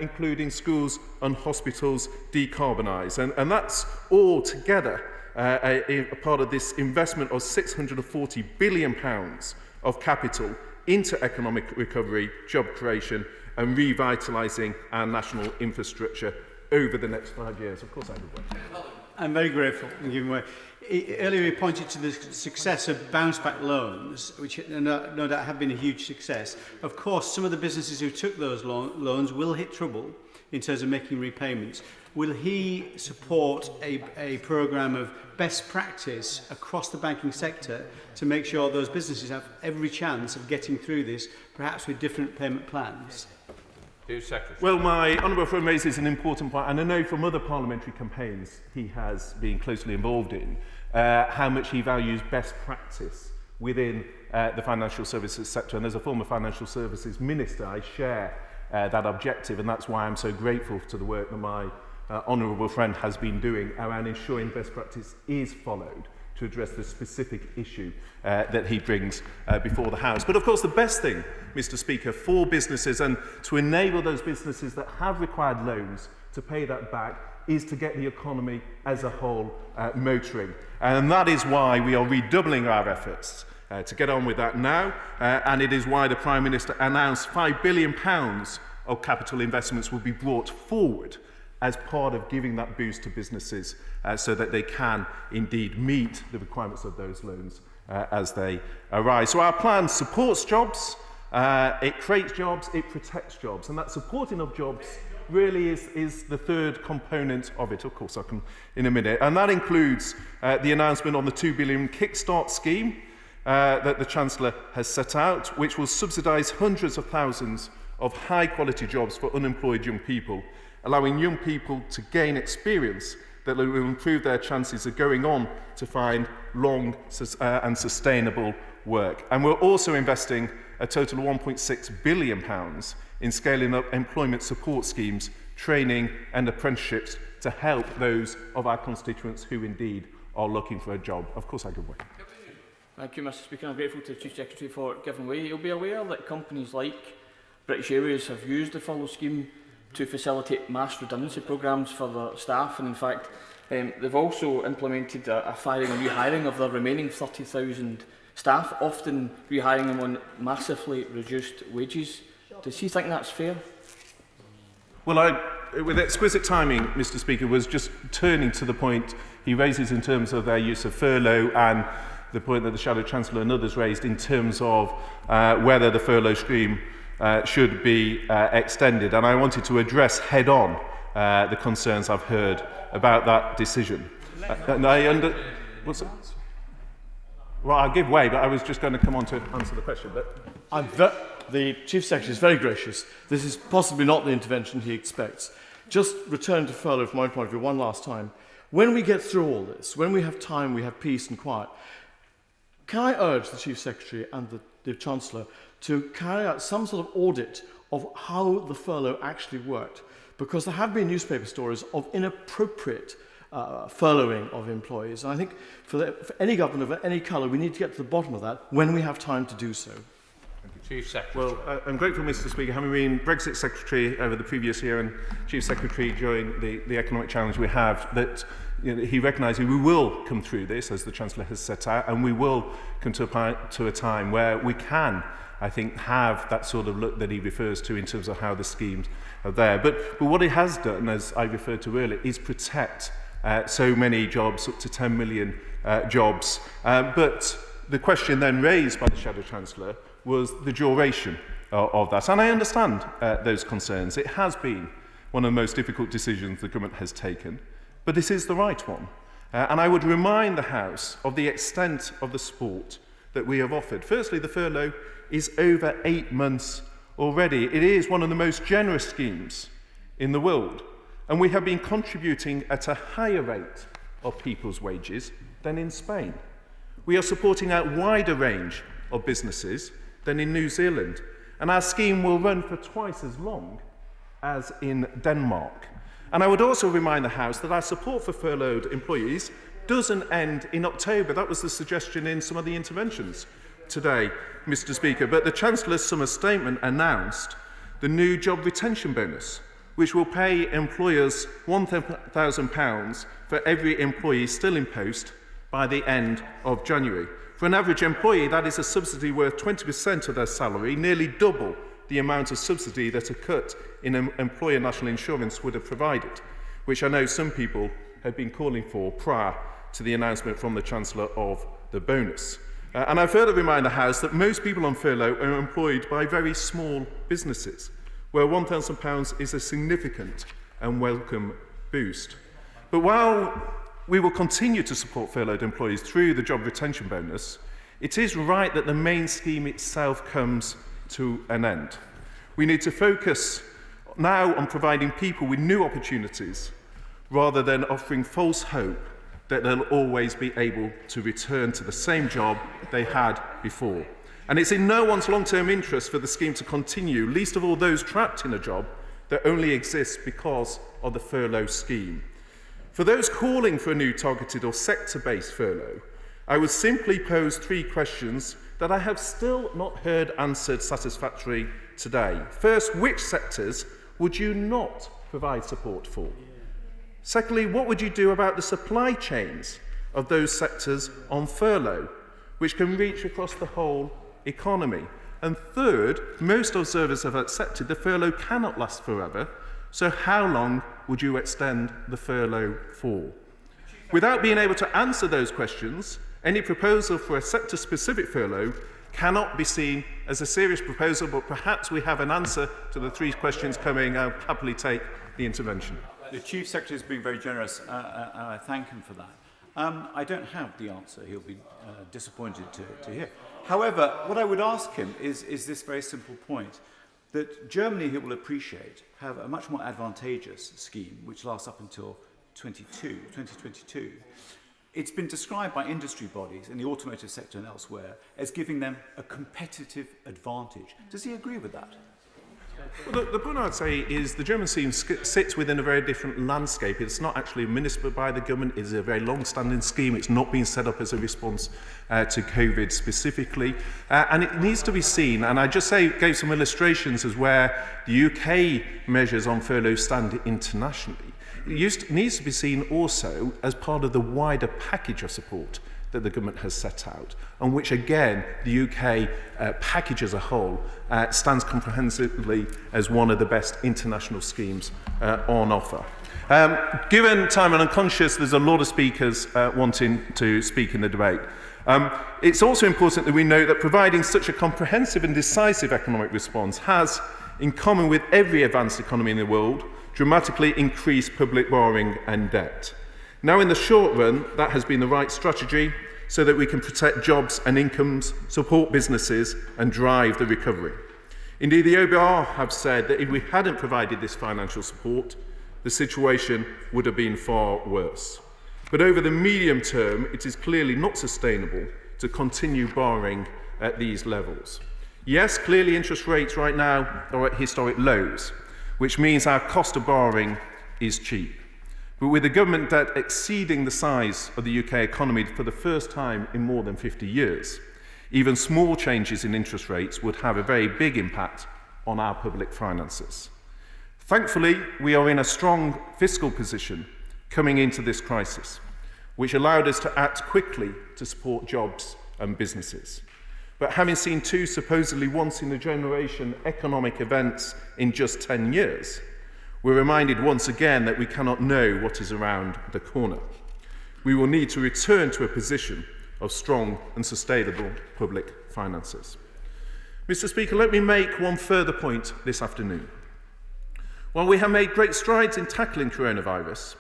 including schools and hospitals, decarbonise. And that's all together a part of this investment of £640 billion of capital into economic recovery, job creation and revitalising our national infrastructure over the next 5 years. Of course I would. I'm very grateful for giving way. Earlier he pointed to the success of bounce-back loans, which no doubt have been a huge success. Of course, some of the businesses who took those loans will hit trouble in terms of making repayments. Will he support a programme of best practice across the banking sector to make sure those businesses have every chance of getting through this, perhaps with different payment plans? Well, my honourable friend raises an important point, and I know from other parliamentary campaigns he has been closely involved in how much he values best practice within the financial services sector. And as a former financial services minister, I share that objective, and that's why I'm so grateful to the work that my honourable friend has been doing around ensuring best practice is followed to address the specific issue that he brings before the House. But of course the best thing, Mr Speaker, for businesses and to enable those businesses that have required loans to pay that back is to get the economy as a whole motoring. And that is why we are redoubling our efforts to get on with that now, and it is why the Prime Minister announced £5 billion of capital investments will be brought forward as part of giving that boost to businesses so that they can indeed meet the requirements of those loans as they arise. So our plan supports jobs, it creates jobs, it protects jobs, and that supporting of jobs really is the third component of it. Of course, I can in a minute. And that includes the announcement on the £2 billion kickstart scheme that the Chancellor has set out, which will subsidise hundreds of thousands of high-quality jobs for unemployed young people, allowing young people to gain experience that will improve their chances of going on to find long and sustainable work. And we're also investing a total of £1.6 billion in scaling up employment support schemes, training and apprenticeships to help those of our constituents who indeed are looking for a job. Of course, I give way. Thank you, Mr Speaker. I'm grateful to the Chief Secretary for giving way. You'll be aware that companies like British Airways have used the furlough scheme to facilitate mass redundancy programmes for their staff, and in fact they've also implemented a firing and rehiring of their remaining 30,000 staff, often rehiring them on massively reduced wages. Does he think that's fair? Well, with exquisite timing, Mr Speaker, was just turning to the point he raises in terms of their use of furlough and the point that the Shadow Chancellor and others raised in terms of whether the furlough scheme should be extended. And I wanted to address head-on the concerns I've heard about that decision. Well, I'll give way, but I was just going to come on to answer the question. But the Chief Secretary is very gracious. This is possibly not the intervention he expects. Just return to furlough from my point of view one last time. When we get through all this, when we have time, we have peace and quiet, can I urge the Chief Secretary and the Chancellor to carry out some sort of audit of how the furlough actually worked? Because there have been newspaper stories of inappropriate furloughing of employees. And I think for any government of any colour, we need to get to the bottom of that when we have time to do so. Chief Secretary. Well, I'm grateful, Mr Speaker, having been Brexit Secretary over the previous year and Chief Secretary during the economic challenge we have, that he recognises we will come through this, as the Chancellor has set out, and we will come to a time where we can, I think, have that sort of look that he refers to in terms of how the schemes are there. But what it has done, as I referred to earlier, is protect so many jobs, up to 10 million jobs. But the question then raised by the Shadow Chancellor was the duration of that. And I understand those concerns. It has been one of the most difficult decisions the government has taken, but this is the right one. And I would remind the House of the extent of the support that we have offered. Firstly, the furlough is over 8 months already. It is one of the most generous schemes in the world, and we have been contributing at a higher rate of people's wages than in Spain. We are supporting a wider range of businesses than in New Zealand, and our scheme will run for twice as long as in Denmark. And I would also remind the House that our support for furloughed employees doesn't end in October. That was the suggestion in some of the interventions today, Mr Speaker. But the Chancellor's summer statement announced the new job retention bonus, which will pay employers £1,000 for every employee still in post by the end of January. For an average employee, that is a subsidy worth 20% of their salary, nearly double the amount of subsidy that a cut in employer national insurance would have provided, which I know some people have been calling for prior to the announcement from the Chancellor of the bonus. And I further remind the House that most people on furlough are employed by very small businesses, where £1,000 is a significant and welcome boost. But while we will continue to support furloughed employees through the job retention bonus, it is right that the main scheme itself comes to an end. We need to focus now on providing people with new opportunities rather than offering false hope that they'll always be able to return to the same job they had before. And it's in no one's long-term interest for the scheme to continue, least of all those trapped in a job that only exists because of the furlough scheme. For those calling for a new targeted or sector-based furlough, I would simply pose 3 questions that I have still not heard answered satisfactorily today. First, which sectors would you not provide support for? Secondly, what would you do about the supply chains of those sectors on furlough, which can reach across the whole economy? And third, most observers have accepted the furlough cannot last forever, so how long would you extend the furlough for? Without being able to answer those questions, any proposal for a sector-specific furlough cannot be seen as a serious proposal, but perhaps we have an answer to the 3 questions coming. I'll happily take the intervention. The Chief Secretary has been very generous, and I thank him for that. I don't have the answer. He'll be disappointed to hear. However, what I would ask him is this very simple point, that Germany, he will appreciate, have a much more advantageous scheme, which lasts up until 2022. It's been described by industry bodies in the automotive sector and elsewhere as giving them a competitive advantage. Does he agree with that? Well, the point I'd say is the German scheme sits within a very different landscape. It's not actually administered by the government. It's a very long-standing scheme. It's not been set up as a response to COVID specifically. And it needs to be seen, and I just gave some illustrations as where the UK measures on furlough stand internationally. It needs to be seen also as part of the wider package of support that the government has set out, on which again the UK package as a whole stands comprehensively as one of the best international schemes on offer. Given time, and I'm conscious there's a lot of speakers wanting to speak in the debate, it's also important that we note that providing such a comprehensive and decisive economic response has, in common with every advanced economy in the world, dramatically increased public borrowing and debt. Now, in the short run, that has been the right strategy so that we can protect jobs and incomes, support businesses and drive the recovery. Indeed, the OBR have said that if we hadn't provided this financial support, the situation would have been far worse. But over the medium term, it is clearly not sustainable to continue borrowing at these levels. Yes, clearly interest rates right now are at historic lows, which means our cost of borrowing is cheap. But with the government debt exceeding the size of the UK economy for the first time in more than 50 years, even small changes in interest rates would have a very big impact on our public finances. Thankfully, we are in a strong fiscal position coming into this crisis, which allowed us to act quickly to support jobs and businesses. But having seen 2 supposedly once-in-a-generation economic events in just 10 years, we're reminded once again that we cannot know what is around the corner. We will need to return to a position of strong and sustainable public finances. Mr. Speaker, let me make one further point this afternoon. While we have made great strides in tackling coronavirus,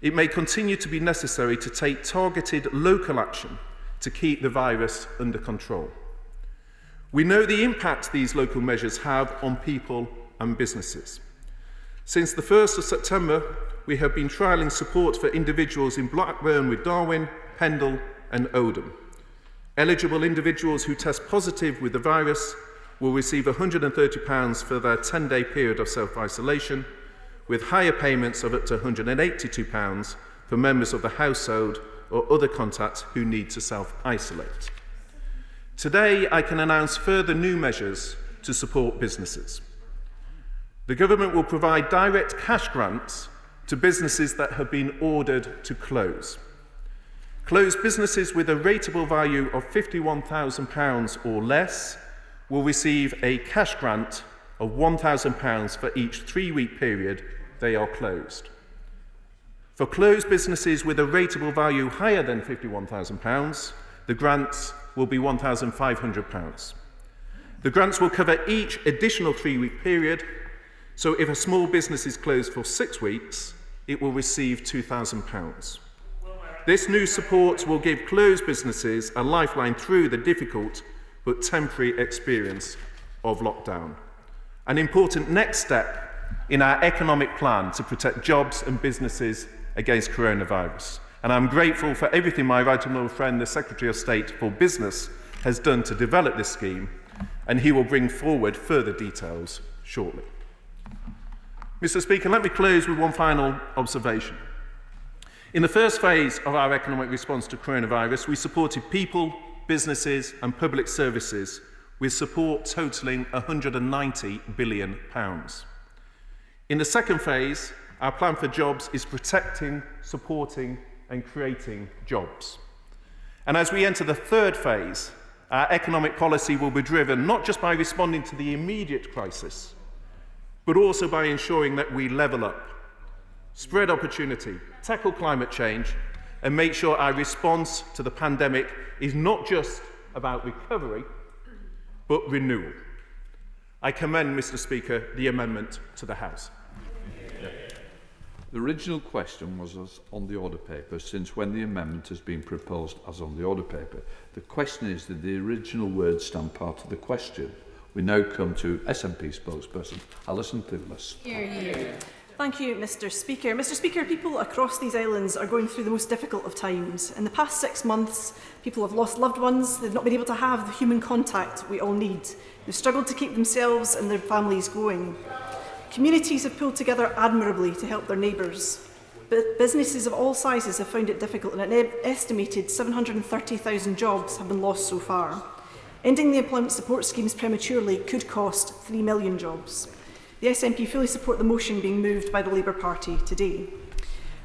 it may continue to be necessary to take targeted local action to keep the virus under control. We know the impact these local measures have on people and businesses. Since the 1st of September, we have been trialling support for individuals in Blackburn with Darwin, Pendle and Oldham. Eligible individuals who test positive with the virus will receive £130 for their 10-day period of self-isolation, with higher payments of up to £182 for members of the household or other contacts who need to self-isolate. Today, I can announce further new measures to support businesses. The government will provide direct cash grants to businesses that have been ordered to close. Closed businesses with a rateable value of £51,000 or less will receive a cash grant of £1,000 for each 3-week period they are closed. For closed businesses with a rateable value higher than £51,000, the grants will be £1,500. The grants will cover each additional 3-week period, so if a small business is closed for 6 weeks, it will receive £2,000. This new support will give closed businesses a lifeline through the difficult but temporary experience of lockdown. An important next step in our economic plan to protect jobs and businesses against coronavirus. And I'm grateful for everything my right honourable friend, the Secretary of State for Business, has done to develop this scheme, and he will bring forward further details shortly. Mr. Speaker, let me close with one final observation. In the first phase of our economic response to coronavirus, we supported people, businesses and public services with support totalling £190 billion. In the second phase, our plan for jobs is protecting, supporting and creating jobs. And as we enter the third phase, our economic policy will be driven not just by responding to the immediate crisis, but also by ensuring that we level up, spread opportunity, tackle climate change, and make sure our response to the pandemic is not just about recovery, but renewal. I commend, Mr. Speaker, the amendment to the House. The original question was as on the order paper, since when the amendment has been proposed as on the order paper. The question is, did the original words stand part of the question? We now come to SNP spokesperson Alison Thewlis. Thank you, Mr. Speaker. Mr. Speaker, people across these islands are going through the most difficult of times. In the past 6 months, people have lost loved ones. They've not been able to have the human contact we all need. They've struggled to keep themselves and their families going. Communities have pulled together admirably to help their neighbours. But businesses of all sizes have found it difficult, and an estimated 730,000 jobs have been lost so far. Ending the employment support schemes prematurely could cost 3 million jobs. The SNP fully support the motion being moved by the Labour Party today.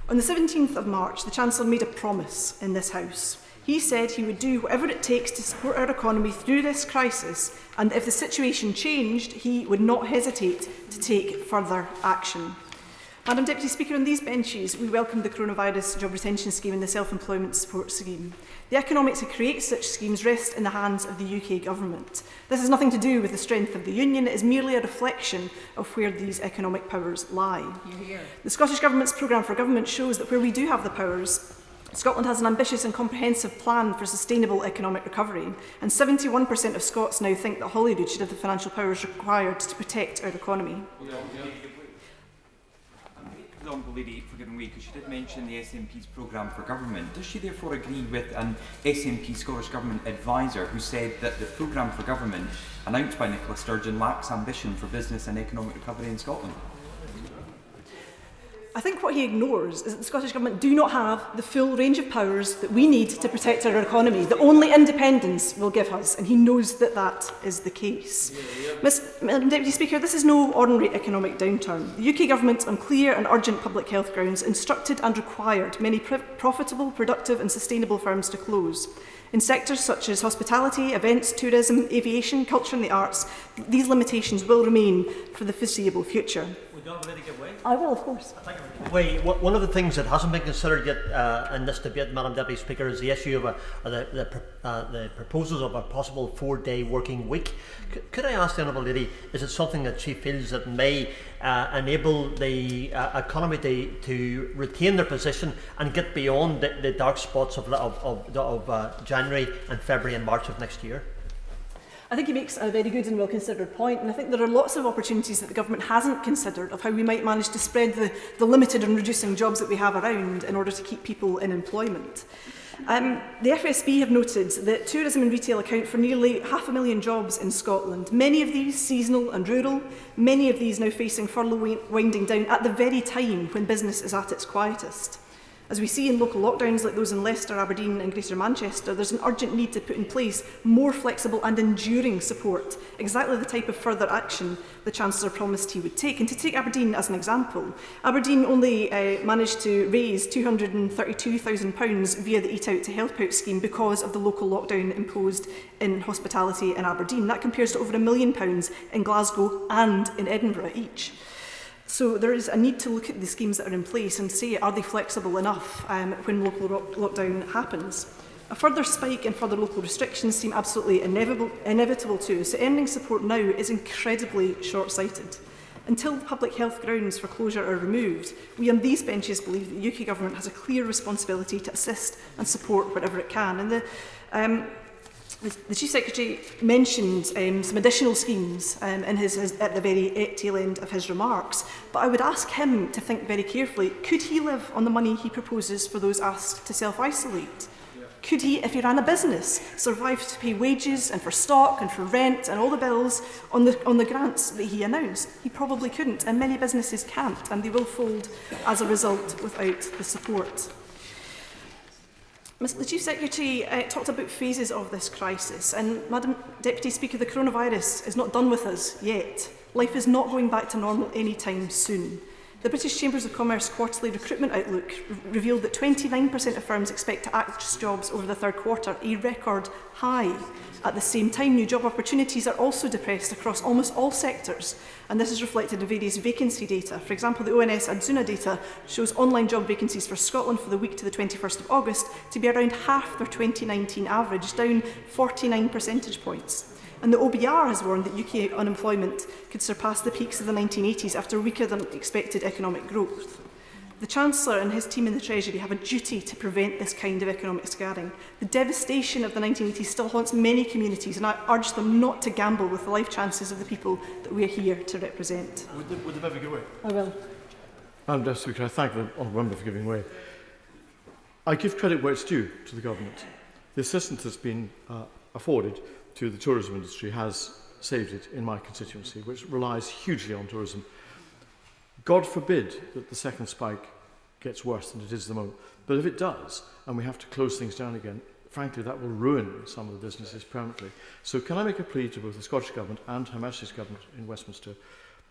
On the 17th of March, the Chancellor made a promise in this House. He said he would do whatever it takes to support our economy through this crisis, and if the situation changed, he would not hesitate to take further action. Madam Deputy Speaker, on these benches, we welcome the Coronavirus Job Retention Scheme and the Self-Employment Support Scheme. The economics to create such schemes rest in the hands of the UK Government. This has nothing to do with the strength of the Union, it is merely a reflection of where these economic powers lie. The Scottish Government's programme for government shows that where we do have the powers, Scotland has an ambitious and comprehensive plan for sustainable economic recovery, and 71% of Scots now think that Holyrood should have the financial powers required to protect our economy. The Honourable Lady for giving way, because she did mention the SNP's programme for government. Does she therefore agree with an SNP Scottish Government advisor who said that the programme for government announced by Nicola Sturgeon lacks ambition for business and economic recovery in Scotland? I think what he ignores is that the Scottish Government do not have the full range of powers that we need to protect our economy, that only independence will give us, and he knows that that is the case. Madam Deputy Speaker, this is no ordinary economic downturn. The UK Government, on clear and urgent public health grounds, instructed and required many profitable, productive and sustainable firms to close. In sectors such as hospitality, events, tourism, aviation, culture and the arts, these limitations will remain for the foreseeable future. I will, of course. One of the things that hasn't been considered yet in this debate, Madam Deputy Speaker, is the issue of the proposals of a possible 4-day working week. Could I ask the Honourable Lady, is it something that she feels that may enable the economy to retain their position and get beyond the dark spots of January and February and March of next year? I think he makes a very good and well-considered point, and I think there are lots of opportunities that the Government hasn't considered of how we might manage to spread the limited and reducing jobs that we have around in order to keep people in employment. The FSB have noted that tourism and retail account for nearly 500,000 jobs in Scotland, many of these seasonal and rural, many of these now facing furlough winding down at the very time when business is at its quietest. As we see in local lockdowns like those in Leicester, Aberdeen and Greater Manchester, there's an urgent need to put in place more flexible and enduring support, exactly the type of further action the Chancellor promised he would take. And to take Aberdeen as an example, Aberdeen only managed to raise £232,000 via the Eat Out to Help Out scheme because of the local lockdown imposed in hospitality in Aberdeen. That compares to over £1 million in Glasgow and in Edinburgh each. So there is a need to look at the schemes that are in place and say, are they flexible enough when local lockdown happens? A further spike in further local restrictions seem absolutely inevitable too, so ending support now is incredibly short-sighted. Until the public health grounds for closure are removed, we on these benches believe that the UK Government has a clear responsibility to assist and support whatever it can. And the Chief Secretary mentioned some additional schemes at the very tail end of his remarks, but I would ask him to think very carefully, could he live on the money he proposes for those asked to self-isolate? Could he, if he ran a business, survive to pay wages and for stock and for rent and all the bills on the grants that he announced? He probably couldn't, and many businesses can't, and they will fold as a result without the support. The Chief Secretary talked about phases of this crisis, and Madam Deputy Speaker, the coronavirus is not done with us yet. Life is not going back to normal anytime soon. The British Chambers of Commerce quarterly recruitment outlook revealed that 29% of firms expect to access jobs over the third quarter, a record high. At the same time, new job opportunities are also depressed across almost all sectors, and this is reflected in various vacancy data. For example, the ONS Adzuna data shows online job vacancies for Scotland for the week to the 21st of August to be around half their 2019 average, down 49 percentage points. And the OBR has warned that UK unemployment could surpass the peaks of the 1980s after weaker than expected economic growth. The Chancellor and his team in the Treasury have a duty to prevent this kind of economic scarring. The devastation of the 1980s still haunts many communities, and I urge them not to gamble with the life chances of the people that we are here to represent. Would the member give way? I will. Madam Deputy Speaker, I thank the honourable member for giving way. I give credit where it's due to the government. The assistance that's been afforded to the tourism industry has saved it in my constituency, which relies hugely on tourism. God forbid that the second spike gets worse than it is at the moment. But if it does, and we have to close things down again, frankly, that will ruin some of the businesses permanently. So can I make a plea to both the Scottish Government and Her Majesty's Government in Westminster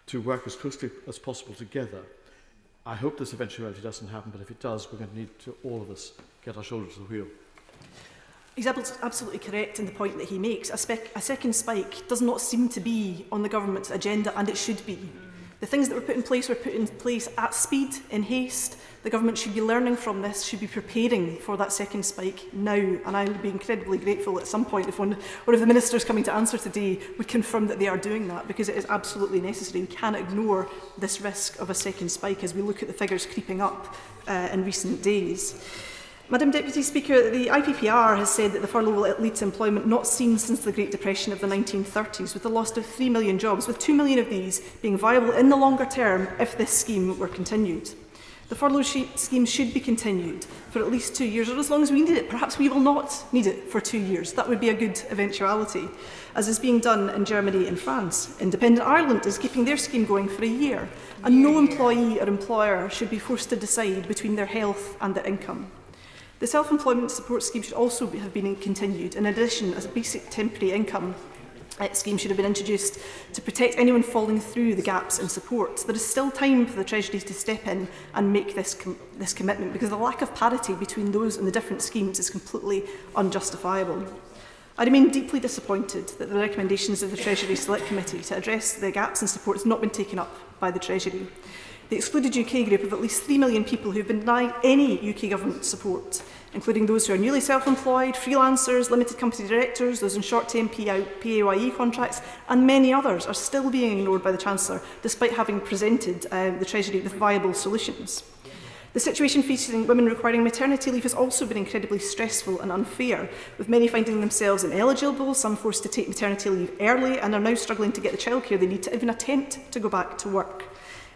to work as closely as possible together? I hope this eventuality doesn't happen, but if it does, we're going to need to, all of us, get our shoulder to the wheel. He's absolutely correct in the point that he makes. A second spike does not seem to be on the government's agenda, and it should be. The things that were put in place at speed, in haste. The government should be learning from this, should be preparing for that second spike now. And I would be incredibly grateful at some point if one of the ministers coming to answer today would confirm that they are doing that, because it is absolutely necessary. We can't ignore this risk of a second spike as we look at the figures creeping up in recent days. Madam Deputy Speaker, the IPPR has said that the furlough will lead to employment not seen since the Great Depression of the 1930s, with the loss of 3 million jobs, with 2 million of these being viable in the longer term if this scheme were continued. The furlough scheme should be continued for at least 2 years, or as long as we need it. Perhaps we will not need it for 2 years. That would be a good eventuality, as is being done in Germany and France. Independent Ireland is keeping their scheme going for a year, and no employee or employer should be forced to decide between their health and their income. The self-employment support scheme should also have been continued. In addition, as a basic temporary income scheme should have been introduced to protect anyone falling through the gaps in support. There is still time for the Treasury to step in and make this commitment, because the lack of parity between those and the different schemes is completely unjustifiable. I remain deeply disappointed that the recommendations of the Treasury Select Committee to address the gaps in support has not been taken up by the Treasury. The excluded UK group of at least 3 million people who have been denied any UK government support, including those who are newly self-employed, freelancers, limited company directors, those in short-term PAYE contracts, and many others, are still being ignored by the Chancellor, despite having presented the Treasury with viable solutions. The situation facing women requiring maternity leave has also been incredibly stressful and unfair, with many finding themselves ineligible, some forced to take maternity leave early, and are now struggling to get the childcare they need to even attempt to go back to work.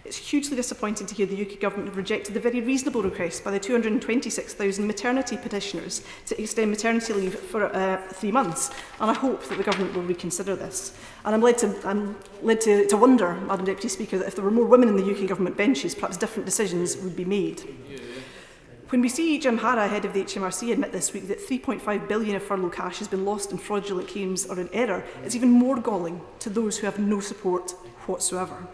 It's hugely disappointing to hear the UK Government have rejected the very reasonable request by the 226,000 maternity petitioners to extend maternity leave for 3 months, and I hope that the Government will reconsider this. And I'm led to wonder, Madam Deputy Speaker, that if there were more women in the UK Government benches, perhaps different decisions would be made. When we see Jim Harra, head of the HMRC, admit this week that 3.5 billion of furlough cash has been lost in fraudulent claims or in error, it's even more galling to those who have no support whatsoever.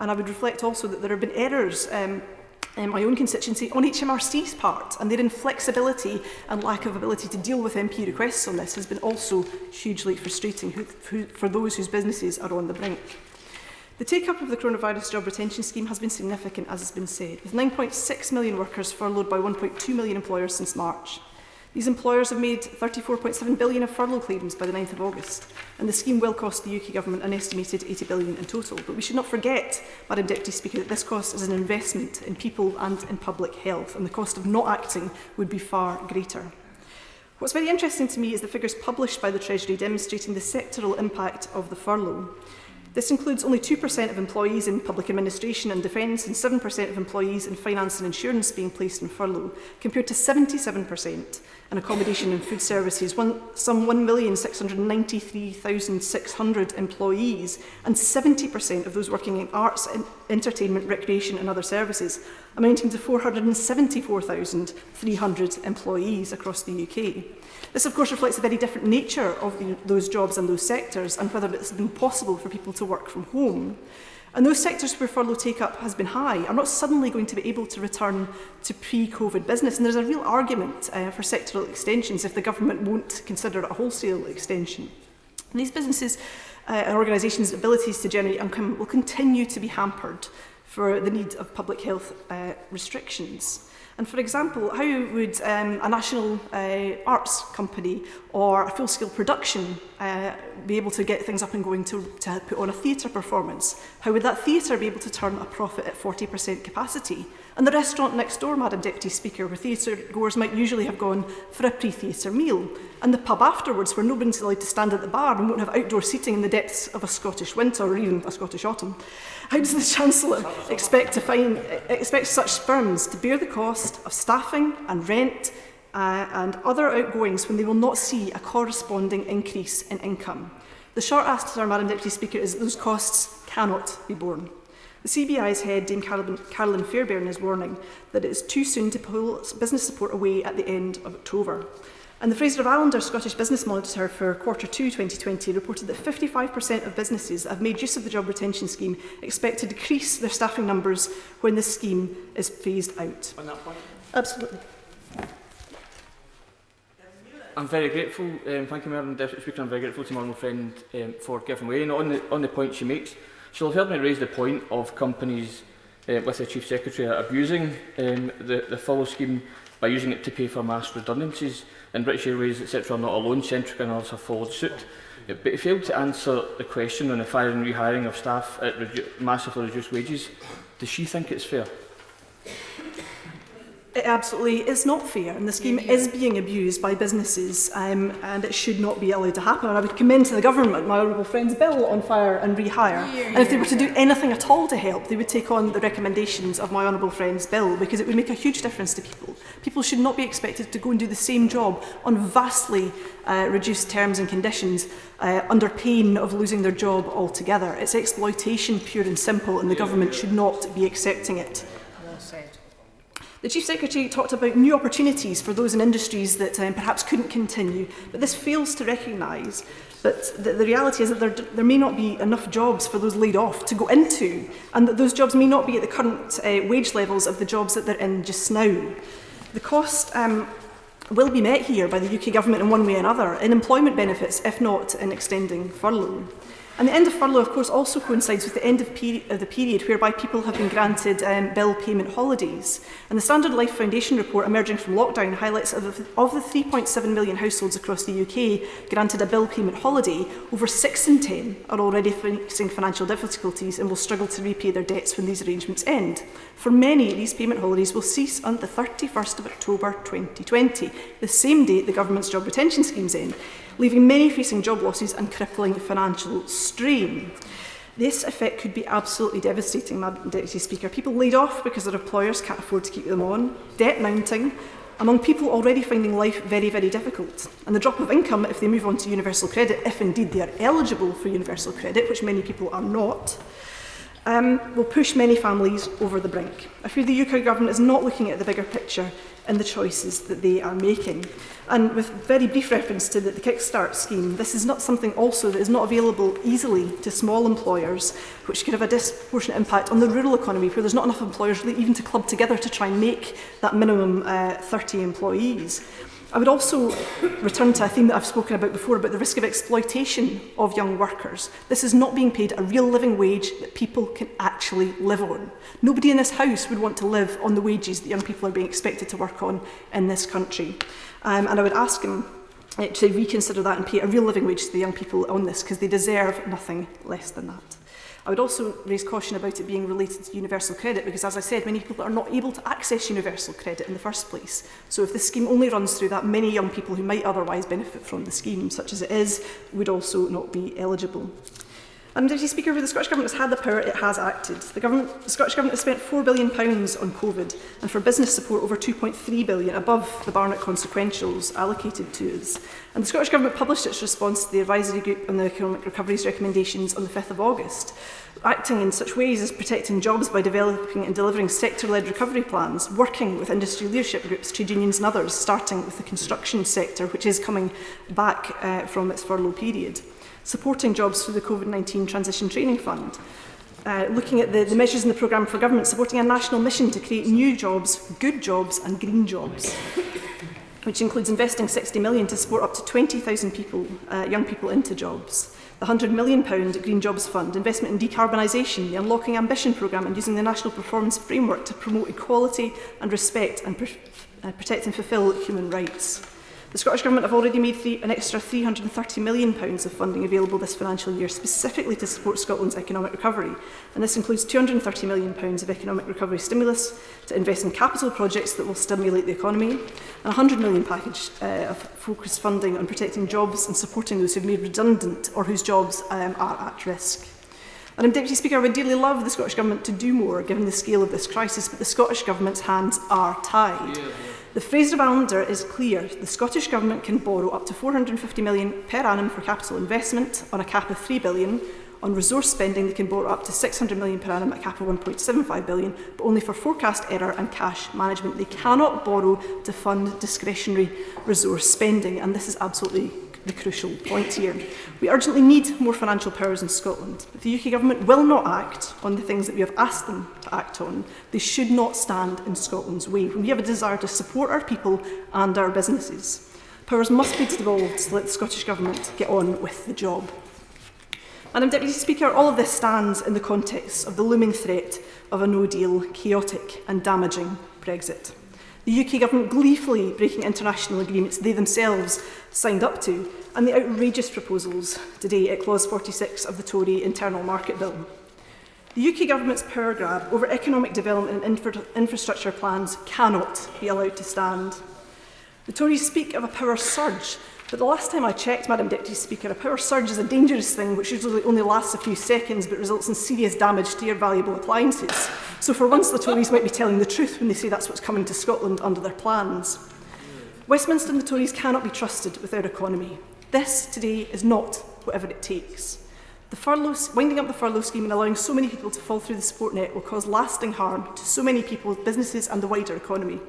And I would reflect also that there have been errors in my own constituency on HMRC's part, and their inflexibility and lack of ability to deal with MP requests on this has been also hugely frustrating for those whose businesses are on the brink. The take-up of the coronavirus job retention scheme has been significant, as has been said, with 9.6 million workers furloughed by 1.2 million employers since March. These employers have made 34.7 billion of furlough claims by the 9th of August, and the scheme will cost the UK Government an estimated 80 billion in total. But we should not forget, Madam Deputy Speaker, that this cost is an investment in people and in public health, and the cost of not acting would be far greater. What's very interesting to me is the figures published by the Treasury demonstrating the sectoral impact of the furlough. This includes only 2% of employees in public administration and defence and 7% of employees in finance and insurance being placed in furlough, compared to 77% in accommodation and food services, some 1,693,600 employees, and 70% of those working in arts, entertainment, recreation and other services, amounting to 474,300 employees across the UK. This, of course, reflects a very different nature of those jobs and those sectors, and whether it's been possible for people to work from home. And those sectors where furlough take-up has been high are not suddenly going to be able to return to pre-COVID business. And there's a real argument for sectoral extensions if the government won't consider it a wholesale extension. And these businesses and organisations' abilities to generate income will continue to be hampered for the need of public health restrictions. And for example, how would a national arts company or a full-scale production be able to get things up and going to put on a theatre performance? How would that theatre be able to turn a profit at 40% capacity? And the restaurant next door, Madam Deputy Speaker, where theatre goers might usually have gone for a pre-theatre meal, and the pub afterwards, where nobody's allowed to stand at the bar and won't have outdoor seating in the depths of a Scottish winter or even a Scottish autumn. How does the Chancellor expect such firms to bear the cost of staffing and rent and other outgoings when they will not see a corresponding increase in income? The short answer, Madam Deputy Speaker, is that those costs cannot be borne. The CBI's head, Dame Carolyn Fairbairn, is warning that it is too soon to pull business support away at the end of October. And the Fraser of Allender Scottish Business Monitor for Q2 2020 reported that 55% of businesses that have made use of the job retention scheme expect to decrease their staffing numbers when this scheme is phased out. On that point? Absolutely. I'm very grateful, thank you, Madam Deputy Speaker, I'm very grateful to my honourable friend for giving way. And on the point she makes, she'll have heard me raise the point of companies with the Chief Secretary abusing the furlough scheme by using it to pay for mass redundancies. And British Airways, etc., are not alone. Centrica and others have followed suit. But it failed to answer the question on the firing and rehiring of staff at massively reduced wages. Does she think it's fair? It absolutely is not fair, and the scheme is being abused by businesses, and it should not be allowed to happen. And I would commend to the government my honourable friend's bill on fire and rehire. And if they were to do anything at all to help, they would take on the recommendations of my honourable friend's bill, because it would make a huge difference to people. People should not be expected to go and do the same job on vastly reduced terms and conditions under pain of losing their job altogether. It's exploitation, pure and simple, and the government should not be accepting it. Well said. The Chief Secretary talked about new opportunities for those in industries that perhaps couldn't continue, but this fails to recognise that the reality is that there may not be enough jobs for those laid off to go into, and that those jobs may not be at the current wage levels of the jobs that they're in just now. The cost will be met here by the UK Government in one way or another, in employment benefits, if not in extending furlough. And the end of furlough, of course, also coincides with the end of the period whereby people have been granted bill payment holidays. And the Standard Life Foundation report emerging from lockdown highlights of the 3.7 million households across the UK granted a bill payment holiday, over 6 in 10 are already facing financial difficulties and will struggle to repay their debts when these arrangements end. For many, these payment holidays will cease on the 31st of October 2020, the same date the government's job retention schemes end, leaving many facing job losses and crippling financial strain. This effect could be absolutely devastating, Madam Deputy Speaker. People laid off because their employers can't afford to keep them on, debt mounting, among people already finding life very, very difficult. And the drop of income if they move on to universal credit, if indeed they are eligible for universal credit, which many people are not, will push many families over the brink. I fear the UK Government is not looking at the bigger picture in the choices that they are making. And with very brief reference to the Kickstart scheme, this is not something also that is not available easily to small employers, which could have a disproportionate impact on the rural economy, where there's not enough employers really even to club together to try and make that minimum 30 employees. I would also return to a theme that I've spoken about before, about the risk of exploitation of young workers. This is not being paid a real living wage that people can actually live on. Nobody in this House would want to live on the wages that young people are being expected to work on in this country. And I would ask him to reconsider that and pay a real living wage to the young people on this, because they deserve nothing less than that. I would also raise caution about it being related to universal credit, because, as I said, many people are not able to access universal credit in the first place. So if the scheme only runs through that, many young people who might otherwise benefit from the scheme, such as it is, would also not be eligible. And Deputy Speaker, where the Scottish Government has had the power, it has acted. The Scottish Government has spent £4 billion on COVID, and for business support over £2.3 billion, above the Barnett consequentials allocated to us. And the Scottish Government published its response to the advisory group on the economic recovery's recommendations on the 5th of August, acting in such ways as protecting jobs by developing and delivering sector-led recovery plans, working with industry leadership groups, trade unions and others, starting with the construction sector, which is coming back from its furlough period, supporting jobs through the COVID-19 Transition Training Fund, looking at the measures in the programme for government, supporting a national mission to create new jobs, good jobs and green jobs, which includes investing £60 million to support up to 20,000 people, young people into jobs. The £100 million Green Jobs Fund, investment in decarbonisation, the Unlocking Ambition programme and using the National Performance Framework to promote equality and respect and protect and fulfil human rights. The Scottish Government have already made an extra £330 million of funding available this financial year, specifically to support Scotland's economic recovery. And this includes £230 million of economic recovery stimulus to invest in capital projects that will stimulate the economy, and a £100 million package of focused funding on protecting jobs and supporting those who have been made redundant or whose jobs are at risk. And Deputy Speaker, I would dearly love the Scottish Government to do more, given the scale of this crisis, but the Scottish Government's hands are tied. The Fraser Calendar is clear. The Scottish Government can borrow up to £450 million per annum for capital investment on a cap of £3 billion. On resource spending, they can borrow up to £600 million per annum at a cap of £1.75 billion, but only for forecast error and cash management. They cannot borrow to fund discretionary resource spending, and this is absolutely the crucial point here. We urgently need more financial powers in Scotland. If the UK Government will not act on the things that we have asked them to act on, they should not stand in Scotland's way. We have a desire to support our people and our businesses. Powers must be devolved to let the Scottish Government get on with the job. Madam Deputy Speaker, all of this stands in the context of the looming threat of a no-deal, chaotic and damaging Brexit. The UK Government gleefully breaking international agreements they themselves signed up to, and the outrageous proposals today at Clause 46 of the Tory Internal Market Bill. The UK Government's power grab over economic development and infrastructure plans cannot be allowed to stand. The Tories speak of a power surge, but the last time I checked, Madam Deputy Speaker, a power surge is a dangerous thing which usually only lasts a few seconds but results in serious damage to your valuable appliances. So for once the Tories might be telling the truth when they say that's what's coming to Scotland under their plans. Westminster and the Tories cannot be trusted with our economy. This today is not whatever it takes. Winding up the furlough scheme and allowing so many people to fall through the support net will cause lasting harm to so many people, businesses and the wider economy.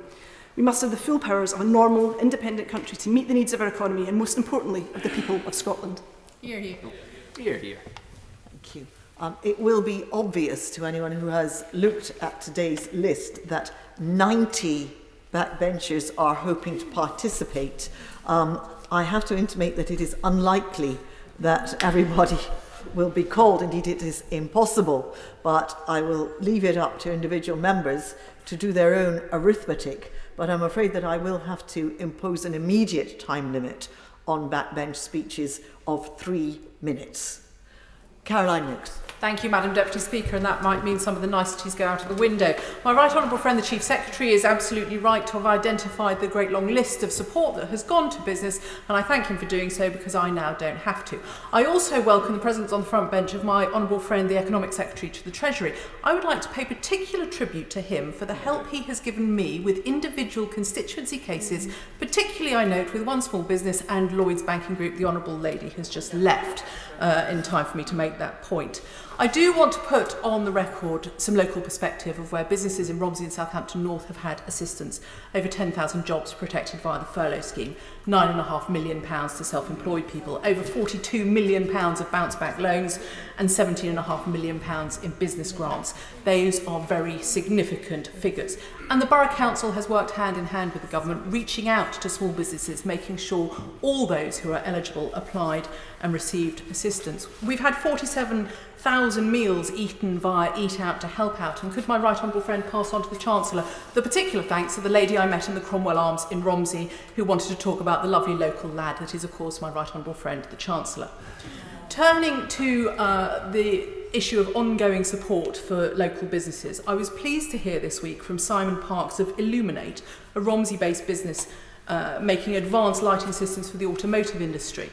We must have the full powers of a normal, independent country to meet the needs of our economy and, most importantly, of the people of Scotland. Hear, hear. Hear, hear. Thank you. It will be obvious to anyone who has looked at today's list that 90 backbenchers are hoping to participate. I have to intimate that it is unlikely that everybody will be called. Indeed, it is impossible. But I will leave it up to individual members to do their own arithmetic. But I'm afraid that I will have to impose an immediate time limit on backbench speeches of 3 minutes. Caroline Rooks. Thank you, Madam Deputy Speaker, and that might mean some of the niceties go out of the window. My right honourable friend, the Chief Secretary, is absolutely right to have identified the great long list of support that has gone to business, and I thank him for doing so because I now don't have to. I also welcome the presence on the front bench of my honourable friend, the Economic Secretary to the Treasury. I would like to pay particular tribute to him for the help he has given me with individual constituency cases, particularly, I note, with one small business and Lloyds Banking Group. The Honourable Lady has just left in time for me to make that point. I do want to put on the record some local perspective of where businesses in Romsey and Southampton North have had assistance. Over 10,000 jobs protected via the furlough scheme, £9.5 million to self-employed people, over £42 million of bounce-back loans and £17.5 million in business grants. Those are very significant figures. And the Borough Council has worked hand in hand with the government, reaching out to small businesses, making sure all those who are eligible applied and received assistance. We've had 47,000 meals eaten via Eat Out to Help Out, and could my right honourable friend pass on to the Chancellor the particular thanks to the lady I met in the Cromwell Arms in Romsey who wanted to talk about the lovely local lad that is, of course, my right honourable friend, the Chancellor. Turning to the issue of ongoing support for local businesses, I was pleased to hear this week from Simon Parks of Illuminate, a Romsey-based business making advanced lighting systems for the automotive industry.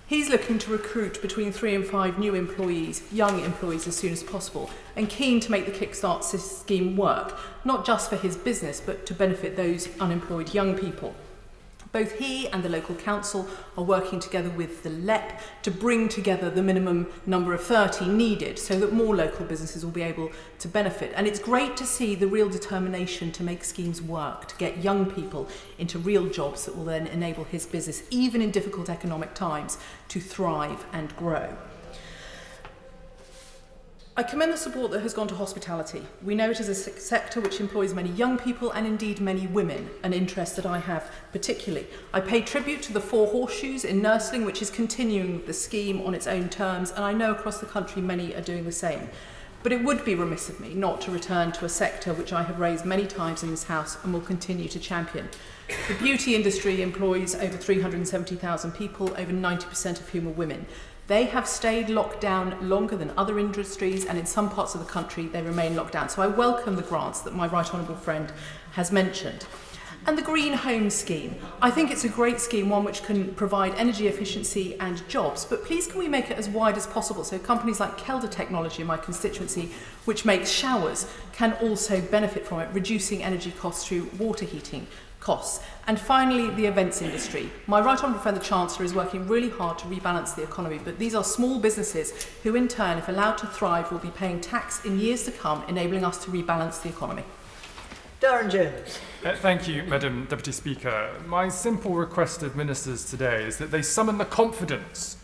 He's looking to recruit between 3 and 5 new employees, young employees, as soon as possible, and keen to make the Kickstart scheme work, not just for his business, but to benefit those unemployed young people. Both he and the local council are working together with the LEP to bring together the minimum number of 30 needed so that more local businesses will be able to benefit. And it's great to see the real determination to make schemes work, to get young people into real jobs that will then enable his business, even in difficult economic times, to thrive and grow. I commend the support that has gone to hospitality. We know it is a sector which employs many young people and indeed many women, an interest that I have particularly. I pay tribute to the 4 Horseshoes in nursing, which is continuing the scheme on its own terms, and I know across the country many are doing the same. But it would be remiss of me not to return to a sector which I have raised many times in this House and will continue to champion. The beauty industry employs over 370,000 people, over 90% of whom are women. They have stayed locked down longer than other industries, and in some parts of the country they remain locked down. So I welcome the grants that my right honourable friend has mentioned. And the Green Home Scheme. I think it's a great scheme, one which can provide energy efficiency and jobs, but please can we make it as wide as possible so companies like Kelder Technology in my constituency, which makes showers, can also benefit from it, reducing energy costs through water heating costs. And finally, the events industry. My right honourable friend, the Chancellor, is working really hard to rebalance the economy, but these are small businesses who in turn, if allowed to thrive, will be paying tax in years to come, enabling us to rebalance the economy. Darren Jones. Thank you, Madam Deputy Speaker. My simple request of ministers today is that they summon the confidence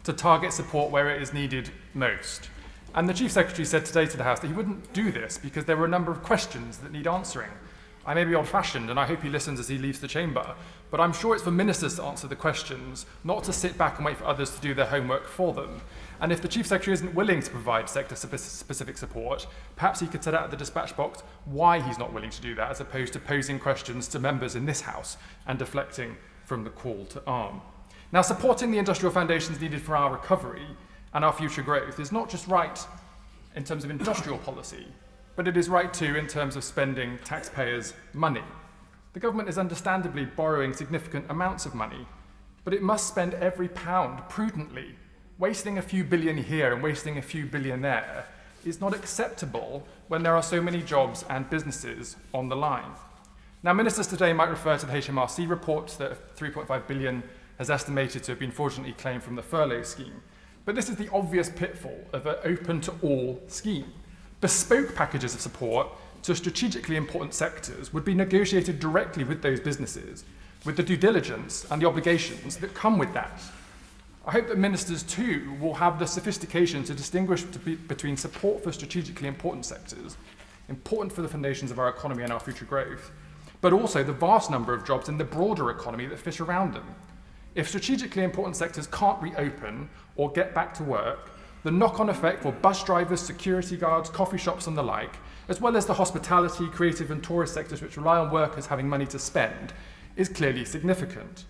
to target support where it is needed most. And the Chief Secretary said today to the House that he wouldn't do this because there were a number of questions that need answering. I may be old-fashioned, and I hope he listens as he leaves the chamber, but I'm sure it's for ministers to answer the questions, not to sit back and wait for others to do their homework for them. And if the Chief Secretary isn't willing to provide sector-specific support, perhaps he could set out at the dispatch box why he's not willing to do that, as opposed to posing questions to members in this House and deflecting from the call to arm. Now, supporting the industrial foundations needed for our recovery and our future growth is not just right in terms of industrial policy, but it is right too in terms of spending taxpayers' money. The government is understandably borrowing significant amounts of money, but it must spend every pound prudently. Wasting a few billion here and wasting a few billion there is not acceptable when there are so many jobs and businesses on the line. Now, ministers today might refer to the HMRC report that 3.5 billion has estimated to have been fraudulently claimed from the furlough scheme. But this is the obvious pitfall of an open-to-all scheme. Bespoke packages of support to strategically important sectors would be negotiated directly with those businesses, with the due diligence and the obligations that come with that. I hope that ministers too will have the sophistication to distinguish between support for strategically important sectors, important for the foundations of our economy and our future growth, but also the vast number of jobs in the broader economy that fit around them. If strategically important sectors can't reopen or get back to work, the knock-on effect for bus drivers, security guards, coffee shops and the like, as well as the hospitality, creative and tourist sectors which rely on workers having money to spend, is clearly significant.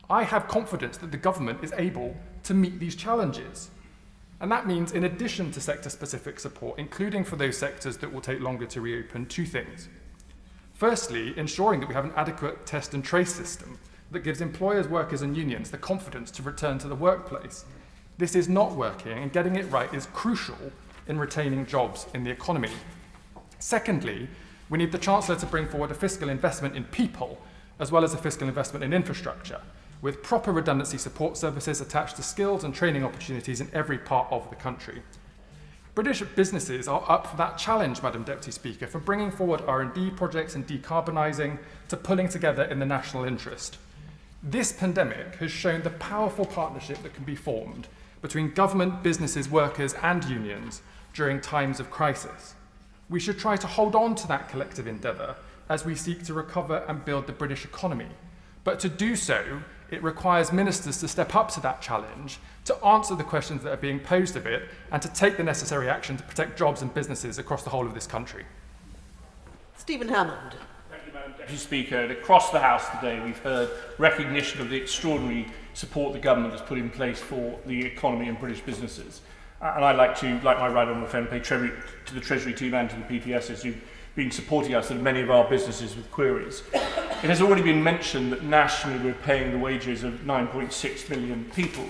I have confidence that the government is able to meet these challenges. And that means, in addition to sector-specific support, including for those sectors that will take longer to reopen, 2 things. Firstly, ensuring that we have an adequate test and trace system that gives employers, workers and unions the confidence to return to the workplace. This is not working, and getting it right is crucial in retaining jobs in the economy. Secondly, we need the Chancellor to bring forward a fiscal investment in people, as well as a fiscal investment in infrastructure, with proper redundancy support services attached to skills and training opportunities in every part of the country. British businesses are up for that challenge, Madam Deputy Speaker, from bringing forward R&D projects and decarbonising to pulling together in the national interest. This pandemic has shown the powerful partnership that can be formed between government, businesses, workers and unions during times of crisis. We should try to hold on to that collective endeavour as we seek to recover and build the British economy. But to do so, it requires ministers to step up to that challenge, to answer the questions that are being posed of it, and to take the necessary action to protect jobs and businesses across the whole of this country. Stephen Hammond. Thank you, Madam Deputy Speaker. And across the House today, we've heard recognition of the extraordinary support the government has put in place for the economy and British businesses. And I'd like to, like my right honourable friend, pay tribute to the Treasury team and to the PPSs who've been supporting us and many of our businesses with queries. It has already been mentioned that nationally we're paying the wages of 9.6 million people.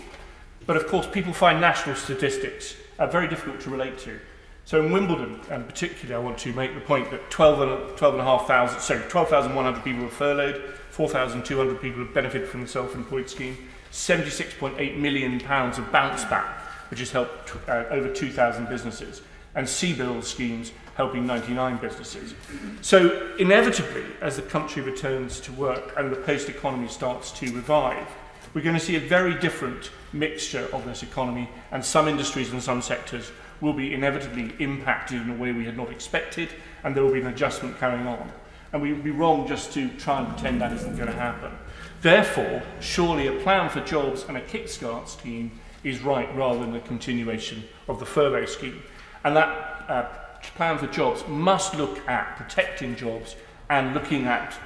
But of course, people find national statistics very difficult to relate to. So in Wimbledon, and particularly, I want to make the point that 12,100 people were furloughed, 4,200 people have benefited from the self-employed scheme, £76.8 million of bounce back, which has helped over 2,000 businesses, and CBILS schemes helping 99 businesses. So inevitably, as the country returns to work and the post-economy starts to revive, we're going to see a very different mixture of this economy, and some industries and some sectors will be inevitably impacted in a way we had not expected, and there will be an adjustment carrying on. And we would be wrong just to try and pretend that isn't going to happen. Therefore, surely a plan for jobs and a kickstart scheme is right rather than a continuation of the furlough scheme. And that plan for jobs must look at protecting jobs and looking at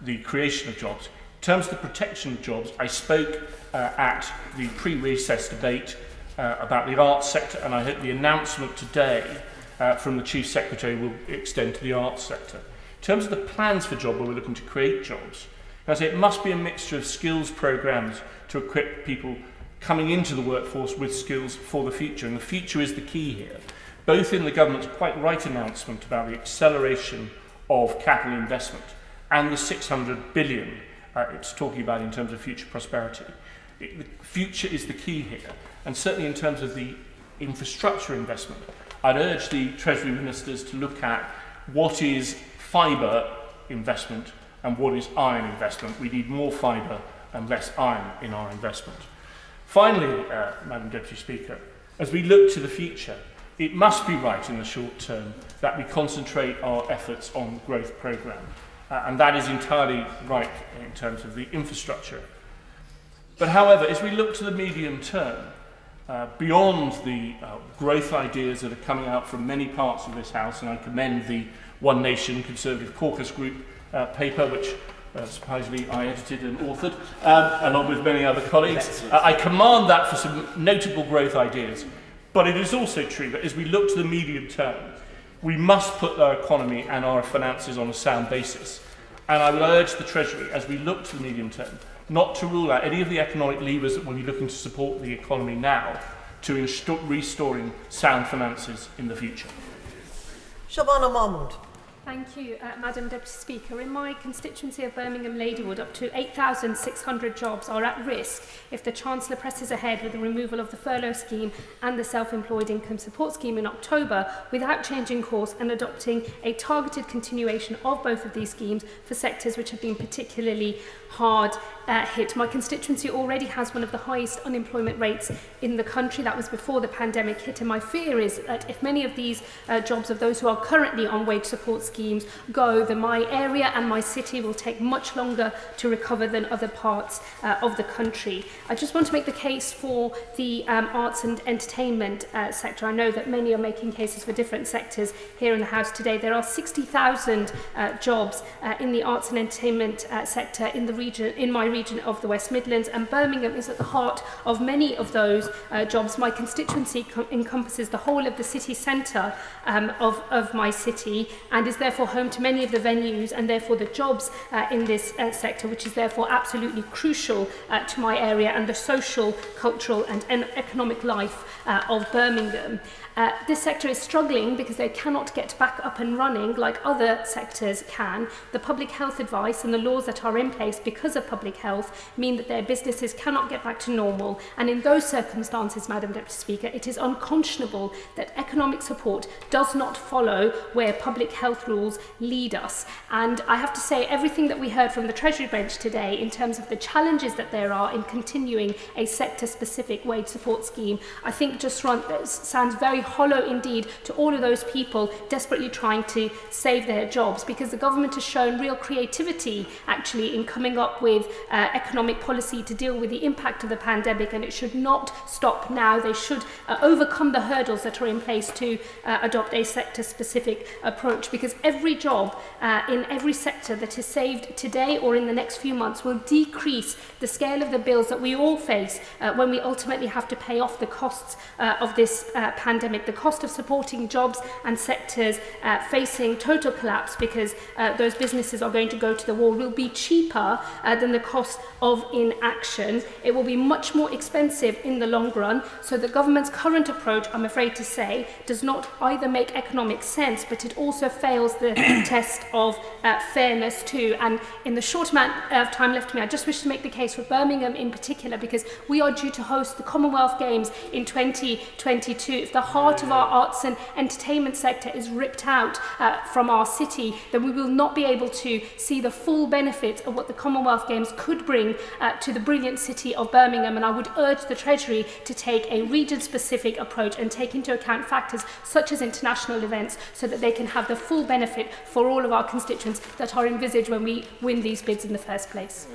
the creation of jobs. In terms of the protection of jobs, I spoke at the pre-recess debate about the arts sector, and I hope the announcement today from the Chief Secretary will extend to the arts sector. In terms of the plans for jobs, where we're looking to create jobs, I say it must be a mixture of skills programs to equip people coming into the workforce with skills for the future, and the future is the key here, both in the government's quite right announcement about the acceleration of capital investment and the 600 billion it's talking about in terms of future prosperity. The future is the key here, and certainly in terms of the infrastructure investment, I'd urge the Treasury Ministers to look at what is fibre investment and what is iron investment. We need more fibre and less iron in our investment. Finally, Madam Deputy Speaker, as we look to the future, it must be right in the short term that we concentrate our efforts on the growth programme, and that is entirely right in terms of the infrastructure. But however, as we look to the medium term, beyond the growth ideas that are coming out from many parts of this House, and I commend the One Nation Conservative Caucus Group paper, which surprisingly I edited and authored, along with many other colleagues. I commend that for some notable growth ideas. But it is also true that as we look to the medium term, we must put our economy and our finances on a sound basis. And I would urge the Treasury, as we look to the medium term, not to rule out any of the economic levers that we'll be looking to support the economy now, to restoring sound finances in the future. Shabana Mahmood. Thank you, Madam Deputy Speaker. In my constituency of Birmingham Ladywood, up to 8,600 jobs are at risk if the Chancellor presses ahead with the removal of the furlough scheme and the self-employed income support scheme in October without changing course and adopting a targeted continuation of both of these schemes for sectors which have been particularly hard hit. My constituency already has one of the highest unemployment rates in the country. That was before the pandemic hit, and my fear is that if many of these jobs of those who are currently on wage support schemes go, then my area and my city will take much longer to recover than other parts of the country. I just want to make the case for the arts and entertainment sector. I know that many are making cases for different sectors here in the House today. There are 60,000 jobs in the arts and entertainment sector in the region, in my region of the West Midlands, and Birmingham is at the heart of many of those jobs. My constituency encompasses the whole of the city centre of my city, and is therefore home to many of the venues and therefore the jobs in this sector, which is therefore absolutely crucial to my area and the social, cultural and economic life of Birmingham. This sector is struggling because they cannot get back up and running like other sectors can. The public health advice and the laws that are in place because of public health mean that their businesses cannot get back to normal, and in those circumstances, Madam Deputy Speaker, it is unconscionable that economic support does not follow where public health rules lead us. And I have to say, everything that we heard from the Treasury bench today in terms of the challenges that there are in continuing a sector-specific wage support scheme, I think just sounds very hollow indeed to all of those people desperately trying to save their jobs, because the government has shown real creativity actually in coming up with economic policy to deal with the impact of the pandemic, and it should not stop now. They should overcome the hurdles that are in place to adopt a sector-specific approach, because every job in every sector that is saved today or in the next few months will decrease the scale of the bills that we all face when we ultimately have to pay off the costs of this pandemic, the cost of supporting jobs and sectors facing total collapse because those businesses are going to go to the wall will be cheaper than the cost of inaction. It will be much more expensive in the long run. So the government's current approach, I'm afraid to say, does not either make economic sense, but it also fails the test of fairness too. And in the short amount of time left to me, I just wish to make the case for Birmingham in particular, because we are due to host the Commonwealth Games in 2022. If the heart of our arts and entertainment sector is ripped out from our city, then we will not be able to see the full benefits of what the Commonwealth Games could bring to the brilliant city of Birmingham. And I would urge the Treasury to take a region-specific approach and take into account factors such as international events so that they can have the full benefit for all of our constituents that are envisaged when we win these bids in the first place.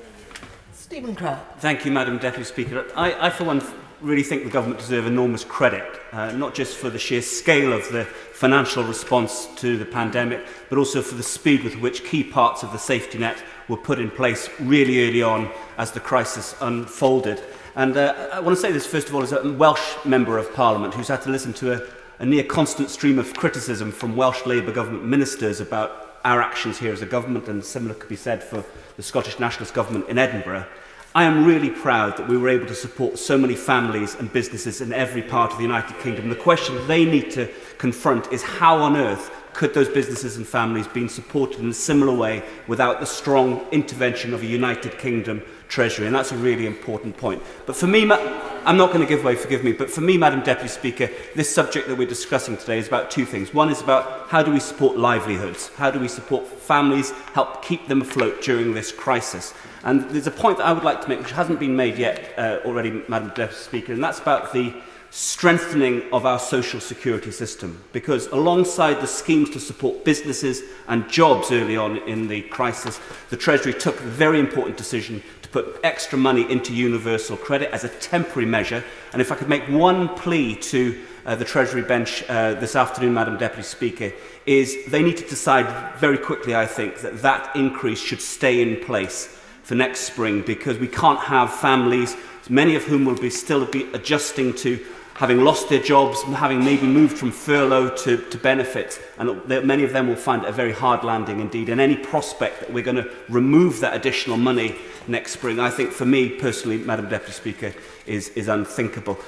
Stephen Crowell. Thank you, Madam Deputy Speaker. I for one, really think the government deserve enormous credit, not just for the sheer scale of the financial response to the pandemic, but also for the speed with which key parts of the safety net were put in place really early on as the crisis unfolded. And I want to say this, first of all, as a Welsh Member of Parliament who's had to listen to a near constant stream of criticism from Welsh Labour government ministers about our actions here as a government, and similar could be said for the Scottish Nationalist government in Edinburgh. I am really proud that we were able to support so many families and businesses in every part of the United Kingdom. The question they need to confront is how on earth could those businesses and families been supported in a similar way without the strong intervention of a United Kingdom Treasury? And that's a really important point. But for me, I'm not going to give way, forgive me, but for me, Madam Deputy Speaker, this subject that we're discussing today is about two things. One is about how do we support livelihoods? How do we support families, help keep them afloat during this crisis? And there's a point that I would like to make, which hasn't been made yet already, Madam Deputy Speaker, and that's about the strengthening of our social security system, because alongside the schemes to support businesses and jobs early on in the crisis, the Treasury took a very important decision to put extra money into universal credit as a temporary measure. And if I could make one plea to the Treasury bench this afternoon, Madam Deputy Speaker, is they need to decide very quickly, I think, that that increase should stay in place for next spring, because we can't have families, many of whom will still be adjusting to having lost their jobs, having maybe moved from furlough to benefits, and many of them will find it a very hard landing indeed. And any prospect that we're going to remove that additional money next spring, I think for me personally, Madam Deputy Speaker, is unthinkable.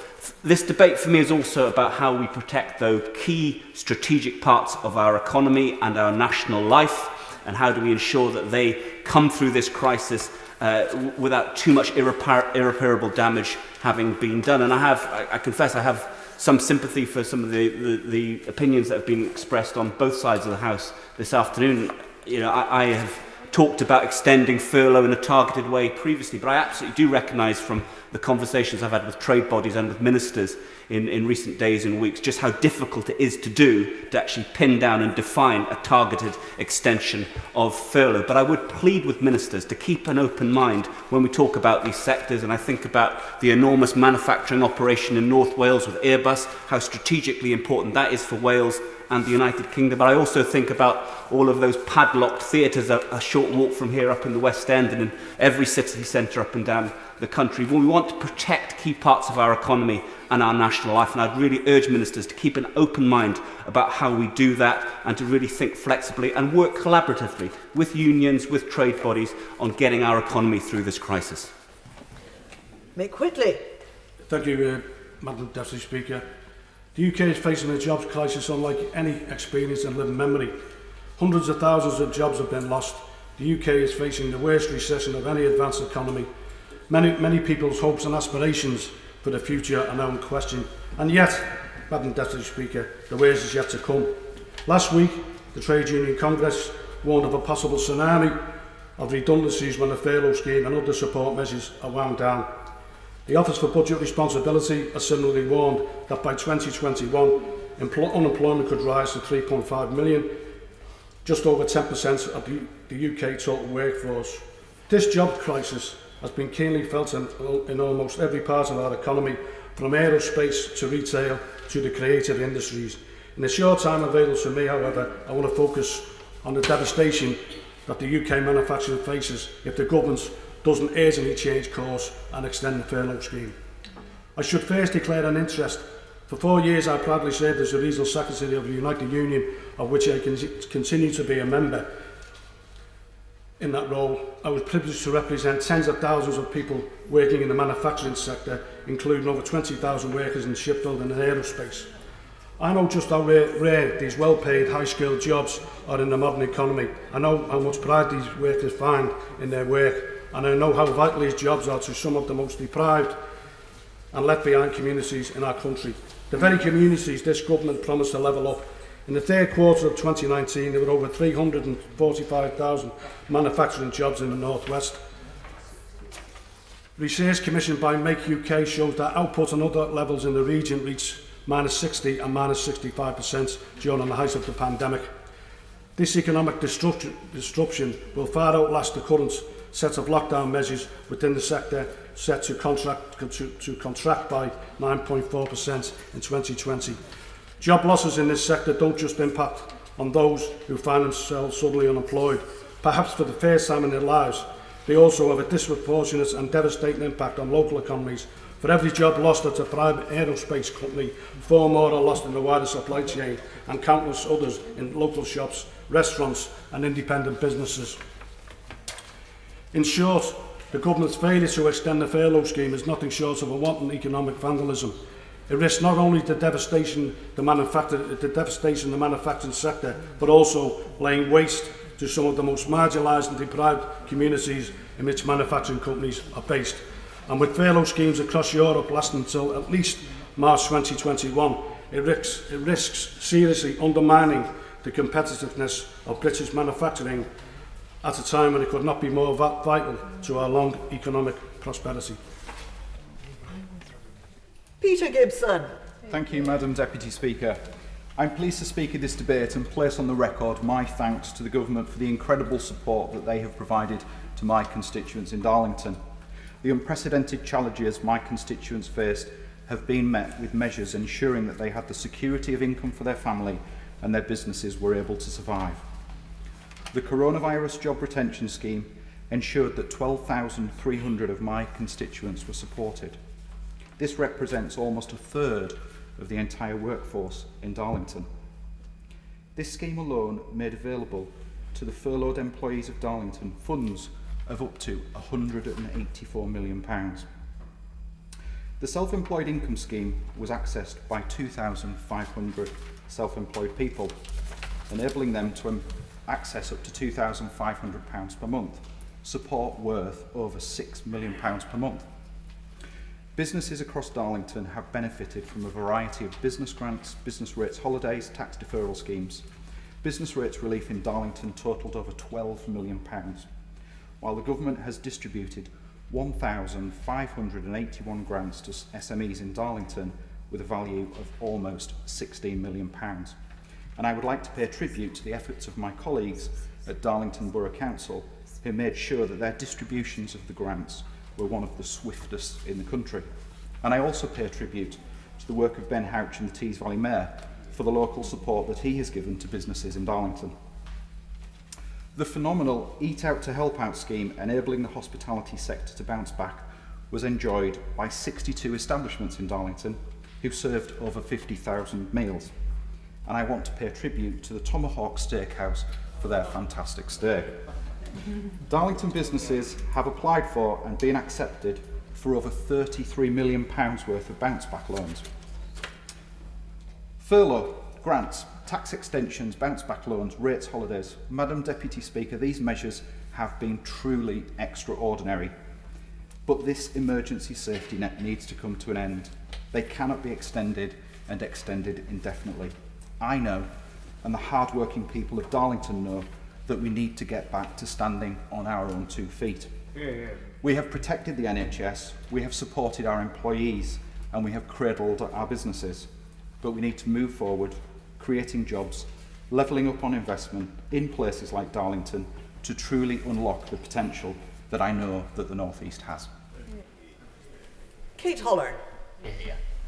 This debate for me is also about how we protect those key strategic parts of our economy and our national life, and how do we ensure that they come through this crisis without too much irreparable damage having been done. And I confess I have some sympathy for some of the opinions that have been expressed on both sides of the House this afternoon. You know, I have talked about extending furlough in a targeted way previously, but I absolutely do recognise from the conversations I've had with trade bodies and with ministers in recent days and weeks just how difficult it is to do to actually pin down and define a targeted extension of furlough. But I would plead with ministers to keep an open mind when we talk about these sectors, and I think about the enormous manufacturing operation in North Wales with Airbus, how strategically important that is for Wales and the United Kingdom. But I also think about all of those padlocked theatres a short walk from here up in the West End and in every city centre up and down the country. We want to protect key parts of our economy and our national life, and I'd really urge ministers to keep an open mind about how we do that, and to really think flexibly and work collaboratively with unions, with trade bodies, on getting our economy through this crisis. Mick Whitley. Thank you, Madam Deputy Speaker. The UK is facing a jobs crisis unlike any experience in living memory. Hundreds of thousands of jobs have been lost. The UK is facing the worst recession of any advanced economy. Many people's hopes and aspirations for the future are now in question. And yet, Madam Deputy Speaker, the worst is yet to come. Last week, the Trade Union Congress warned of a possible tsunami of redundancies when the furlough scheme and other support measures are wound down. The Office for Budget Responsibility has similarly warned that by 2021, unemployment could rise to 3.5 million, just over 10% of the UK total workforce. This job crisis has been keenly felt in almost every part of our economy, from aerospace to retail to the creative industries. In the short time available to me, however, I want to focus on the devastation that the UK manufacturer faces if the government doesn't urgently change course and extend the furlough scheme. I should first declare an interest. For 4 years I proudly served as the Regional Secretary of the United Union, of which I continue to be a member. In that role, I was privileged to represent tens of thousands of people working in the manufacturing sector, including over 20,000 workers in shipbuilding and aerospace. I know just how rare these well-paid, high-skilled jobs are in the modern economy. I know how much pride these workers find in their work, and I know how vital these jobs are to some of the most deprived and left-behind communities in our country. The very communities this government promised to level up. In the third quarter of 2019, there were over 345,000 manufacturing jobs in the North West. Research commissioned by Make UK shows that output and other levels in the region reached -60% and -65% during the height of the pandemic. This economic disruption will far outlast the current set of lockdown measures within the sector, set to contract by 9.4% in 2020. Job losses in this sector don't just impact on those who find themselves suddenly unemployed. Perhaps for the first time in their lives, they also have a disproportionate and devastating impact on local economies. For every job lost at a private aerospace company, 4 more are lost in the wider supply chain, and countless others in local shops, restaurants and independent businesses. In short, the government's failure to extend the furlough scheme is nothing short of a wanton economic vandalism. It risks not only the devastation the manufacturing sector, but also laying waste to some of the most marginalised and deprived communities in which manufacturing companies are based. And with furlough schemes across Europe lasting until at least March 2021, it risks seriously undermining the competitiveness of British manufacturing at a time when it could not be more vital to our long economic prosperity. Peter Gibson. Thank you, Madam Deputy Speaker. I'm pleased to speak in this debate and place on the record my thanks to the Government for the incredible support that they have provided to my constituents in Darlington. The unprecedented challenges my constituents faced have been met with measures ensuring that they had the security of income for their family and their businesses were able to survive. The Coronavirus Job Retention Scheme ensured that 12,300 of my constituents were supported. This represents almost a third of the entire workforce in Darlington. This scheme alone made available to the furloughed employees of Darlington funds of up to £184 million. The self-employed income scheme was accessed by 2,500 self-employed people, enabling them to access up to £2,500 per month, support worth over £6 million per month. Businesses across Darlington have benefited from a variety of business grants, business rates holidays, tax deferral schemes. Business rates relief in Darlington totalled over £12 million, while the government has distributed 1,581 grants to SMEs in Darlington with a value of almost £16 million. And I would like to pay tribute to the efforts of my colleagues at Darlington Borough Council, who made sure that their distributions of the grants were one of the swiftest in the country. And I also pay tribute to the work of Ben Houch and the Tees Valley Mayor for the local support that he has given to businesses in Darlington. The phenomenal Eat Out to Help Out scheme enabling the hospitality sector to bounce back was enjoyed by 62 establishments in Darlington who served over 50,000 meals. And I want to pay tribute to the Tomahawk Steakhouse for their fantastic steak. Darlington businesses have applied for and been accepted for over £33 million worth of bounce back loans. Furlough, grants, tax extensions, bounce back loans, rates holidays. Madam Deputy Speaker, these measures have been truly extraordinary. But this emergency safety net needs to come to an end. They cannot be extended and extended indefinitely. I know, and the hard-working people of Darlington know, that we need to get back to standing on our own 2 feet. We have protected the NHS, we have supported our employees, and we have cradled our businesses. But we need to move forward, creating jobs, levelling up on investment in places like Darlington to truly unlock the potential that I know that the North East has. Kate Hollern.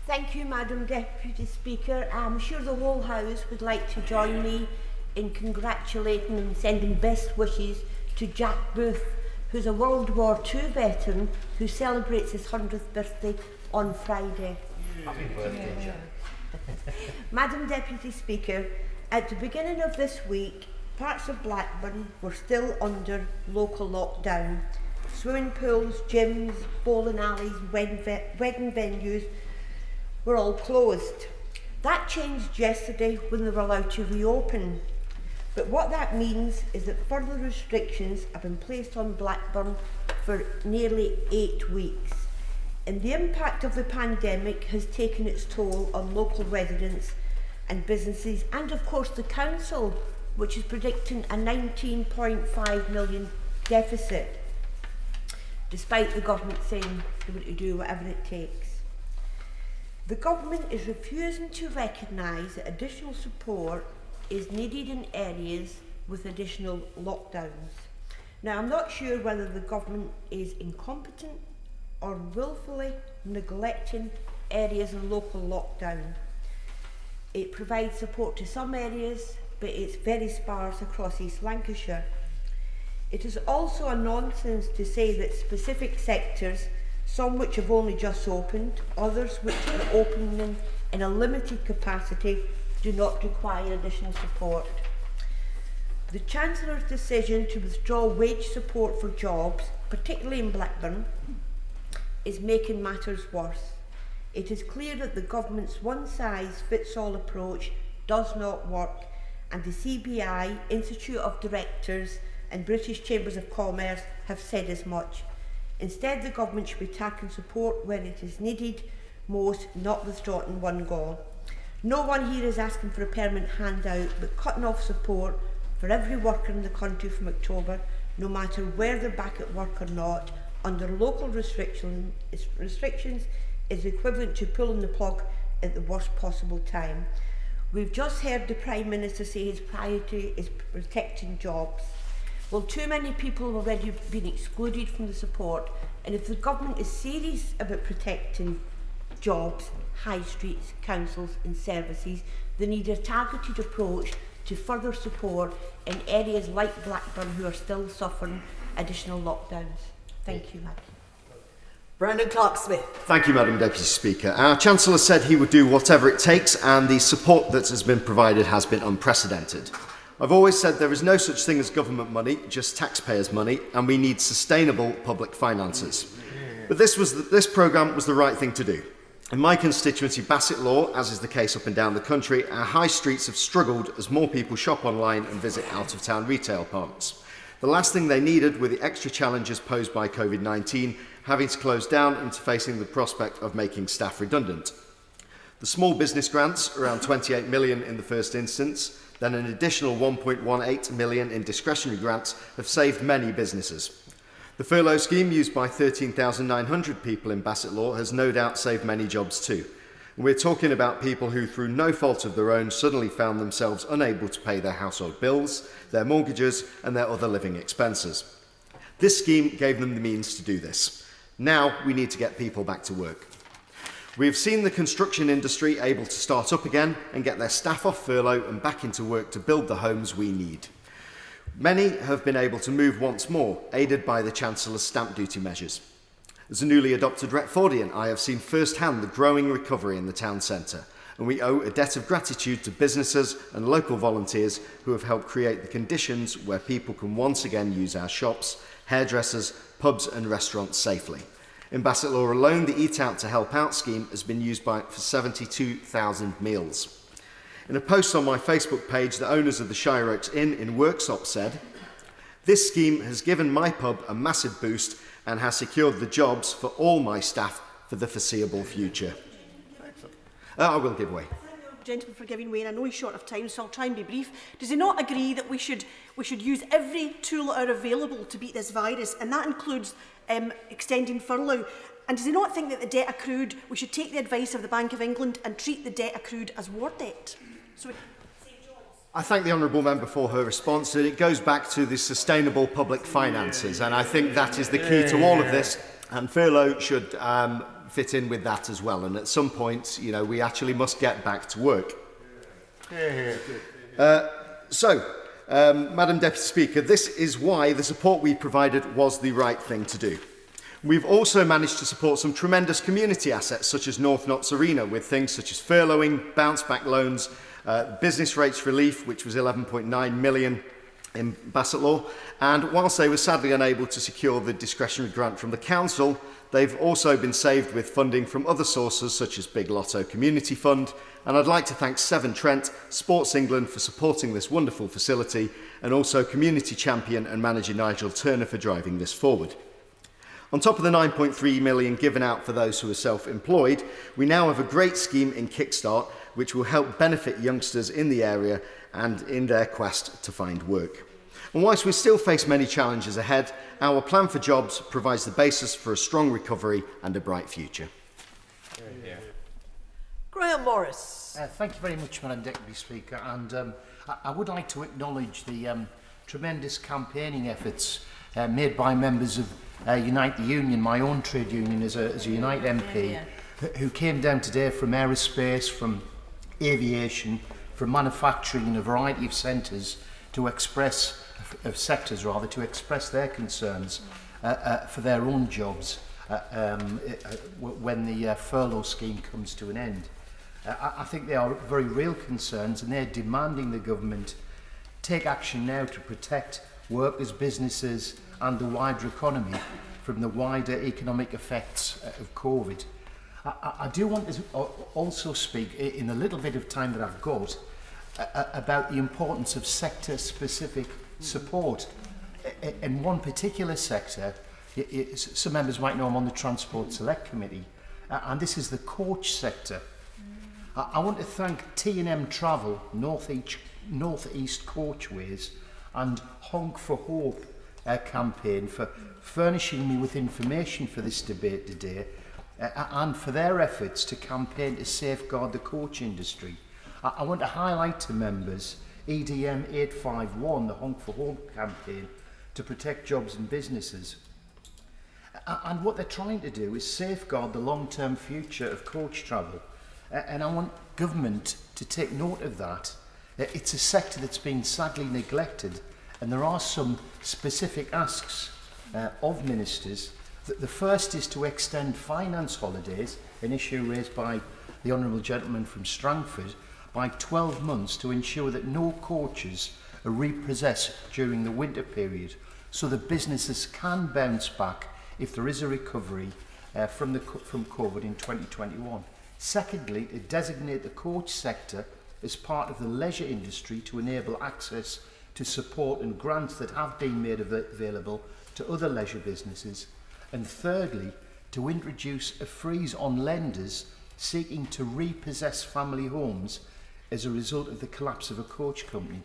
Thank you, Madam Deputy Speaker. I'm sure the whole House would like to join me in congratulating and sending best wishes to Jack Booth, who's a World War II veteran who celebrates his 100th birthday on Friday. Happy birthday, Jack. Madam Deputy Speaker, at the beginning of this week, parts of Blackburn were still under local lockdown. Swimming pools, gyms, bowling alleys, wedding venues were all closed. That changed yesterday when they were allowed to reopen. But what that means is that further restrictions have been placed on Blackburn for nearly 8 weeks. And the impact of the pandemic has taken its toll on local residents and businesses, and of course the council, which is predicting a 19.5 million deficit, despite the government saying they were to do whatever it takes. The government is refusing to recognise that additional support is needed in areas with additional lockdowns. Now, I'm not sure whether the government is incompetent or willfully neglecting areas in local lockdown. It provides support to some areas, but it's very sparse across East Lancashire. It is also a nonsense to say that specific sectors, some which have only just opened, others which are opening in a limited capacity, do not require additional support. The Chancellor's decision to withdraw wage support for jobs, particularly in Blackburn, is making matters worse. It is clear that the government's one-size-fits-all approach does not work, and the CBI, Institute of Directors and British Chambers of Commerce have said as much. Instead, the government should be tackling support where it is needed most, not withdraw it in one go. No one here is asking for a permanent handout, but cutting off support for every worker in the country from October, no matter where they're back at work or not, under local restrictions is equivalent to pulling the plug at the worst possible time. We've just heard the Prime Minister say his priority is protecting jobs. Well, too many people have already been excluded from the support, and if the government is serious about protecting jobs, high streets, councils and services, they need a targeted approach to further support in areas like Blackburn who are still suffering additional lockdowns. Thank you, Madam. Brandon Clark-Smith. Thank you, Madam Deputy Speaker. Our Chancellor said he would do whatever it takes, and the support that has been provided has been unprecedented. I've always said there is no such thing as government money, just taxpayers' money, and we need sustainable public finances. But this programme was the right thing to do. In my constituency, Bassett Law, as is the case up and down the country, our high streets have struggled as more people shop online and visit out-of-town retail parks. The last thing they needed were the extra challenges posed by COVID-19, having to close down and facing the prospect of making staff redundant. The small business grants, around 28 million in the first instance, then an additional 1.18 million in discretionary grants, have saved many businesses. The furlough scheme used by 13,900 people in Bassett Law has no doubt saved many jobs too. We're talking about people who, through no fault of their own, suddenly found themselves unable to pay their household bills, their mortgages and their other living expenses. This scheme gave them the means to do this. Now we need to get people back to work. We have seen the construction industry able to start up again and get their staff off furlough and back into work to build the homes we need. Many have been able to move once more, aided by the Chancellor's stamp duty measures. As a newly adopted Retfordian, I have seen firsthand the growing recovery in the town centre, and we owe a debt of gratitude to businesses and local volunteers who have helped create the conditions where people can once again use our shops, hairdressers, pubs and restaurants safely. In Bassett Law alone, the Eat Out to Help Out scheme has been used for 72,000 meals. In a post on my Facebook page, the owners of the Shire Oaks Inn in Worksop said, "This scheme has given my pub a massive boost and has secured the jobs for all my staff for the foreseeable future." I will give way. Gentleman for giving way, and I know he's short of time, so I'll try and be brief. Does he not agree that we should use every tool that are available to beat this virus, and that includes extending furlough? And does he not think that the debt accrued, we should take the advice of the Bank of England and treat the debt accrued as war debt? So I thank the Honourable Member for her response. It goes back to the sustainable public finances, and I think that is the key to all of this, and furlough should fit in with that as well. And at some point, we actually must get back to work. Madam Deputy Speaker, this is why the support we provided was the right thing to do. We've also managed to support some tremendous community assets such as North Notts Arena with things such as furloughing, bounce back loans, business rates relief, which was 11.9 million in Bassett Law, and whilst they were sadly unable to secure the discretionary grant from the council, they've also been saved with funding from other sources such as Big Lotto Community Fund, and I'd like to thank Severn Trent, Sports England for supporting this wonderful facility, and also community champion and manager Nigel Turner for driving this forward. On top of the 9.3 million given out for those who are self-employed, we now have a great scheme in Kickstart which will help benefit youngsters in the area and in their quest to find work. And whilst we still face many challenges ahead, our plan for jobs provides the basis for a strong recovery and a bright future. Graham Morris. Thank you very much, Madam Deputy Speaker, and I would like to acknowledge the tremendous campaigning efforts made by members of Unite the Union, my own trade union as a Unite MP, who came down today from aerospace, from aviation, from manufacturing in a variety of sectors to express their concerns for their own jobs when the furlough scheme comes to an end. I think they are very real concerns, and they're demanding the government take action now to protect workers, businesses and the wider economy from the wider economic effects of COVID. I do want to also speak, in the little bit of time that I've got, about the importance of sector-specific support. In one particular sector, some members might know I'm on the Transport Select Committee, and this is the coach sector. I want to thank T&M Travel, North East Coachways and Honk for Hope campaign for furnishing me with information for this debate today and for their efforts to campaign to safeguard the coach industry. I want to highlight to members EDM 851, the Honk for Hope campaign to protect jobs and businesses. And what they're trying to do is safeguard the long-term future of coach travel. And I want government to take note of that. It's a sector that's been sadly neglected, and there are some specific asks of ministers. The first is to extend finance holidays, an issue raised by the Honourable Gentleman from Strangford, by 12 months to ensure that no coaches are repossessed during the winter period, so that businesses can bounce back if there is a recovery from COVID in 2021. Secondly, to designate the coach sector as part of the leisure industry to enable access to support and grants that have been made available to other leisure businesses. And thirdly, to introduce a freeze on lenders seeking to repossess family homes as a result of the collapse of a coach company.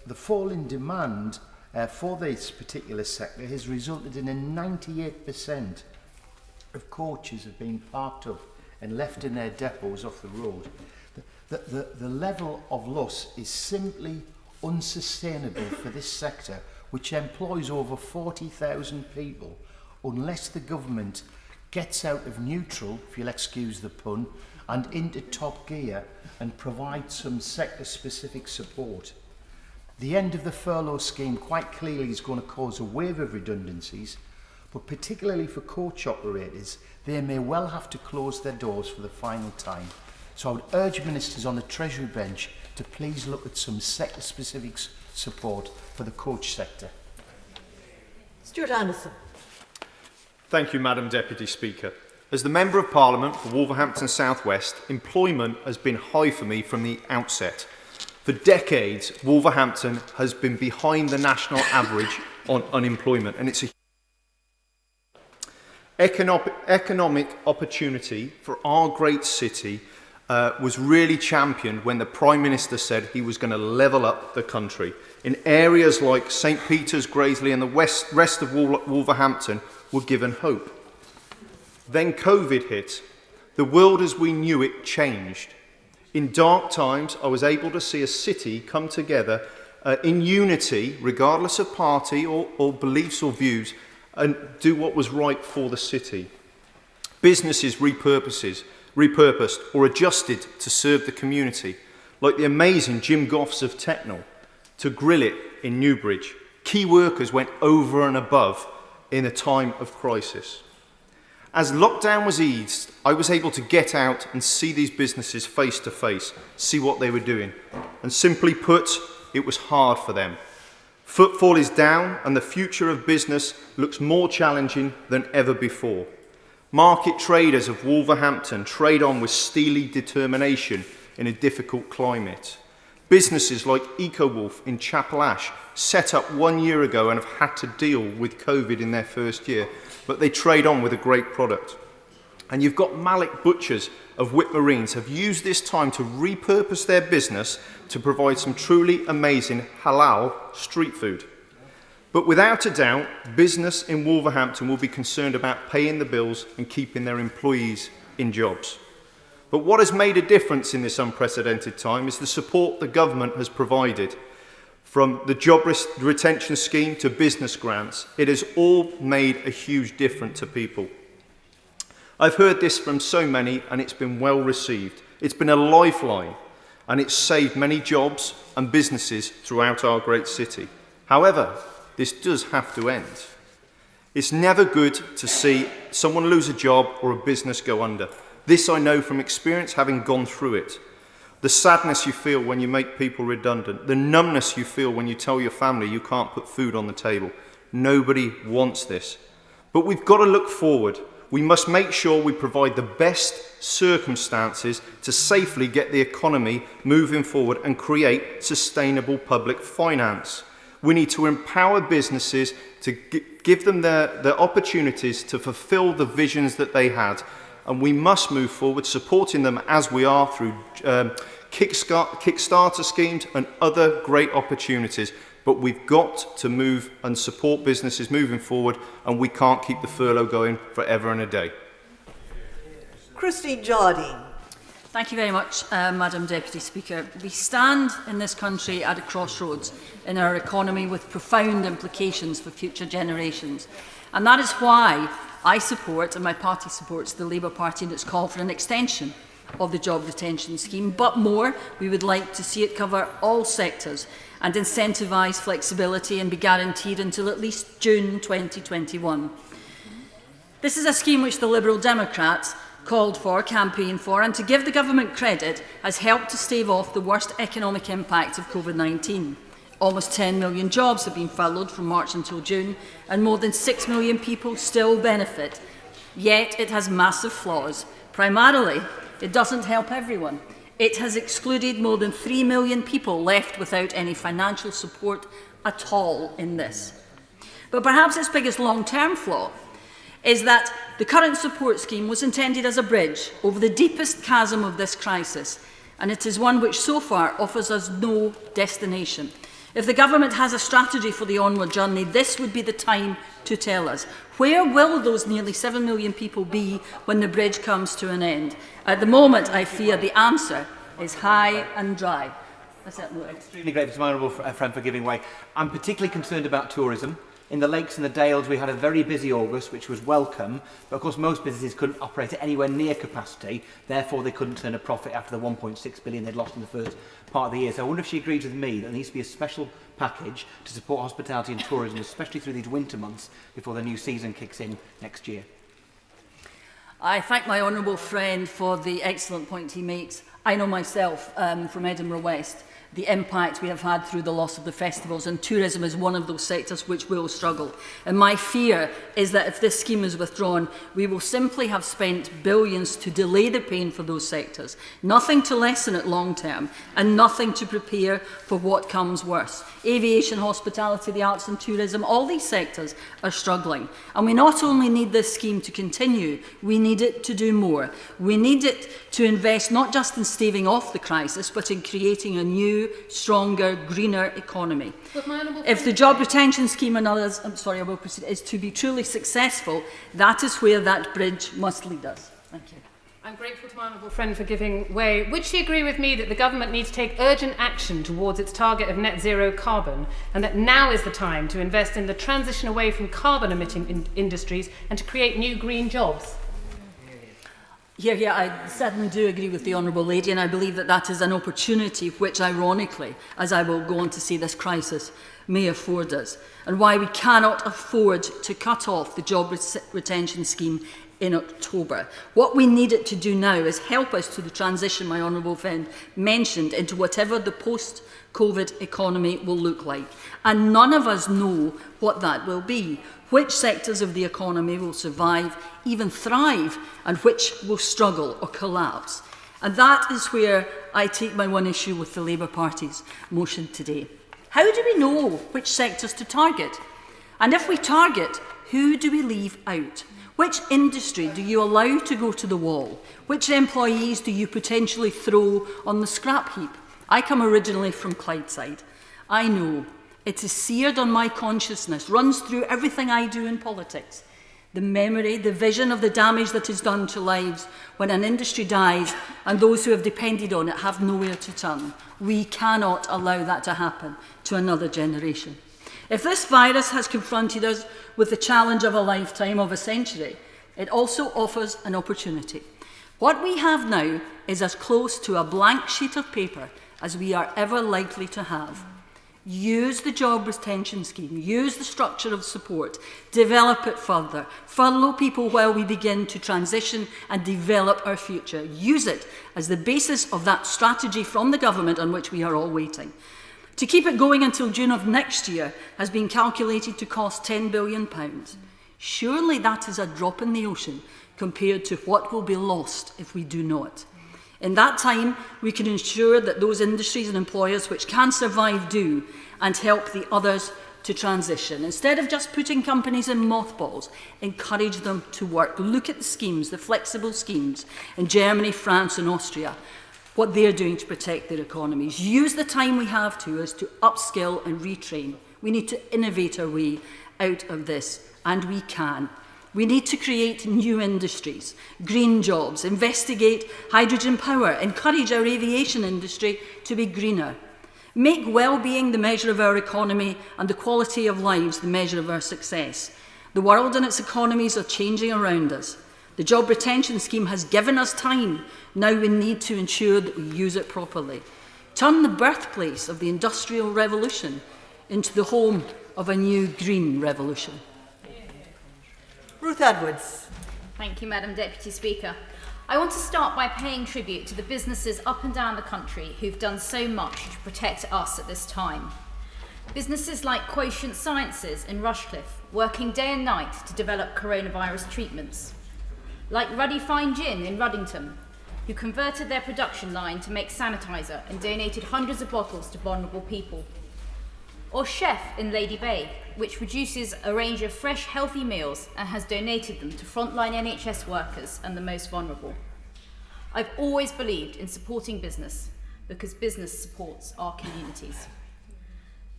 The fall in demand for this particular sector has resulted in a 98% of coaches have been parked up and left in their depots off the road. The level of loss is simply unsustainable for this sector, which employs over 40,000 people, unless the government gets out of neutral, if you'll excuse the pun, and into top gear and provides some sector-specific support. The end of the furlough scheme quite clearly is going to cause a wave of redundancies, but particularly for coach operators, they may well have to close their doors for the final time. So I would urge ministers on the Treasury bench to please look at some sector-specific support for the coach sector. Stuart Anderson. Thank you, Madam Deputy Speaker. As the Member of Parliament for Wolverhampton South West, employment has been high for me from the outset. For decades, Wolverhampton has been behind the national average on unemployment, and it's a economic opportunity for our great city was really championed when the Prime Minister said he was going to level up the country. In areas like St Peter's, Graiseley and the rest of Wolverhampton were given hope. Then COVID hit. The world as we knew it changed. In dark times, I was able to see a city come together in unity, regardless of party or beliefs or views, and do what was right for the city. Businesses repurposed or adjusted to serve the community, like the amazing Jim Goffs of Technol, to grill it in Newbridge. Key workers went over and above in a time of crisis. As lockdown was eased, I was able to get out and see these businesses face to face, see what they were doing. And simply put, it was hard for them. Footfall is down and the future of business looks more challenging than ever before. Market traders of Wolverhampton trade on with steely determination in a difficult climate. Businesses like EcoWolf in Chapel Ash set up 1 year ago and have had to deal with COVID in their first year, but they trade on with a great product. And you've got Malik Butchers of Whit Marines have used this time to repurpose their business to provide some truly amazing halal street food. But without a doubt, business in Wolverhampton will be concerned about paying the bills and keeping their employees in jobs. But what has made a difference in this unprecedented time is the support the government has provided. From the job retention scheme to business grants, it has all made a huge difference to people. I've heard this from so many and it's been well received. It's been a lifeline and it's saved many jobs and businesses throughout our great city. However, this does have to end. It's never good to see someone lose a job or a business go under. This I know from experience, having gone through it. The sadness you feel when you make people redundant, the numbness you feel when you tell your family you can't put food on the table. Nobody wants this. But we've got to look forward. We must make sure we provide the best circumstances to safely get the economy moving forward and create sustainable public finance. We need to empower businesses to give them the opportunities to fulfill the visions that they had. And we must move forward supporting them as we are through Kickstarter schemes and other great opportunities. But we've got to move and support businesses moving forward, and we can't keep the furlough going forever and a day. Christine Jardine. Thank you very much, Madam Deputy Speaker. We stand in this country at a crossroads in our economy with profound implications for future generations. And that is why I support, and my party supports, the Labour Party in its call for an extension of the job retention scheme. But more, we would like to see it cover all sectors and incentivise flexibility and be guaranteed until at least June 2021. This is a scheme which the Liberal Democrats called for, campaigned for, and to give the government credit, has helped to stave off the worst economic impact of COVID-19. Almost 10 million jobs have been furloughed from March until June, and more than 6 million people still benefit. Yet it has massive flaws. Primarily, it doesn't help everyone. It has excluded more than 3 million people left without any financial support at all in this. But perhaps its biggest long-term flaw is that the current support scheme was intended as a bridge over the deepest chasm of this crisis, and it is one which so far offers us no destination. If the government has a strategy for the onward journey, this would be the time to tell us. Where will those nearly 7 million people be when the bridge comes to an end? At the moment, I fear the answer is high and dry. Extremely grateful to my honourable friend for giving way. I'm particularly concerned about tourism. In the lakes and the dales, we had a very busy August, which was welcome, but of course most businesses couldn't operate at anywhere near capacity, therefore they couldn't turn a profit after the 1.6 billion they'd lost in the first part of the year. So I wonder if she agrees with me that there needs to be a special package to support hospitality and tourism, especially through these winter months before the new season kicks in next year. I thank my honourable friend for the excellent point he makes. I know myself from Edinburgh West the impact we have had through the loss of the festivals, and tourism is one of those sectors which will struggle. And my fear is that if this scheme is withdrawn, we will simply have spent billions to delay the pain for those sectors, nothing to lessen it long term, and nothing to prepare for what comes worse. Aviation, hospitality, the arts and tourism, all these sectors are struggling. And we not only need this scheme to continue, we need it to do more. We need it to invest not just in staving off the crisis, but in creating a new, stronger, greener economy. If the job retention scheme and others, I will proceed, is to be truly successful, that is where that bridge must lead us. Thank you. I'm grateful to my honourable friend for giving way. Would she agree with me that the government needs to take urgent action towards its target of net zero carbon, and that now is the time to invest in the transition away from carbon emitting industries and to create new green jobs? I certainly do agree with the Honourable Lady, and I believe that that is an opportunity which, ironically, as I will go on to see, this crisis may afford us, and why we cannot afford to cut off the job retention scheme in October. What we need it to do now is help us to the transition my honourable friend mentioned into whatever the post-COVID economy will look like. And none of us know what that will be. Which sectors of the economy will survive, even thrive, and which will struggle or collapse. And that is where I take my one issue with the Labour Party's motion today. How do we know which sectors to target? And if we target, who do we leave out? Which industry do you allow to go to the wall? Which employees do you potentially throw on the scrap heap? I come originally from Clydeside. I know. It is seared on my consciousness, runs through everything I do in politics. The memory, the vision of the damage that is done to lives when an industry dies and those who have depended on it have nowhere to turn. We cannot allow that to happen to another generation. If this virus has confronted us with the challenge of a lifetime, of a century, it also offers an opportunity. What we have now is as close to a blank sheet of paper as we are ever likely to have. Use the job retention scheme, use the structure of support, develop it further, furlough people while we begin to transition and develop our future. Use it as the basis of that strategy from the government on which we are all waiting. To keep it going until June of next year has been calculated to cost £10 billion. Surely that is a drop in the ocean compared to what will be lost if we do not. In that time, we can ensure that those industries and employers which can survive do, and help the others to transition. Instead of just putting companies in mothballs, encourage them to work. Look at the schemes, the flexible schemes in Germany, France and Austria, what they're doing to protect their economies. Use the time we have to us to upskill and retrain. We need to innovate our way out of this, and we can. We need to create new industries, green jobs, investigate hydrogen power, encourage our aviation industry to be greener. Make well-being the measure of our economy and the quality of lives the measure of our success. The world and its economies are changing around us. The job retention scheme has given us time. Now we need to ensure that we use it properly. Turn the birthplace of the Industrial Revolution into the home of a new green revolution. Ruth Edwards. Thank you, Madam Deputy Speaker. I want to start by paying tribute to the businesses up and down the country who've done so much to protect us at this time. Businesses like Quotient Sciences in Rushcliffe, working day and night to develop coronavirus treatments. Like Ruddy Fine Gin in Ruddington, who converted their production line to make sanitizer and donated hundreds of bottles to vulnerable people. Or Chef in Lady Bay, which produces a range of fresh, healthy meals and has donated them to frontline NHS workers and the most vulnerable. I've always believed in supporting business because business supports our communities.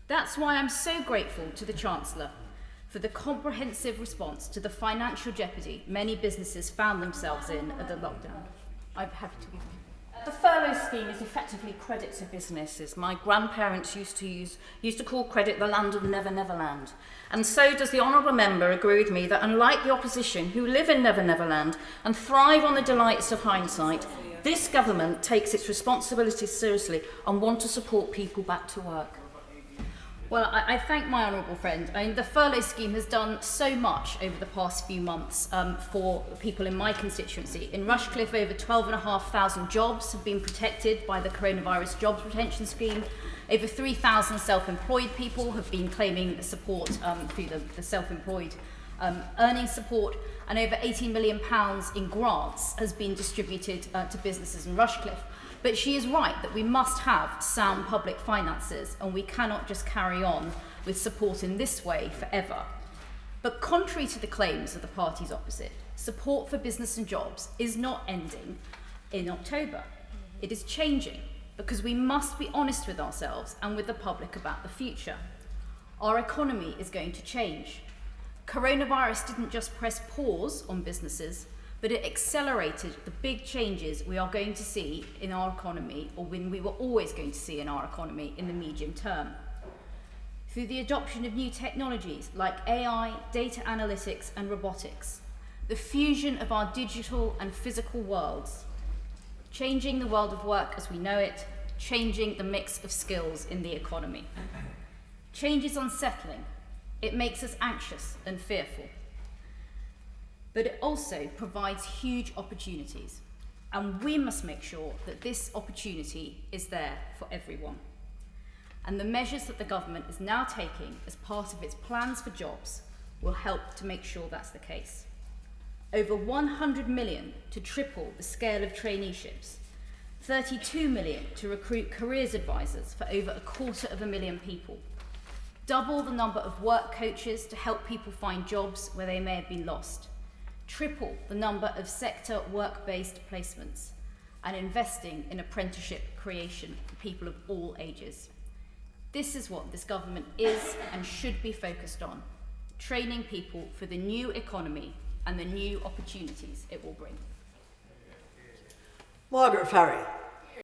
That's why I'm so grateful to the Chancellor for the comprehensive response to the financial jeopardy many businesses found themselves in at the lockdown. I'm happy to give you. The furlough scheme is effectively credit to businesses. My grandparents used to call credit the land of Never Never Land. And so does the honourable member agree with me that unlike the opposition who live in Never Never Land and thrive on the delights of hindsight, this government takes its responsibilities seriously and wants to support people back to work. Well, I thank my honourable friend. I mean, the furlough scheme has done so much over the past few months for people in my constituency. In Rushcliffe, over 12,500 jobs have been protected by the coronavirus jobs retention scheme. Over 3,000 self-employed people have been claiming support through the self-employed earning support, and over £18 million in grants has been distributed to businesses in Rushcliffe. But she is right that we must have sound public finances and we cannot just carry on with support in this way forever. But contrary to the claims of the parties opposite, support for business and jobs is not ending in October. It is changing because we must be honest with ourselves and with the public about the future. Our economy is going to change. Coronavirus didn't just press pause on businesses, but it accelerated the big changes we are going to see in our economy, or when we were always going to see in our economy in the medium term. Through the adoption of new technologies like AI, data analytics and robotics, the fusion of our digital and physical worlds, changing the world of work as we know it, changing the mix of skills in the economy. Change is unsettling. It makes us anxious and fearful. But it also provides huge opportunities, and we must make sure that this opportunity is there for everyone. And the measures that the government is now taking as part of its plans for jobs will help to make sure that's the case. Over 100 million to triple the scale of traineeships, 32 million to recruit careers advisors for over 250,000 people, double the number of work coaches to help people find jobs where they may have been lost, triple the number of sector work-based placements, and investing in apprenticeship creation for people of all ages. This is what this government is and should be focused on, training people for the new economy and the new opportunities it will bring. Margaret Farry.